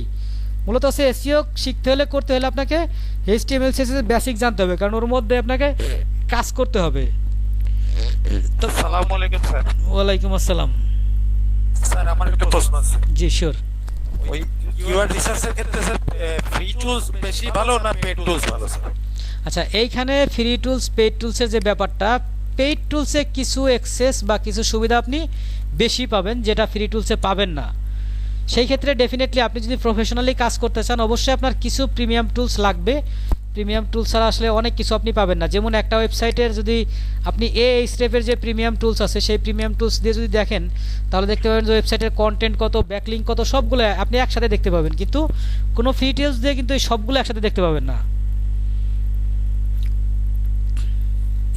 মূলত হচ্ছে এসইও শিখতে হলে করতে হলে আপনাকে HTML CSS বেসিক জানতে হবে, কারণ ওর মধ্যে আপনাকে কাজ করতে হবে। তো আসসালামু আলাইকুম স্যার। ওয়ালাইকুম আসসালাম। স্যার আমার একটা প্রশ্ন আছে। জি শিওর। ওই কিওয়ার্ড রিসার্চের ক্ষেত্রে স্যার ফ্রি টুলস বেশি ভালো না পেড টুলস ভালো স্যার? আচ্ছা, এইখানে ফ্রি টুলস পেইড টুলসের যে ব্যাপারটা, পেইড টুলসে কিছু অ্যাক্সেস বা কিছু সুবিধা আপনি বেশি পাবেন যেটা ফ্রি টুলসে পাবেন না। সেই ক্ষেত্রে ডেফিনেটলি আপনি যদি প্রফেশনালি কাজ করতে চান অবশ্যই আপনার কিছু প্রিমিয়াম টুলস লাগবে। প্রিমিয়াম টুলস ছাড়া আসলে অনেক কিছু আপনি পাবেন না। যেমন একটা ওয়েবসাইটের যদি আপনি এই স্টেপের যে প্রিমিয়াম টুলস আছে সেই প্রিমিয়াম টুলস দিয়ে যদি দেখেন তাহলে দেখতে পাবেন যে ওয়েবসাইটের কন্টেন্ট কত, ব্যাকলিঙ্ক কত, সবগুলো আপনি একসাথে দেখতে পাবেন। কিন্তু কোনো ফ্রি টুলস দিয়ে কিন্তু এই সবগুলো একসাথে দেখতে পাবেন না।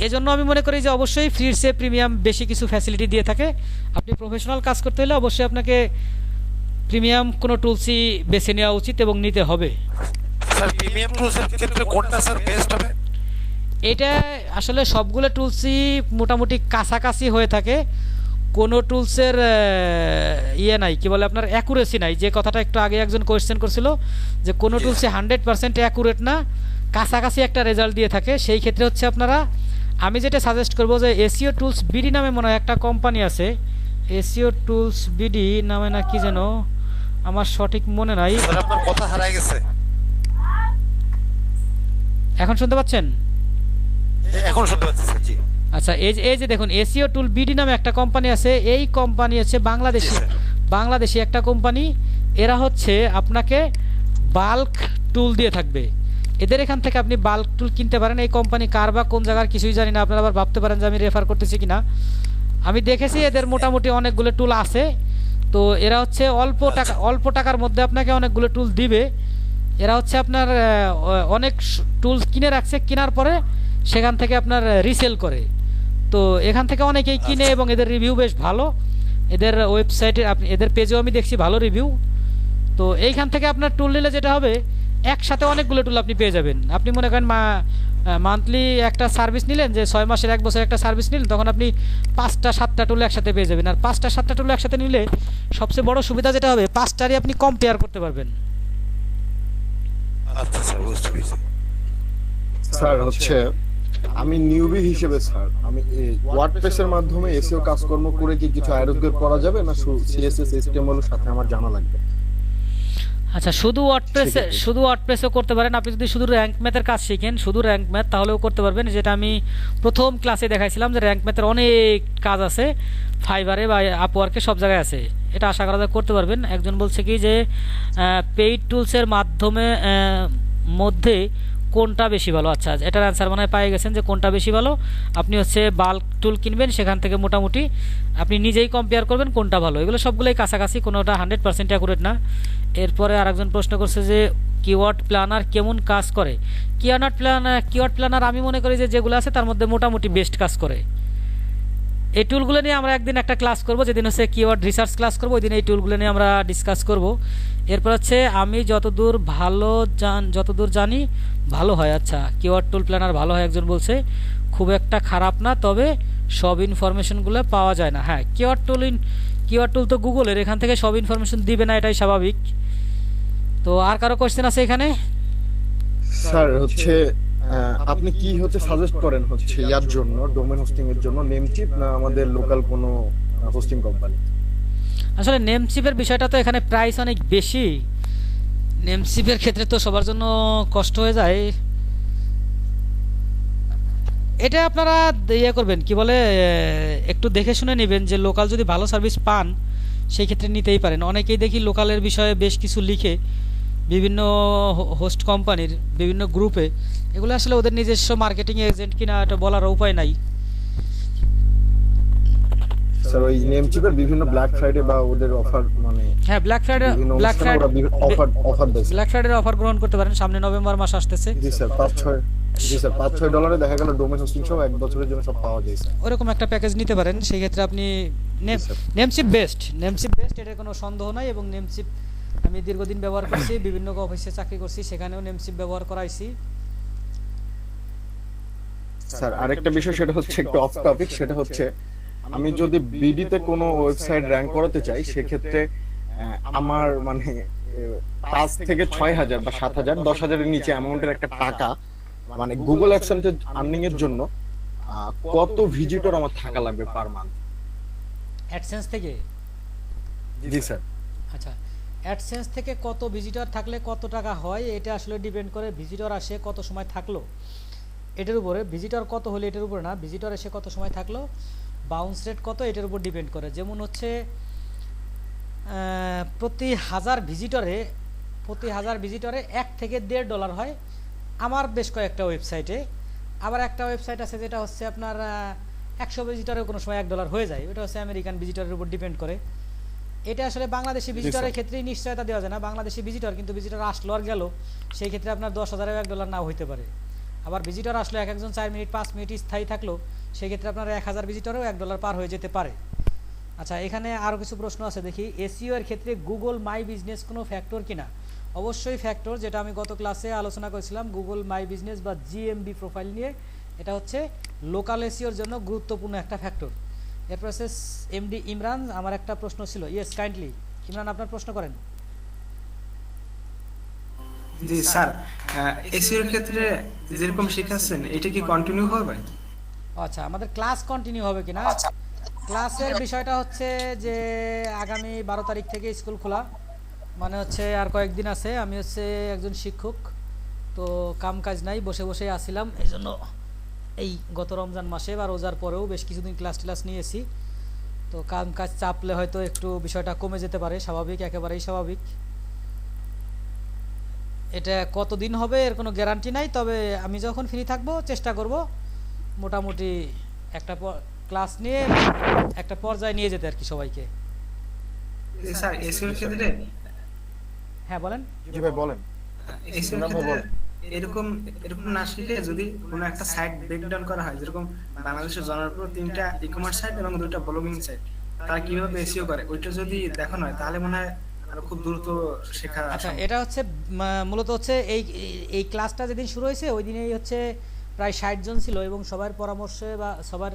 এজন্য আমি মনে করি যে অবশ্যই ফ্রির চেয়ে প্রিমিয়াম বেশি কিছু ফ্যাসিলিটি দিয়ে থাকে। আপনি প্রফেশনাল কাজ করতে হলে অবশ্যই আপনাকে প্রিমিয়াম কোনো টুলসই বেছে নেওয়া উচিত এবং নিতে হবে। স্যার প্রিমিয়াম টুলসের ক্ষেত্রে কোনটা স্যার বেস্ট হবে? এটা আসলে সবগুলো টুলসই মোটামুটি কাছাকাছি হয়ে থাকে। কোনো টুলসের ইয়ে নাই, কি বলে আপনার অ্যাকুরেসি নাই। যে কথাটা একটু আগে একজন কোয়েশ্চেন করছিল যে কোনো টুলসই 100% অ্যাকুরেট না, কাছাকাছি একটা রেজাল্ট দিয়ে থাকে। সেই ক্ষেত্রে হচ্ছে আপনারা, আমি যেটা সাজেস্ট করবো যে এসইও টুলস বিডি নামে মনে হয় একটা কোম্পানি আছে, এসইও টুলস বিডি নামে না কি যেন, আমার সঠিক মনে নাই। স্যার আপনার কথা হারায় গেছে। এখন শুনতে পাচ্ছেন? এখন শুনতে পাচ্ছি স্যার। জি আচ্ছা, এই যে দেখুন এসইও টুল বিডি নামে একটা কোম্পানি আছে। এই কোম্পানি হচ্ছে বাংলাদেশি একটা কোম্পানি। এরা হচ্ছে আপনাকে বাল্ক টুল দিয়ে থাকবে। এদের এখান থেকে আপনি বাল্ক টুল কিনতে পারেন। এই কোম্পানি কার বা কোন জায়গার কিছুই জানি না, আপনারা আবার ভাবতে পারেন যে আমি রেফার করতেছি কিনা। আমি দেখেছি এদের মোটামুটি অনেকগুলো টুল আছে। তো এরা হচ্ছে অল্প টাকার মধ্যে আপনাকে অনেকগুলো টুল দিবে। এরা হচ্ছে আপনার অনেক টুলস কিনে রাখছে, কেনার পরে সেখান থেকে আপনার রিসেল করে। তো এখান থেকে অনেকেই কিনে এবং এদের রিভিউ বেশ ভালো। এদের ওয়েবসাইটে আপনি এদের পেজেও আমি দেখছি ভালো রিভিউ। তো এইখান থেকে আপনার টুল নিলে যেটা হবে, একসাথে অনেকগুলো টুল আপনি পেয়ে যাবেন। আপনি মনে করেন মান্থলি একটা সার্ভিস নিলেন, যে 6 মাসের 1 বছর একটা সার্ভিস নিলেন, তখন আপনি 5টা-7টা টুল একসাথে পেয়ে যাবেন। আর 5টা-7টা টুল একসাথে নিলে সবচেয়ে বড় সুবিধা যেটা হবে, 5টারই আপনি কম্পেয়ার করতে পারবেন। আচ্ছা স্যার, বুঝতে পেরেছি। স্যার হচ্ছে আমি নিউবি হিসেবে স্যার আমি ওয়ার্ডপ্রেসের মাধ্যমে এসইও কাজকর্ম করে কি কিছু আরোগ্য করা যাবে না সিএসএস এইচটিএমএল এর সাথে আমার জানা লাগবে? আচ্ছা, শুধু ওয়ার্ডপ্রেসও করতে পারেন। আপনি যদি শুধু র্যাঙ্ক ম্যাথের কাজ শিখেন, শুধু র্যাঙ্ক ম্যাথ, তাহলেও করতে পারবেন। যেটা আমি প্রথম ক্লাসে দেখাইছিলাম যে র্যাঙ্ক ম্যাথের অনেক কাজ আছে, ফাইবারে বা আপওয়ার্কে সব জায়গায় আছে। এটা আশা করা যায় করতে পারবেন। একজন বলছে কি যে পেইড টুলসের মধ্যে কোনটা বেশি ভালো। আচ্ছা, এটার অ্যান্সার মনে হয় পেয়ে গেছেন যে কোনটা বেশি ভালো। আপনি হচ্ছে বাল্ক টুল কিনবেন, সেখান থেকে মোটামুটি আপনি নিজেই কম্পেয়ার করবেন কোনটা ভালো। এগুলো সবগুলোই কাছাকাছি, কোনোটা 100% অ্যাকুরেট না। এরপরে আরেকজন প্রশ্ন করছে যে কিওয়ার্ড প্ল্যানার কেমন কাজ করে। কিওয়ার্ড প্ল্যানার আমি মনে করি যে যেগুলো আছে তার মধ্যে মোটামুটি বেস্ট কাজ করে। এই টুলগুলো নিয়ে আমরা একদিন একটা ক্লাস করব, যেদিন হচ্ছে কিওয়ার্ড রিসার্চ ক্লাস করব, ওই দিন এই টুলগুলো নিয়ে আমরা ডিসকাস করব। এরপর হচ্ছে আমি যতদূর জানি ভালো হয়। আচ্ছা, কিওয়ার্ড টুল প্ল্যানার ভালো হয় একজন বলছে, খুব একটা খারাপ না, তবে সব ইনফরমেশনগুলো পাওয়া যায় না। হ্যাঁ, কিওয়ার্ড টুল তো গুগলের, এখান থেকে সব ইনফরমেশন দিবে না, এটাই স্বাভাবিক। তো আর কারো কোশ্চেন আছে এখানে? স্যার হচ্ছে আপনি কি হচ্ছে সাজেস্ট করেন হচ্ছে ইয়ার জন্য, ডোমেন হোস্টিং এর জন্য, নেমচিপ না আমাদের লোকাল কোনো হোস্টিং কোম্পানি? আসলে নেমচিপের বিষয়টা তো এখানে প্রাইস অনেক বেশি। নেমচিপের ক্ষেত্রে তো সবার জন্য কষ্ট হয়ে যায়। এটা আপনারা ইয়ে করবেন, কি বলে, একটু দেখে শুনে নেবেন যে লোকাল যদি ভালো সার্ভিস পান সেই ক্ষেত্রে নিতেই পারেন। অনেকেই দেখি লোকালের বিষয়ে বেশ কিছু লিখে বিভিন্ন হোস্ট কোম্পানির বিভিন্ন গ্রুপে, এগুলো আসলে ওদের নিজস্ব মার্কেটিং এজেন্ট কিনা এটা বলার উপায় নাই। স্যার ওই নেমচিপের বিভিন্ন ব্ল্যাক ফ্রাইডে বা ওদের অফার মানে হ্যাঁ, ব্ল্যাক ফ্রাইডে বিভিন্ন ব্ল্যাক অনুষ্ঠানে ওরা অফার দেয় স্যার। ব্ল্যাক ফ্রাইডের অফার গ্রহণ করতে পারেন, সামনে নভেম্বর মাস আসতেছে। জি স্যার 5-6 ডলারে দেখা গেল ডোমেন হোস্টিং সহ 1 বছরের জন্য সব পাওয়া যায় স্যার। ওরকম একটা প্যাকেজ নিতে পারেন, সেই ক্ষেত্রে আপনি স্যার। নেমচিপ বেস্ট এটার কোনো সন্দেহ নাই। এবং নেমচিপ আমি দীর্ঘদিন ব্যবহার করছি, বিভিন্ন অফিসে চাকরি করছি, সেখানেও নেমচিপ ব্যবহার করাইছি। স্যার আরেকটা বিষয় সেটা হচ্ছে একটু অফ টপিক, সেটা হচ্ছে আমি যদি বিডিতে কোনো ওয়েবসাইট র্যাঙ্ক করাতে চাই সেক্ষেত্রে আমার মানে 5 থেকে 6,000 বা 7,000 10,000 এর নিচে অ্যামাউন্টের একটা টাকা মানে গুগল অ্যাডসেন্সে আর্নিং এর জন্য কত ভিজিটর আমার থাকা লাগবে পার মান্থ? অ্যাডসেন্স থেকে? জি স্যার। আচ্ছা, অ্যাডসেন্স থেকে কত ভিজিটর থাকলে কত টাকা হয় এটা আসলে ডিপেন্ড করে ভিজিটর আসে কত সময় থাকলো এটার উপরে। ভিজিটর কত হলে এটার উপরে না, ভিজিটর এসে কত সময় থাকলো, বাউন্স রেট কত এটার উপর ডিপেন্ড করে। যেমন হচ্ছে প্রতি হাজার ভিজিটরে 1 থেকে $1.5 হয় আমার বেশ কয়েকটা ওয়েবসাইটে। আবার একটা ওয়েবসাইট আছে যেটা হচ্ছে আপনার 100 ভিজিটরে কোনো সময় $1 হয়ে যায়, ওটা হচ্ছে আমেরিকান ভিজিটরের উপর ডিপেন্ড করে। এটা আসলে বাংলাদেশি ভিজিটরের ক্ষেত্রেই নিশ্চয়তা দেওয়া যায় না, বাংলাদেশি ভিজিটর কিন্তু ভিজিটর আসলো আর গেল, সেই ক্ষেত্রে আপনার 10,000-এ $1 নাও হইতে পারে। আবার ভিজিটর আসলো একজন 4 মিনিট 5 মিনিট স্থায়ী থাকলো, সেই ক্ষেত্রে আপনার 1000 ভিজিটরেও $1 পার হয়ে যেতে পারে। আচ্ছা, এখানে আরও কিছু প্রশ্ন আছে দেখি। এসইও এর ক্ষেত্রে গুগল মাই বিজনেস কোনো ফ্যাক্টর কিনা? অবশ্যই ফ্যাক্টর, যেটা আমি গত ক্লাসে আলোচনা করেছিলাম গুগল মাই বিজনেস বা জিএমবি প্রোফাইল নিয়ে। এটা হচ্ছে লোকাল এসইওর জন্য গুরুত্বপূর্ণ একটা ফ্যাক্টর। এরপর হচ্ছে এমডি ইমরান, আমার একটা প্রশ্ন ছিল। ইয়েস, কাইন্ডলি ইমরান আপনার প্রশ্ন করেন। জি স্যার, এসইও এর ক্ষেত্রে যেরকম শিখাচ্ছেন এটা কি কন্টিনিউ হবে? আচ্ছা, আমাদের ক্লাস কন্টিনিউ হবে কিনা? ক্লাসের বিষয়টা হচ্ছে যে আগামী 12 তারিখ থেকে স্কুল খোলা, মানে হচ্ছে আর কয়েকদিন আছে। আমি হচ্ছে একজন শিক্ষক, তো কাম কাজ নাই, বসে বসেই আসছিলাম, এই জন্য এই গত রমজান মাসে বা রোজার পরেও বেশ কিছুদিন ক্লাস নিয়েছি। তো কাম কাজ চাপলে হয়তো একটু বিষয়টা কমে যেতে পারে, স্বাভাবিক, একেবারেই স্বাভাবিক। এটা কতদিন হবে এর কোনো গ্যারান্টি নাই, তবে আমি যখন ফ্রি থাকবো চেষ্টা করব মোটামুটি একটা ক্লাস নিয়ে একটা পর্যায়ে নিয়ে যেতে আর কি সবাইকে। স্যার এসইও এর ক্ষেত্রে হ্যাঁ বলেন। জি ভাই বলেন। এসইও এর ক্ষেত্রে এরকম না শিখে যদি কোনো একটা সাইট ব্রেকডাউন করা হয়, যেরকম বাংলাদেশের জনপ্রিয় 3টা ই-কমার্স সাইট এবং 2টা ব্লগিং সাইট, তারা কিভাবে এসইও করে ওইটা যদি দেখানো হয় তাহলে মনে হয় আরো খুব দ্রুত শেখা। আচ্ছা, এটা হচ্ছে মূলত হচ্ছে এই ক্লাসটা যেদিন শুরু হয়েছে ওই দিনেই হচ্ছে প্রায় 60 জন ছিল এবং সবার পরামর্শে বা সবার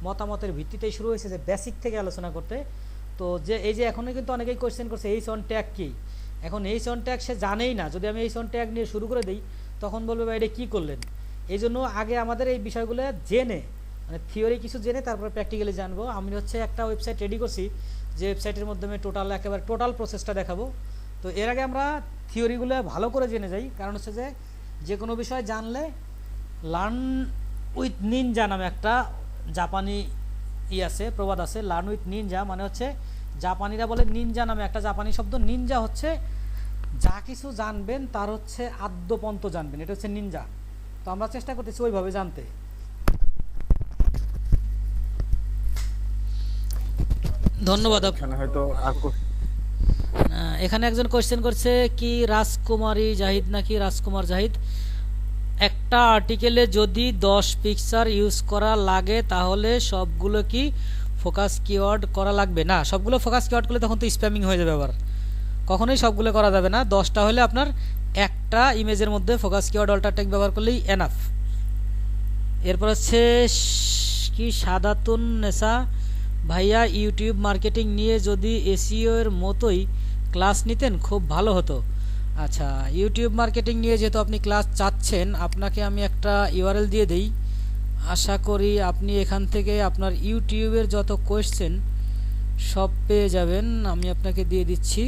মতামতের ভিত্তিতেই শুরু হয়েছে যে বেসিক থেকে আলোচনা করতে। তো যে এই যে এখনও কিন্তু অনেকেই কোয়েশ্চেন করছে এইচ অন ট্যাগ কি। এখন এইচ অন ট্যাগ সে জানেই না, যদি আমি এইচ অন ট্যাগ নিয়ে শুরু করে দিই তখন বলবে ভাই এটা কী করলেন। এই জন্য আগে আমাদের এই বিষয়গুলো জেনে, মানে থিওরি কিছু জেনে তারপরে প্র্যাকটিক্যালি জানবো। আমি হচ্ছে একটা ওয়েবসাইট রেডি করছি, যে ওয়েবসাইটের মাধ্যমে টোটাল প্রসেসটা দেখাবো। তো এর আগে আমরা থিওরিগুলো ভালো করে জেনে যাই, কারণ হচ্ছে যে কোনো বিষয় জানলে লার্ন উইথ নিনজা নামে একটা জাপানি আছে, প্রবাদ আছে, লার্ন উইথ নিনজা, মানে হচ্ছে জাপানিরা বলে নিনজা নামে একটা জাপানি শব্দ। নিনজা হচ্ছে যা কিছু জানবেন তার হচ্ছে আদ্যপন্ত জানবেন, এটা হচ্ছে নিনজা। তো আমরা চেষ্টা করতেছি ওইভাবে জানতে। ধন্যবাদ। হয়তো এখানে একজন কোয়েশ্চেন করছে কি রাজকুমারী জাহিদ নাকি রাজকুমার জাহিদ, একটা আর্টিকেলে যদি 10 পিকচার ইউজ করা লাগে তাহলে সবগুলো কি ফোকাস কিওয়ার্ড করা লাগবে? না, সবগুলো ফোকাস কিওয়ার্ড করলে তখন তো স্প্যামিং হয়ে যাবে। আবার কখনোই সবগুলো করা যাবে না, 10টা হলে আপনার একটা ইমেজের মধ্যে ফোকাস কিওয়ার্ড অল্টার ট্যাগ ব্যবহার করলেই এনাফ। এরপর হচ্ছে কি সাদাতুন নেসা, ভাইয়া ইউটিউব মার্কেটিং নিয়ে যদি এসইও এর মতোই ক্লাস নিতেন খুব ভালো হতো। আচ্ছা, ইউটিউব মার্কেটিং নিয়ে যেহেতু আপনি ক্লাস চাচ্ছেন, আপনাকে আমি একটা ইউআরএল দিয়ে দেই, আশা করি আপনি এখান থেকে আপনার ইউটিউবের যত কোয়েশ্চেন সব পেয়ে যাবেন। আমি আপনাকে দিয়ে দিচ্ছি।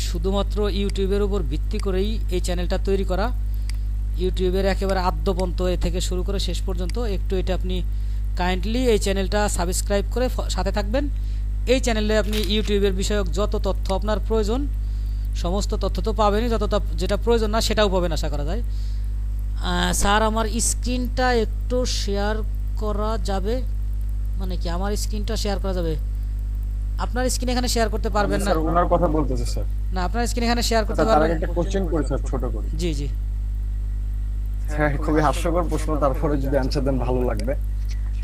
শুধুমাত্র ইউটিউবের উপর ভিত্তি করেই এই চ্যানেলটা তৈরি করা, ইউটিউবের একেবারে আদ্যপন্ত এ থেকে শুরু করে শেষ পর্যন্ত। একটু এটা আপনি কাইন্ডলি এই চ্যানেলটা সাবস্ক্রাইব করে সাথে থাকবেন। এই চ্যানেলে আপনি ইউটিউবের বিষয়ক যত তথ্য আপনার প্রয়োজন সমস্ত তথ্য তো পাবেনই, যেটা প্রয়োজন না সেটাও পাবেন আশা করা যায়। স্যার আমার স্ক্রিনটা একটু শেয়ার করা যাবে? মানে কি আমার স্ক্রিনটা শেয়ার করা যাবে? আপনার স্ক্রিন এখানে শেয়ার করতে পারবেন না? স্যার ওনার কথা বলতেছে স্যার। না আপনার স্ক্রিন এখানে শেয়ার করতে স্যার তার পারবেন? আগে একটা কোশ্চেন করে স্যার ছোট করে। জি জি হ্যাঁ খুবই হাস্যকর প্রশ্ন, তারপরে যদি অ্যান্সার দেন ভালো লাগবে।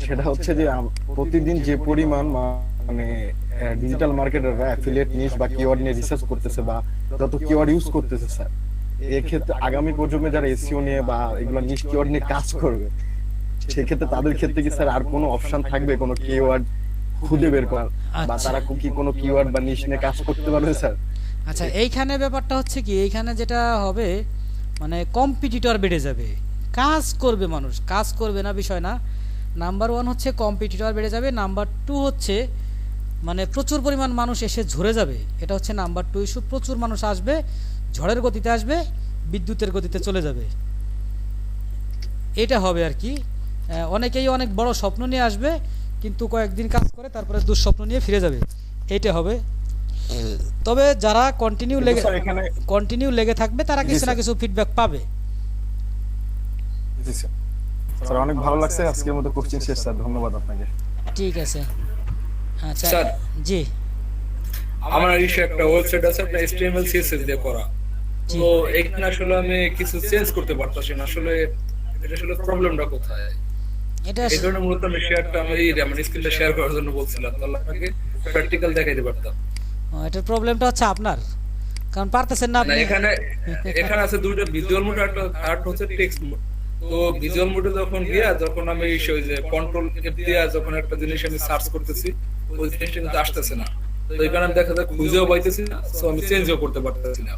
সেটা হচ্ছে যে প্রতিদিন যে পরিমাণ মানে ডিজিটাল মার্কেটাররা অ্যাফিলিয়েট নিশ বা কিওয়ার্ড নিয়ে রিসার্চ করতেছে বা যত কিওয়ার্ড ইউজ করতেছে স্যার, এক্ষেত্রে আগামী প্রজন্মে যারা এসইও নিয়ে বা এগুলো নিশ কিওয়ার্ড নিয়ে কাজ করবে, সেক্ষেত্রে তাদের ক্ষেত্রে কি স্যার আর কোনো অপশন থাকবে কোনো কিওয়ার্ড খুঁজে বের করার, বা আচ্ছা। তারা কি কোনো কিওয়ার্ড বা নিশ নিয়ে কাজ করতে পারবে স্যার? আচ্ছা, এইখানে ব্যাপারটা হচ্ছে কি, এইখানে যেটা হবে মানে কম্পিটিটর বেড়ে যাবে, কাজ করবে মানুষ, কাজ করবে না বিষয় না। নাম্বার 1 হচ্ছে কম্পিটিটর বেড়ে যাবে, নাম্বার 2 হচ্ছে মানে প্রচুর পরিমাণ মানুষ এসে ঝরে যাবে, এটা হচ্ছে নাম্বার 2 ইস্যু। প্রচুর মানুষ আসবে, ঝড়ের গতিতে আসবে, বিদ্যুতের গতিতে চলে যাবে, এটা হবে আর কি। অনেকেই অনেক বড় স্বপ্ন নিয়ে আসবে, কিন্তু কয়েকদিন কাজ করে তারপরে দুঃস্বপ্ন নিয়ে ফিরে যাবে, এইটা হবে। তবে যারা কন্টিনিউ লেগে থাকবে তারা কিছু না কিছু ফিডব্যাক পাবে। জি স্যার। স্যার অনেক ভালো লাগছে, আজকের মতো কোশ্চেন শেষ স্যার, ধন্যবাদ আপনাকে। ঠিক আছে। আচ্ছা স্যার, জি আমার ইস্যু একটা ওয়েবসাইট আছে আপনার HTML CSS দিয়ে করা, জি। তো এখানে আসলে আমি কিছু চেঞ্জ করতে পারতাছি না, আসলে এটা আসলে প্রবলেমটা কোথায়? এটা এই জন্য মূলত আমি শেয়ারটা আমার স্ক্রিনটা শেয়ার করার জন্য বলছিলাম, তাহলে আপনাকে প্র্যাকটিক্যাল দেখাইতে পারতাম। এটার প্রবলেমটা হচ্ছে আপনার, কারণ পারতেছেন না না, আপনি। এখানে আছে দুটো ভিজুয়াল মোড, একটা হচ্ছে টেক্সট মোড। তো ভিজুয়াল মোডে যখন আমি ওই যে কন্ট্রোল এফ দিয়ে যখন একটা জিনিস আমি সার্চ করতেছি, ওই জিনিসটা কিন্তু আসতেছে না, তো এখানে আমি দেখা যায় খুঁজেও পাইতেছি না, সো আমি চেঞ্জও করতে পারতেছি না।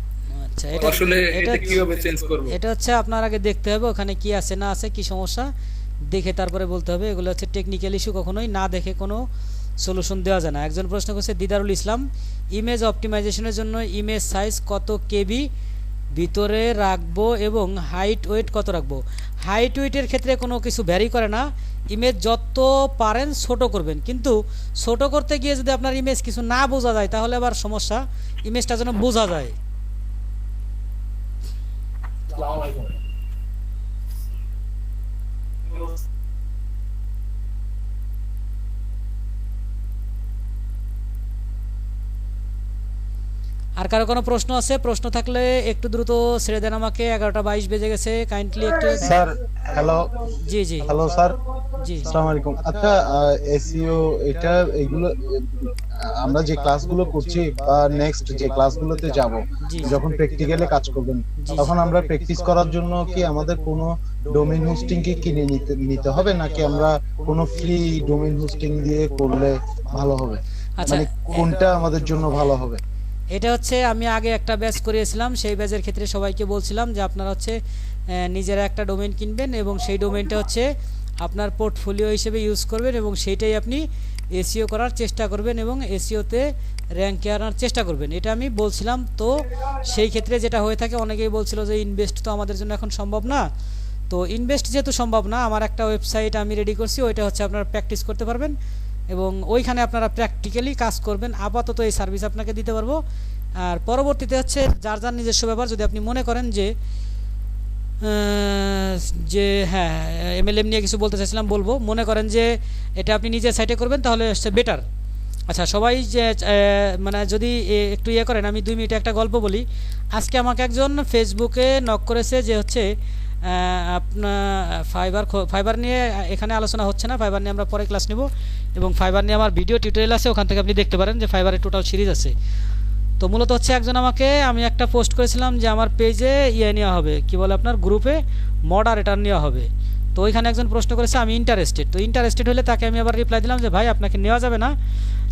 আচ্ছা, আসলে এটা কিভাবে চেঞ্জ করব? এটা হচ্ছে আপনার আগে দেখতে হবে ওখানে কি আছে না আছে, কি সমস্যা দেখে তারপরে বলতে হবে। এগুলো হচ্ছে টেকনিক্যাল ইস্যু, কখনোই না দেখে কোনো সলিউশন দেওয়া যায় না। একজন প্রশ্ন করছে দিদারুল ইসলাম, ইমেজ অপটিমাইজেশনের জন্য ইমেজ সাইজ কত কেবি ভিতরে রাখবো এবং হাইট ওয়েট কত রাখবো? হাইট ওয়েটের ক্ষেত্রে কোনো কিছু ভ্যারি করে না, ইমেজ যত পারেন ছোট করবেন, কিন্তু ছোট করতে গিয়ে যদি আপনার ইমেজ কিছু না বোঝা যায় তাহলে আবার সমস্যা, ইমেজটা যেন বোঝা যায়। আর কারো কোনো প্রশ্ন আছে? প্রশ্ন থাকলে একটু দ্রুত ছেড়ে দেন আমাকে, 11:22 বেজে গেছে, কাইন্ডলি একটু। Sir hello. জি জি হ্যালো স্যার, জি আসসালামু আলাইকুম। আচ্ছা এসইও এটা এগুলো আমরা যে ক্লাসগুলো করছি বা নেক্সট যে ক্লাসগুলোতে যাব, জি। যখন প্র্যাকটিক্যালে কাজ করবেন, জি। তখন আমরা প্র্যাকটিস করার জন্য কি আমাদের কোনো ডোমেইন হোস্টিং কি কিনে নিতে হবে, নাকি আমরা কোনো ফ্রি ডোমেইন হোস্টিং দিয়ে করলে ভালো হবে? আচ্ছা, মানে কোনটা আমাদের জন্য ভালো হবে? এটা হচ্ছে আমি আগে একটা ব্যাচ করিয়েছিলাম, সেই ব্যাচের ক্ষেত্রে সবাইকে বলছিলাম যে আপনারা হচ্ছে নিজেরা একটা ডোমেইন কিনবেন এবং সেই ডোমেইনটা হচ্ছে আপনার পোর্টফোলিও হিসেবে ইউজ করবেন এবং সেইটাই আপনি এসইও করার চেষ্টা করবেন এবং এসইওতে র্যাঙ্কে আনার চেষ্টা করবেন, এটা আমি বলছিলাম। তো সেই ক্ষেত্রে যেটা হয়ে থাকে, অনেকেই বলছিল যে ইনভেস্ট তো আমাদের জন্য এখন সম্ভব না, তো ইনভেস্ট যেহেতু সম্ভব না, আমার একটা ওয়েবসাইট আমি রেডি করছি, ওইটা হচ্ছে আপনারা প্র্যাকটিস করতে পারবেন এবং ওইখানে আপনারা প্র্যাকটিক্যালি কাজ করবেন। আপাতত এই সার্ভিস আপনাকে দিতে পারবো, আর পরবর্তীতে হচ্ছে যার যার নিজস্ব ব্যাপার। যদি আপনি মনে করেন যে হ্যাঁ এমএলএম নিয়ে কিছু বলতে চাইছিলাম, বলবো, মনে করেন যে এটা আপনি নিজের সাইটে করবেন তাহলে হচ্ছে বেটার। আচ্ছা, সবাই যে মানে যদি একটু ইয়ে করেন, আমি 2 মিনিটে একটা গল্প বলি। আজকে আমাকে একজন ফেসবুকে নক করেছে যে হচ্ছে আপনার ফাইবার নিয়ে এখানে আলোচনা হচ্ছে না, ফাইবার নিয়ে আমরা পরে ক্লাস নেব এবং ফাইবার নিয়ে আমার ভিডিও টিউটোরিয়াল আছে, ওখান থেকে আপনি দেখতে পারেন যে ফাইবারের টোটাল সিরিজ আছে। তো মূলত হচ্ছে একজন আমি একটা পোস্ট করেছিলাম যে আমার পেজে ইয়ে নেওয়া হবে, কি বলে আপনার গ্রুপে মডারেটর নেওয়া হবে। তো ওইখানে একজন প্রশ্ন করেছে আমি ইন্টারেস্টেড। তো ইন্টারেস্টেড হলে তাকে আমি আবার রিপ্লাই দিলাম যে ভাই আপনাকে নেওয়া যাবে না,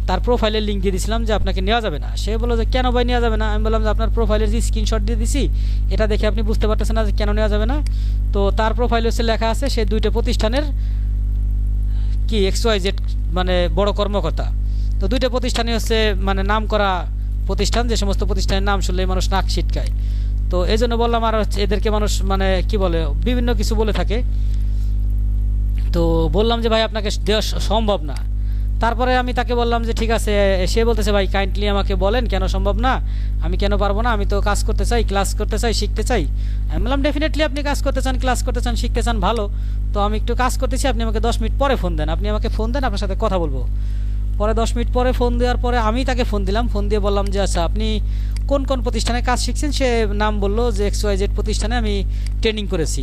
তার প্রোফাইলের লিঙ্ক দিয়ে দিয়েছিলাম যে আপনাকে নেওয়া যাবে না। সে বললো যে কেন ভাই নেওয়া যাবে না? আমি বললাম যে আপনার প্রোফাইলের যে স্ক্রিনশট দিয়ে দিছি এটা দেখে আপনি বুঝতে পারতেছেন না যে কেন নেওয়া যাবে না। তো তার প্রোফাইলে হচ্ছে লেখা আছে সে 2টা প্রতিষ্ঠানের কি XYZ মানে বড় কর্মকর্তা। তো 2টা প্রতিষ্ঠানই হচ্ছে মানে নাম করা প্রতিষ্ঠান, যে সমস্ত প্রতিষ্ঠানের নাম শুনলেই মানুষ নাক ছিটকায়। তো এই জন্য বললাম, আর হচ্ছে এদেরকে মানুষ মানে কি বলে বিভিন্ন কিছু বলে থাকে। তো বললাম যে ভাই আপনাকে দেওয়া সম্ভব না। তারপরে আমি তাকে বললাম যে ঠিক আছে, সে বলতেছে ভাই কাইন্ডলি আমাকে বলেন কেন সম্ভব না, আমি কেন পারবো না, আমি তো কাজ করতে চাই, ক্লাস করতে চাই, শিখতে চাই। আমি বললাম ডেফিনেটলি আপনি কাজ করতে চান, ক্লাস করতে চান, শিখতে চান, ভালো। তো আমি একটু কাজ করতেছি, আপনি আমাকে 10 মিনিট পরে ফোন দেন, আপনি আমাকে ফোন দেন, আপনার সাথে কথা বলবো। পরে 10 মিনিট পরে ফোন দেওয়ার পরে আমি তাকে ফোন দিলাম, ফোন দিয়ে বললাম যে আচ্ছা আপনি কোন কোন প্রতিষ্ঠানে কাজ শিখছেন। সে নাম বললো যে XYZ প্রতিষ্ঠানে আমি ট্রেনিং করেছি,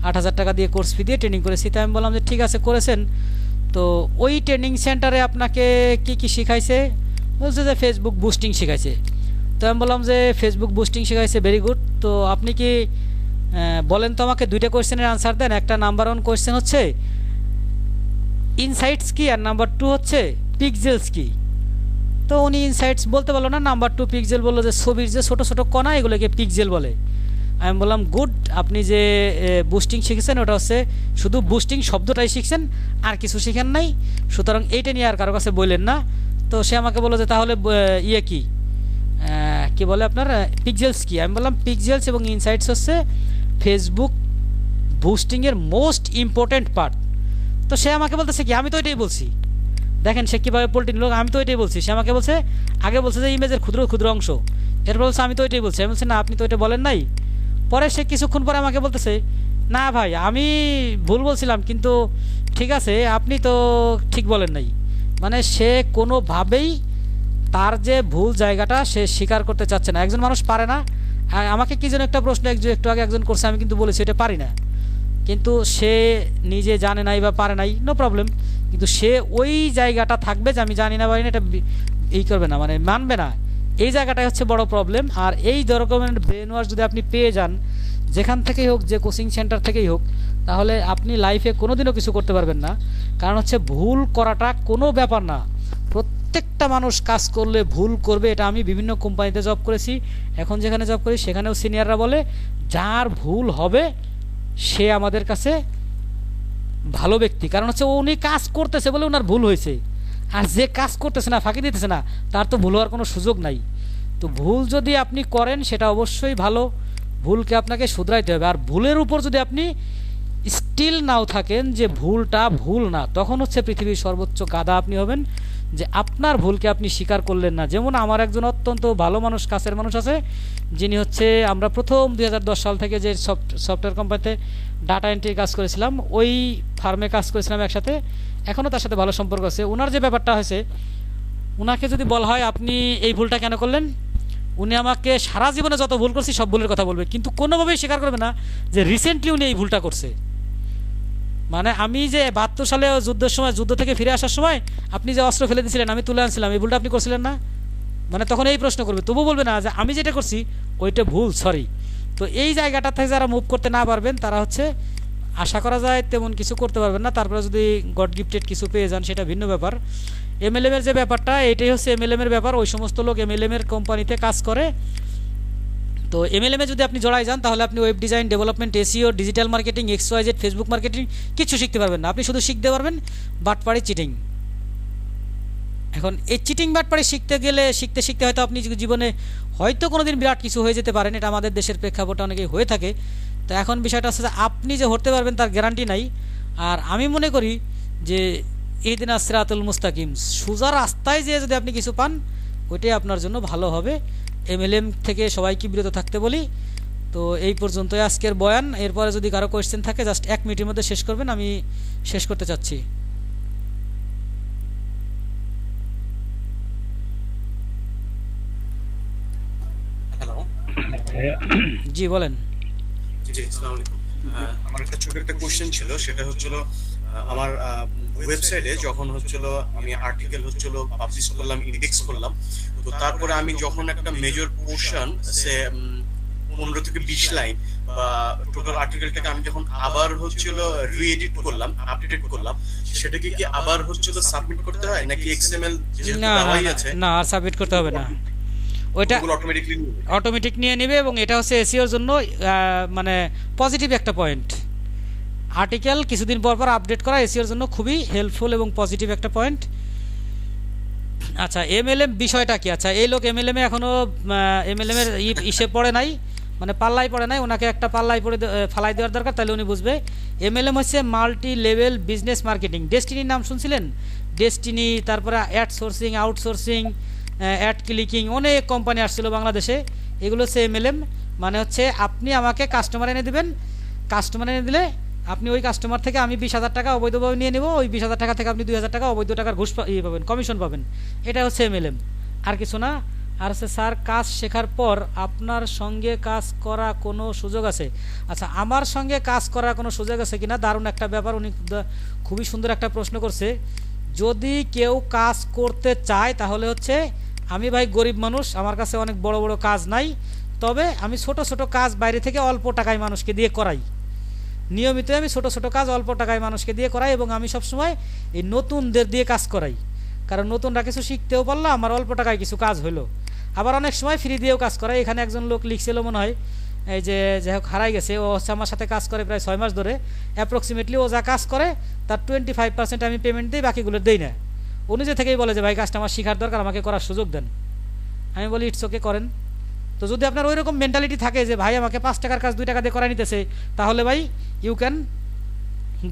8,000 টাকা দিয়ে কোর্স ফি দিয়ে ট্রেনিং করেছি। তাই আমি বললাম যে ঠিক আছে করেছেন, তো ওই ট্রেনিং সেন্টারে আপনাকে কি কি শিখাইছে? বলছে যে ফেসবুক বুস্টিং শিখাইছে। তো আমি বললাম যে ফেসবুক বুস্টিং শিখাইছে, ভেরি গুড। তো আপনি কি বলেন তো আমাকে 2টা কোয়েশ্চেনের আনসার দেন। একটা নাম্বার 1 কোয়েশ্চেন হচ্ছে ইনসাইটস কি, আর নাম্বার 2 হচ্ছে পিক্সেলস কি। তো উনি ইনসাইটস বলতে পারলো না, নাম্বার 2 পিক্সেল বললো যে ছবির যে ছোটো ছোটো কণা এগুলোকে পিক্সেল বলে। আমি বললাম গুড, আপনি যে বুস্টিং শিখেছেন ওটা হচ্ছে শুধু বুস্টিং শব্দটাই শিখছেন, আর কিছু শিখেন নাই, সুতরাং এইটা নিয়ে আর কারো কাছে বললেন না। তো সে আমাকে বললো যে তাহলে ইয়ে কি বলে আপনার পিক্সেলস কি। আমি বললাম পিক্সেলস এবং ইনসাইটস হচ্ছে ফেসবুক বুস্টিংয়ের মোস্ট ইম্পর্ট্যান্ট পার্ট। তো সে আমাকে বলতেছে কি আমি তো এটাই বলছি। দেখেন সে কীভাবে পোল্ট্রি নিল, আমি তো এটাই বলছি। সে আমাকে বলছে আগে বলছে যে ইমেজের ক্ষুদ্র ক্ষুদ্র অংশ, এরপর বলছে আমি তো এটাই বলছি। আমি বলছি না আপনি তো এটা বলেন নাই। পরে সে কিছুক্ষণ পরে আমাকে বলতেছে না ভাই আমি ভুল বলছিলাম, কিন্তু ঠিক আছে আপনি তো ঠিক বলেন নাই। মানে সে কোনোভাবেই তার যে ভুল জায়গাটা সে স্বীকার করতে চাচ্ছে না। একজন মানুষ পারে না, আমাকে কি যেন একটা প্রশ্ন একটু আগে একজন করছে, আমি কিন্তু বলেছি এটা পারি না, কিন্তু সে নিজে জানে নাই বা পারে নাই, নো প্রবলেম, কিন্তু সে ওই জায়গাটা থাকবে যে আমি জানি না পারি না, এটা করবে না, মানে মানবে না। এই জায়গাটাই হচ্ছে বড় প্রবলেম। আর এই রকমের ব্রেন ওয়াশ যদি আপনি পেয়ে যান যেখান থেকেই হোক, যে কোচিং সেন্টার থেকেই হোক, তাহলে আপনি লাইফে কোনোদিনও কিছু করতে পারবেন না। কারণ হচ্ছে ভুল করাটা কোনো ব্যাপার না, প্রত্যেকটা মানুষ কাজ করলে ভুল করবে। এটা আমি বিভিন্ন কোম্পানিতে জব করেছি, এখন যেখানে জব করি সেখানেও সিনিয়ররা বলে যার ভুল হবে সে আমাদের কাছে ভালো ব্যক্তি। কারণ হচ্ছে উনি কাজ করতেছে বলে ওনার ভুল হয়েছে, আর যে কাজ করতেছে না, ফাঁকি দিতেছে না, তার তো ভুল হওয়ার কোনো সুযোগ নাই। তো ভুল যদি আপনি করেন সেটা অবশ্যই ভালো, ভুলকে আপনাকে শুধরাইতে হবে। আর ভুলের উপর যদি আপনি স্টিল নাও থাকেন যে ভুলটা ভুল না, তখন হচ্ছে পৃথিবীর সর্বোচ্চ গাধা আপনি হবেন, যে আপনার ভুলকে আপনি স্বীকার করলেন না। যেমন আমার একজন অত্যন্ত ভালো মানুষ, কাছের মানুষ আছে, যিনি হচ্ছে আমরা প্রথম 2010 সাল থেকে যে সফটওয়্যার কোম্পানিতে ডাটা এন্ট্রি কাজ করেছিলাম, ওই ফার্মে কাজ করেছিলাম একসাথে, এখনও তার সাথে ভালো সম্পর্ক আছে। ওনার যে ব্যাপারটা হয়েছে, ওনাকে যদি বলা হয় আপনি এই ভুলটা কেন করলেন, উনি আমাকে সারা জীবনে যত ভুল করছি সব ভুলের কথা বলবে, কিন্তু কোনোভাবেই স্বীকার করবে না যে রিসেন্টলি উনি এই ভুলটা করছে। মানে আমি যে 72 সালে যুদ্ধের সময়, যুদ্ধ থেকে ফিরে আসার সময় আপনি যে অস্ত্র ফেলে দিয়েছিলেন আমি তুলে আনছিলাম, এই ভুলটা আপনি করছিলেন না, মানে তখন এই প্রশ্ন করবে, তবু বলবে না যে আমি যেটা করছি ওইটা ভুল, সরি। তো এই জায়গাটা থেকে যারা মুভ করতে না পারবেন তারা হচ্ছে আশা করা যায় তেমন কিছু করতে পারবেন না। তারপরে যদি গড গিফটেড কিছু পেয়ে যান সেটা ভিন্ন ব্যাপার। MLM এর যে ব্যাপারটা, এটাই হচ্ছে MLM এর ব্যাপার। ওই সমস্ত লোক MLM এর কোম্পানিতে কাজ করে। তো MLM এ যদি আপনি জড়াই যান তাহলে আপনি web design, development, SEO, digital marketing, XYZ, Facebook marketing কিছু শিখতে পারবেন না। আপনি শুধু শিখতে পারবেন বাটপাড়ি, চিটিং। এখন এই চিটিং বাটপাড়ি শিখতে গেলে শিখতে হয়তো আপনি জীবনে হয়তো কোনোদিন বিরাট কিছু হয়ে যেতে পারেন, এটা আমাদের দেশের প্রেক্ষাপটে অনেকেই হয়ে থাকে। তো এখন বিষয়টা হচ্ছে যে আপনি যে হতে পারবেন তার গ্যারান্টি নাই। আর আমি মনে করি যে ইহদিনা সিরাতুল মুস্তাকিম, সোজা রাস্তায় যে যদি আপনি কিছু পান ওইটাই আপনার জন্য ভালো হবে। MLM থেকে সবাইকে বিরত থাকতে বলি। তো এই পর্যন্তই আজকের বয়ান। এরপরে যদি কারো কোয়েশ্চেন থাকে জাস্ট 1 মিনিটের মধ্যে শেষ করবেন, আমি শেষ করতে চাচ্ছি। হ্যালো, জি বলেন। জি আসসালামু আলাইকুম। আমার একটা ছোট একটা কোশ্চেন ছিল, সেটা হচ্ছিল আমার ওয়েবসাইটে যখন হচ্ছিল আমি আর্টিকেল হচ্ছিল পাবলিশ করলাম, ইন্ডেক্স করলাম, তো তারপরে আমি যখন একটা মেজর পোর্শন সে 15 থেকে 20 লাইন বা টোটাল আর্টিকেলটাকে আমি যখন আবার হচ্ছিল রিএডিট করলাম, আপডেট করলাম, সেটাকে কি আবার হচ্ছিল সাবমিট করতে হয় নাকি XML যেহেতু দেওয়াই আছে? না, আর সাবমিট করতে হবে না, ওইটা অটোমেটিক নিয়ে নেবে। এবং এটা হচ্ছে SEO এর জন্য মানে পজিটিভ একটা পয়েন্ট। আর্টিকেল কিছুদিন পর পর আপডেট করা SEO এর জন্য খুবই হেল্পফুল এবং পজিটিভ একটা পয়েন্ট। আচ্ছা, MLM বিষয়টা কি? আচ্ছা, এই লোক MLM এ এখনও MLM এর ইসে পড়ে নাই, মানে পাল্লাই পড়ে নাই। ওনাকে একটা পাল্লাই পড়ে ফালাই দেওয়ার দরকার, তাহলে উনি বুঝবে। MLM হচ্ছে মাল্টি লেভেল বিজনেস মার্কেটিং। ডেস্টিনির নাম শুনছিলেন? ডেস্টিনি, তারপরে ad sourcing, outsourcing, ad clicking, অনেক কোম্পানি আসছিল বাংলাদেশে। এগুলো হচ্ছে MLM, মানে হচ্ছে আপনি আমাকে কাস্টমার এনে দিবেন, কাস্টমার এনে দিলে আপনি ওই কাস্টমার থেকে আমি 20,000 টাকা অবৈধভাবে নিয়ে নেব, ওই 20,000 টাকা থেকে আপনি 2,000 টাকা অবৈধ টাকার ঘুষ পাবেন, কমিশন পাবেন। এটা হচ্ছে MLM, আর কিছু না। আর হচ্ছে স্যার কাজ শেখার পর আপনার সঙ্গে কাজ করা কোনো সুযোগ আছে? আচ্ছা, আমার সঙ্গে কাজ করার কোনো সুযোগ আছে কিনা, দারুণ একটা ব্যাপার। উনি খুবই সুন্দর একটা প্রশ্ন করছে। যদি কেউ কাজ করতে চায় তাহলে হচ্ছে, আমি ভাই গরিব মানুষ, আমার কাছে অনেক বড় বড় কাজ নাই, তবে আমি ছোট ছোট কাজ বাইরে থেকে অল্প টাকায় মানুষকে দিয়ে করাই। নিয়মিত আমি ছোট ছোট কাজ অল্প টাকায় মানুষকে দিয়ে করাই, এবং আমি সবসময় এই নতুনদের দিয়ে কাজ করাই, কারণ নতুনরা কিছু শিখতেও পারলো, আমার অল্প টাকায় কিছু কাজ হলো। আবার অনেক সময় ফ্রি দিয়েও কাজ করাই। এখানে একজন লোক লিখছিল মনে হয়, এই যে যাই হোক হারাই গেছে, ও হচ্ছে আমার সাথে কাজ করে প্রায় 6 মাস ধরে। অ্যাপ্রক্সিমেটলি ও যা কাজ করে তার 25% আমি পেমেন্ট দিই, বাকিগুলো দেই না। ও নিজে থেকেই বলে যে ভাই কাজটা আমার শেখার দরকার, আমাকে করার সুযোগ দেন। আমি বলি ইটস ওকে, করেন। তো যদি আপনার ওই রকম মেন্টালিটি থাকে যে ভাই আমাকে 5 টাকার কাজ 2 টাকা দিয়ে করাই নিতেছে, তাহলে ভাই ইউ ক্যান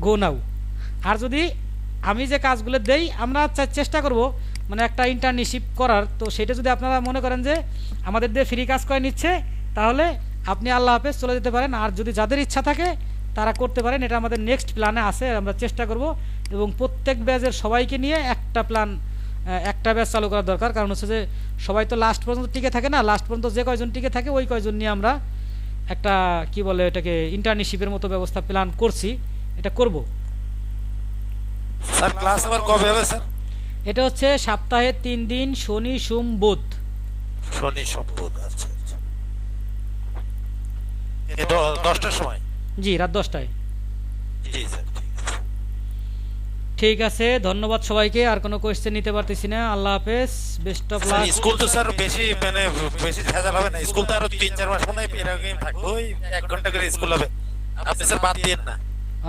গো নাও। আর যদি আমি যে কাজগুলো দেই, আমরা চেষ্টা করব মানে একটা ইন্টার্নশিপ করার, তো সেটা যদি আপনারা মনে করেন যে আমাদের দিয়ে ফ্রি কাজ করে নিচ্ছে, তাহলে আপনি আল্লাহ হাফেজ চলে যেতে পারেন। আর যদি যাদের ইচ্ছা থাকে তারা করতে পারেন, এটা আমাদের নেক্সট প্ল্যানে আছে, আমরা চেষ্টা করব। এবং প্রত্যেক ব্যাচের সবাইকে নিয়ে একটা প্ল্যান, একটা ব্যাচ চালু করার দরকার। কারণ হচ্ছে যে সবাই তো লাস্ট পর্যন্ত টিকে থাকে না, লাস্ট পর্যন্ত যে কয়জন টিকে থাকে ওই কয়জন নিয়ে আমরা একটা কি বলে এটাকে ইন্টার্নশিপের মতো ব্যবস্থা প্ল্যান করছি, এটা করব। স্যার ক্লাস আবার কবে হবে স্যার? এটা হচ্ছে সপ্তাহে 3 দিন, শনি সোম বুধ। শনি সোম বুধ, আচ্ছা আচ্ছা। 10টার সময়? জি, রাত 10টায়। জি স্যার, ঠিক আছে, ধন্যবাদ সবাইকে। আর কোনো কোয়েশ্চেন নিতে পারতেছি না। আল্লাহ হাফেজ, বেস্ট অফ লাক। স্কুল তো স্যার বেশি মানে বেশি ভেজাল হবে না, স্কুল তো আরো 3-4 মাস মনে হয় এরকম থাকবে, ওই 1 ঘন্টা করে স্কুল হবে। আপনি স্যার বাদ দিন না।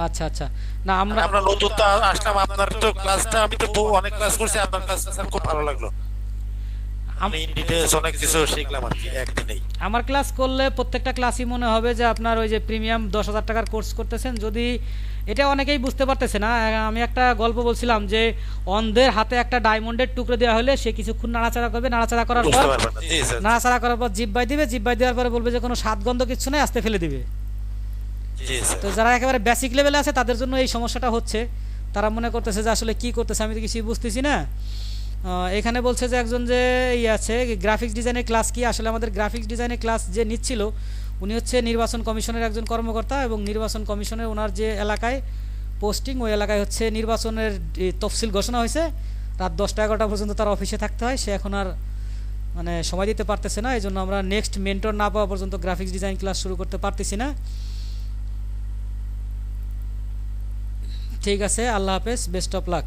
আচ্ছা আচ্ছা, না আমরা নতুন তো আসলাম, আপনার তো ক্লাসটা আমি তো অনেক ক্লাস করছি, আপনার ক্লাসটা স্যার খুব ভালো লাগলো। আমি ইন ডিটেইলস অনেক কিছু শিখলাম আর কি একদিনেই। আমার ক্লাস করলে প্রত্যেকটা ক্লাসই মনে হবে যে আপনার ওই যে প্রিমিয়াম 10,000 টাকার কোর্স করতেছেন। যদি এটা অনেকেই বুঝতে পারতেছে না, আমি একটা গল্প বলছিলাম যে অন্ধের হাতে একটা ডায়মন্ডের টুকরো দেওয়া হলে সে কিছুক্ষণ নাড়াচাড়া করবে, নাড়াচাড়া করার পর জিব্বাই দিবে, জিব্বাই দেওয়ার পরে বলবে যে কোনো স্বাদ গন্ধ কিছু নেই, আস্তে ফেলে দিবে। তো যারা একেবারে বেসিক লেভেলে আছে তাদের জন্য এই সমস্যাটা হচ্ছে। তারা মনে করতেছে যে আসলে কি করতেছে, আমি তো কিছুই বুঝতেছি না। এখানে বলছে যে একজন যে আছে গ্রাফিক্স ডিজাইনের ক্লাস কি, আসলে আমাদের গ্রাফিক্স ডিজাইনের ক্লাস যে নিচ্ছিল উনি হচ্ছে নির্বাচন কমিশনের একজন কর্মকর্তা, এবং নির্বাচন কমিশনের ওনার যে এলাকায় পোস্টিং, ওই এলাকায় হচ্ছে নির্বাচনের তফসিল ঘোষণা হয়েছে, রাত 10টা-11টা পর্যন্ত তার অফিসে থাকতে হয়। সে এখন আর মানে সময় দিতে পারতেছে না, এই জন্য আমরা নেক্সট মেন্টর না পাওয়া পর্যন্ত গ্রাফিক্স ডিজাইন ক্লাস শুরু করতে পারতেছি না। ঠিক আছে, আল্লাহ হাফেজ, বেস্ট অফ লাক।